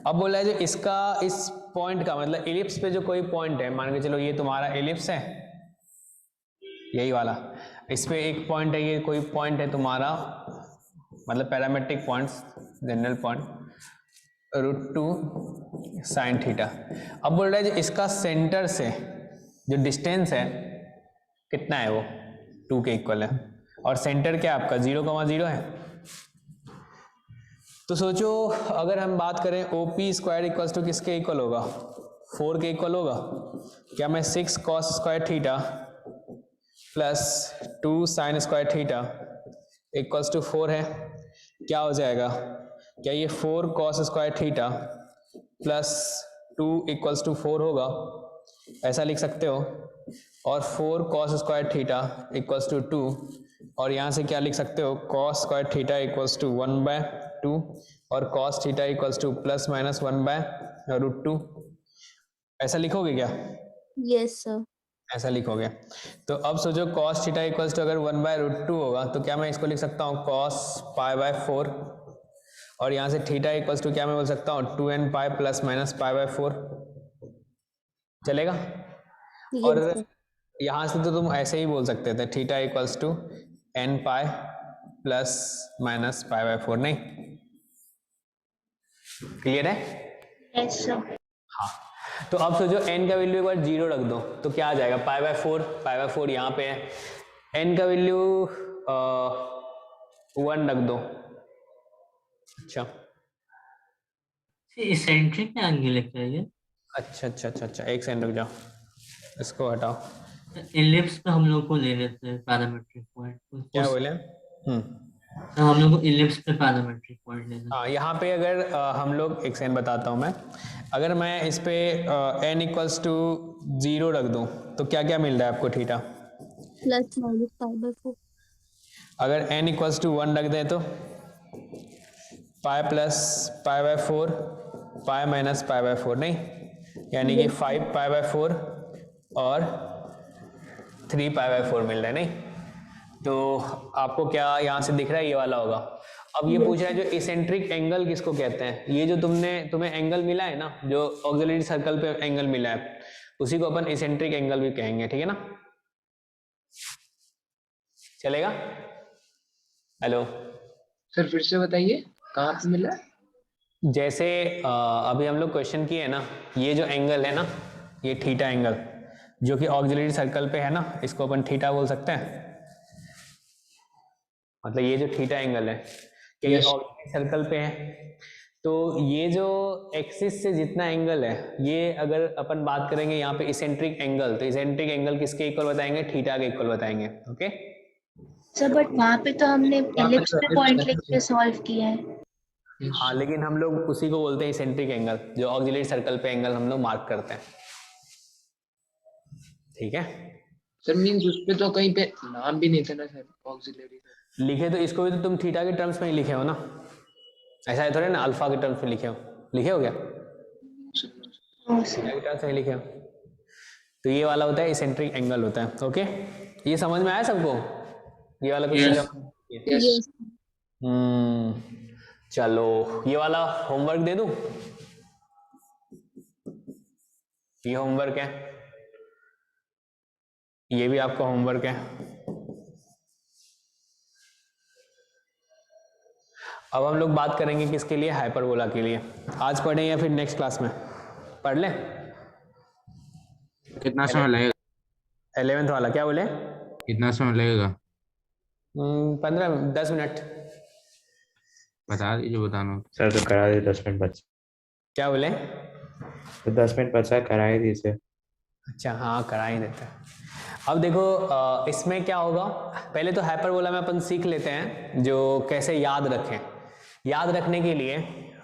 A: अब बोला है जो इसका इस पॉइंट का मतलब एलिप्स पे जो कोई पॉइंट है, मान के चलो ये तुम्हारा एलिप्स है, यही वाला, इस पे एक पॉइंट है, ये कोई पॉइंट है तुम्हारा, मतलब parametric points, general point √2 sin theta. अब बोल रहा है जो इसका सेंटर से जो डिस्टेंस है कितना है, वो 2 के इक्वल है, और सेंटर क्या आपका 0,0 है। तो सोचो अगर हम बात करें OP स्क्वायर इक्वल्स टू किसके इक्वल होगा, 4 के इक्वल होगा। क्या मैं 6 cos square theta plus 2 sin square theta equals to 4 है, क्या हो जाएगा, क्या ये 4 cos square theta plus 2 equals to 4 होगा, ऐसा लिख सकते हो। और 4 cos square theta equals to 2, और यहाँ से क्या लिख सकते हो, cos square theta equals to 1/2 और cos theta equals to plus minus 1/√2। ऐसा लिखोगे क्या?
B: Yes sir.
A: ऐसा लिखोगे। तो अब सोचो cos थीटा इक्वल्स टू अगर 1/√2 होगा तो क्या मैं इसको लिख सकता हूँ cos π/4, और यहाँ से थीटा इक्वल्स टू क्या मैं बोल सकता हूँ 2n पाई प्लस माइनस π/4। चलेगा? और यहाँ से तो तुम ऐसे ही बोल सकते थे theta equals to n pi plus minus π/4, नहीं? क्लियर है?
B: Yes sir.
A: हाँ, तो अब सोचो n का वैल्यू एक बार 0 रख दो तो क्या आ जाएगा, π/4 यहाँ पे है, n का वैल्यू 1 रख दो। अच्छा,
D: इसेंट्रिक एंगल है ये।
A: अच्छा, एक सेकंड रुक जाओ, इसको हटाओ।
D: इलिप्स पे हम लोग को ले लेते हैं पैरामेट्रिक पॉइंट।
A: क्या बोले?
D: हम लोग को इलिप्स पे पैरामेट्रिक पॉइंट लेना।
A: हाँ, यहाँ पे अगर हम लोग एक सेकंड बताता हूँ मैं, अगर मैं इस पे n इक्वल्स टू 0 रख दूँ तो क्या क्या मिल रहा है आपको थीटा?
B: Plus minus π/4।
A: अगर n इक्वल्स टू 1 रख दें तो पाई प्लस π/4 पाई माइनस π/4, नहीं? यानी कि 5 π/4 और 3 π/4 मिल रहा है, नहीं? तो आपको क्या यहाँ से दिख रहा है, ये वाला होगा। अब ये पूछ रहा है जो इसेंट्रिक एंगल किसको कहते हैं, ये जो तुम्हें एंगल मिला है ना, जो ऑक्सिलरी सर्कल पे एंगल मिला है, उसी को अपन इसेंट्रिक एंगल भी कहेंगे, ठीक है ना, चलेगा? हेलो
F: सर फिर से बताइए कहाँ पे मिला?
A: जैसे अभी हम लोग क्वेश्चन किए ना, ये जो एंगल है ना, ये थीटा एंगल जो कि ऑक्सिलरी सर्कल पे है ना, इसको अपन थीटा बोल सकते हैं। मतलब ये जो थीटा एंगल है कि ये ऑक्सिलरी सर्कल पे है, तो ये जो एक्सिस से जितना एंगल है, ये अगर अपन बात करेंगे यहाँ पे इसेंट्रिक एंगल, तो इसेंट्रिक एंगल किसके इक्वल बताएंगे? थीटा के इक्वल बताएंगे। ओके
B: सर बट वहाँ पे तो हमने एलिप्स पे पॉइंट लेके सॉल्व किया है।
A: हाँ, लेकिन हम लोग उसी को बोलते हैं इसेंट्रिक एंगल, जो ऑक्सिलरी सर्कल पे एंगल हम लोग मार्क करते हैं, ठीक है?
F: सर मींस उस पे तो कहीं पे नाम भी नहीं था ना सर ऑक्सिलरी।
A: लिखे तो इसको भी तो तुम थीटा के टर्म्स में ही लिखे हो ना, ऐसा है थोड़े ना अल्फा के टर्म्स में लिखे हो क्या? थीटा के टर्म्स में लिखे हो। तो ये वाला होता है इसेंट्रिक एंगल होता है। ओके, ये समझ में आया सबको? ये वाला
B: यस
A: चलो ये वाला होमवर्क दे दूं? ये होमवर्क है, ये भी आपका होमवर्क है। अब हम लोग बात करेंगे किसके लिए? हाइपरबोला के लिए। आज पढ़ें या फिर नेक्स्ट क्लास में पढ़ लें?
C: कितना समय लगेगा?
A: 11th वाला क्या बोले?
C: कितना समय लगेगा?
A: 10 मिनट।
C: बता दीजिए, बताना।
K: सर तो करा दे, 10 मिनट बच।
A: क्या बोले?
K: तो 10 मिनट बचा, करा ही दीजिए।
A: अच्छा हाँ, करा ही देते हैं। अब देखो इसमें क्या होगा, पहले तो हाइपरबोला में अपन सीख लेते हैं जो कैसे याद रखें। याद रखने के लिए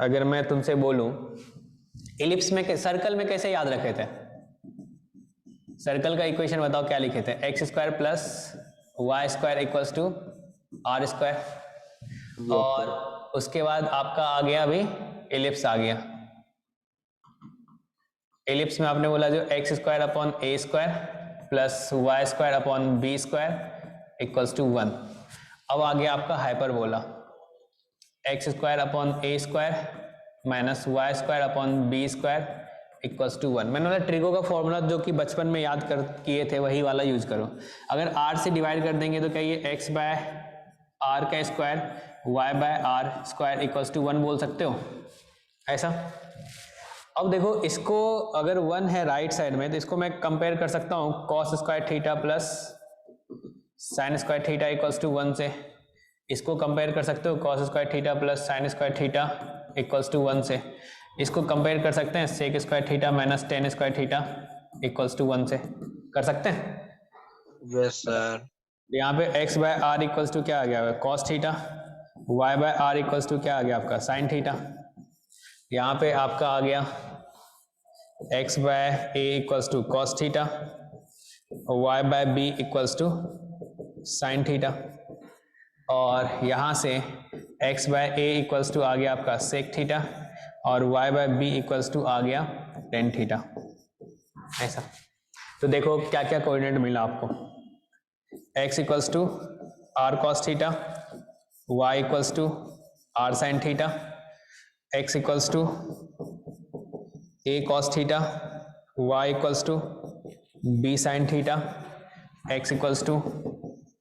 A: अगर मैं तुमसे बोलूं एलिप्स में, सर्कल में कैसे याद रखे थे? सर्कल का इक्वेशन बताओ, क्या लिखे थे? X square plus Y square equals to r square, और उसके बाद आपका आ गया अभी एलिप्स आ गया। एलिप्स में आपने बोला जो x square upon A square plus Y square upon B square equals to 1। अब आ गया आपका hyperbola, x square upon A square minus Y square upon B square equals to 1। मैंने बोला ट्रिगो का फॉर्मूला जो कि बचपन में याद कर किए थे वही वाला यूज करो। अगर r से डिवाइड कर देंगे तो क्या ये x बाय आर का square y by r square equals to 1 बोल सकते हो ऐसा? अब देखो इसको अगर 1 है राइट साइड में तो इसको मैं कंपेयर कर सकता हूँ cos square theta plus sine square theta equals to 1 से। इसको कंपेयर कर सकते हो cos square theta plus sine square theta equals to 1 से। इसको कंपेयर कर सकते हैं sec square theta minus tan square theta equals to 1 से। कर सकते हैं?
J: Yes sir.
A: यहाँ पे x by r equals to क्या आ गया? Cos theta. y by r equals to क्या आ गया आपका? Sine theta. यहाँ पे आपका आ गया x by A equals to cos theta, y by B equals to sine theta, और यहाँ से x by A equals to आ गया आपका सेक थीटा, और y by B equals to आ गया टेन थीटा। ऐसा तो देखो क्या क्या कोऑर्डिनेट मिला आपको। x equals to r cos theta, y equals to r sine theta, x equals to a cos theta, y equals to b sine theta, x equals to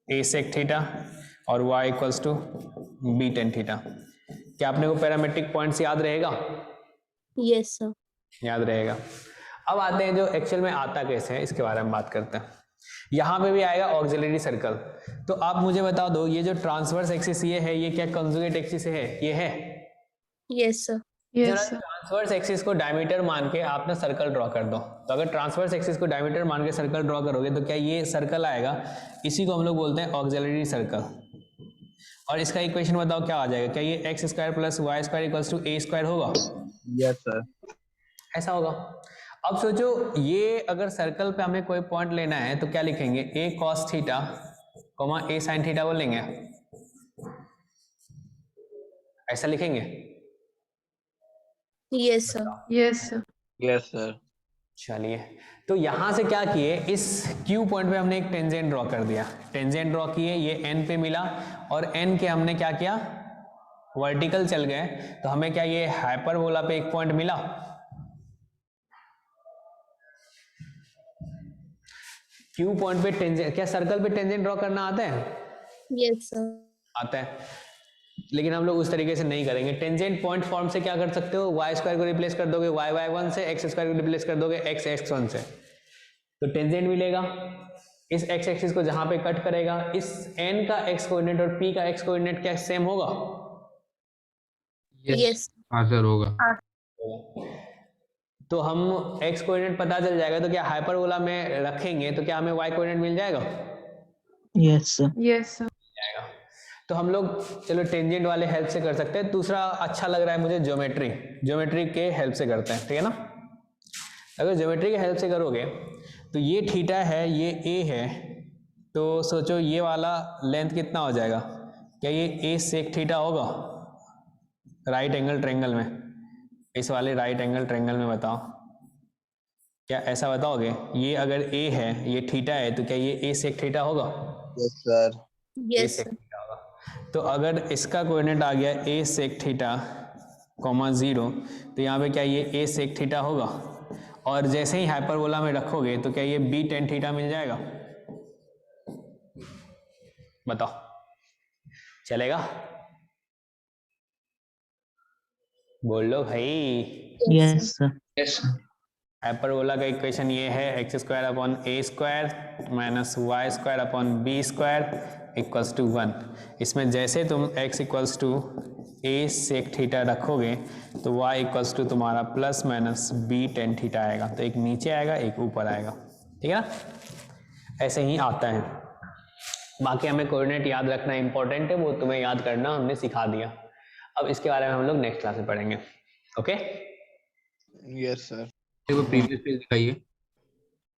A: a sec theta, और y equals to b tan theta. क्या आपने को parametric points याद रहेगा?
B: Yes sir,
A: याद रहेगा। अब आते हैं जो एक्चुअल में आता कैसे है इसके बारे में बात करते हैं। यहाँ पे भी आएगा ऑक्सिलरी सर्कल। तो आप मुझे बता दो ये जो ट्रांसवर्स एक्सिस ये है, ये क्या कंजुगेट एक्सिस है? ये है?
B: यस सर,
A: ट्रांसवर्स एक्सिस को डायमीटर मान के आप ना सर्कल ड्रॉ कर दो। तो अगर ट्रांसवर्स एक्सिस को डायमीटर मान के सर्कल ड्रॉ करोगे तो क्या ये सर्कल आएगा? इसी को हम लोग बोलते हैं ऑक्सिलरी सर्कल। और इसका इक्वेशन बताओ क्या आ जाएगा? क्या ये x square plus Y square equals to a square होगा?
J: यस सर,
A: ऐसा होगा। अब सोचो ये अगर सर्कल पे हमें कोई पॉइंट लेना है तो क्या लिखेंगे? ए कॉस थीटा कॉमा ए साइन थीटा बोलेंगे, ऐसा लिखेंगे?
B: Yes sir,
H: yes sir,
J: yes sir.
A: चलिए, तो यहां से क्या किए, इस Q पॉइंट पे हमने एक टेंजेंट ड्रॉ कर दिया। टेंजेंट ड्रॉ किए, ये N पे मिला, और N के हमने क्या किया? वर्टिकल चल गए, तो हमें क्या ये हाइपरबोला पे एक पॉइंट मिला? Q पॉइंट पे टेंजेंट, क्या सर्कल पे टेंजेंट ड्रॉ करना आता है?
B: Yes sir.
A: आता है, लेकिन हम लोग उस तरीके से नहीं करेंगे। टेंजेंट पॉइंट फॉर्म से क्या कर सकते हो, वाई स्क्वायर को रिप्लेस कर दोगे वाई वाई वन से, एक्स स्क्वायर को रिप्लेस कर दोगे एक्स एक्स वन से, तो टेंजेंट मिलेगा। इस एक्स एक्सिस को जहां पे कट करेगा, इस n का x कोऑर्डिनेट और p का x कोऑर्डिनेट क्या सेम होगा?
B: यस।
C: हाँ सर होगा।
A: तो हम x कोऑर्डिनेट पता चल जाएगा, तो क्या हाइपरबोला में रखेंगे तो क्या हमें y कोऑर्डिनेट मिल जाएगा?
F: Yes sir.
H: Yes sir.
A: जाएगा। तो हम लोग चलो टेंजेंट वाले हेल्प से कर सकते हैं। दूसरा अच्छा लग रहा है मुझे, ज्योमेट्री के हेल्प से करते हैं, ठीक है ना। अगर ज्योमेट्री के हेल्प से करोगे तो ये थीटा है, ये a है, तो सोचो ये वाला लेंथ कितना हो जाएगा? क्या ये a सेक थीटा होगा राइट एंगल ट्रायंगल में? इस वाले राइट एंगल ट्रायंगल में बताओ, क्या ऐसा बताओगे? ये अगर a है, ये थीटा है, तो क्या ये a सेक थीटा होगा?
G: Yes sir.
B: Yes sir.
A: तो अगर इसका कोऑर्डिनेट आ गया a सेक थीटा कॉमा 0, तो यहाँ पे क्या ये a सेक थीटा होगा? और जैसे ही हाइपरबोला में रखोगे तो क्या ये b टेन थीटा मिल जाएगा? बताओ, चलेगा? बोल लो भाई।
F: Yes sir. Yes sir.
A: Hyperbola का इक्वेशन ये है, x square upon A square minus Y square upon B square equals to 1। इसमें जैसे तुम x equals to a sec theta रखोगे तो y इक्वल्स टू तुम्हारा plus minus b tan theta आएगा। तो एक नीचे आएगा, एक ऊपर आएगा, ठीक है ना। ऐसे ही आता है। बाकी हमें कोऑर्डिनेट याद रखना इंपॉर्टेंट है, वो तुम्हें याद करना हमने सिखा दिया। अब इसके बारे में हम लोग नेक्स्ट क्लास में पढ़ेंगे। Okay
G: yes sir.
C: देखो प्रीवियस पेज दिखाइए।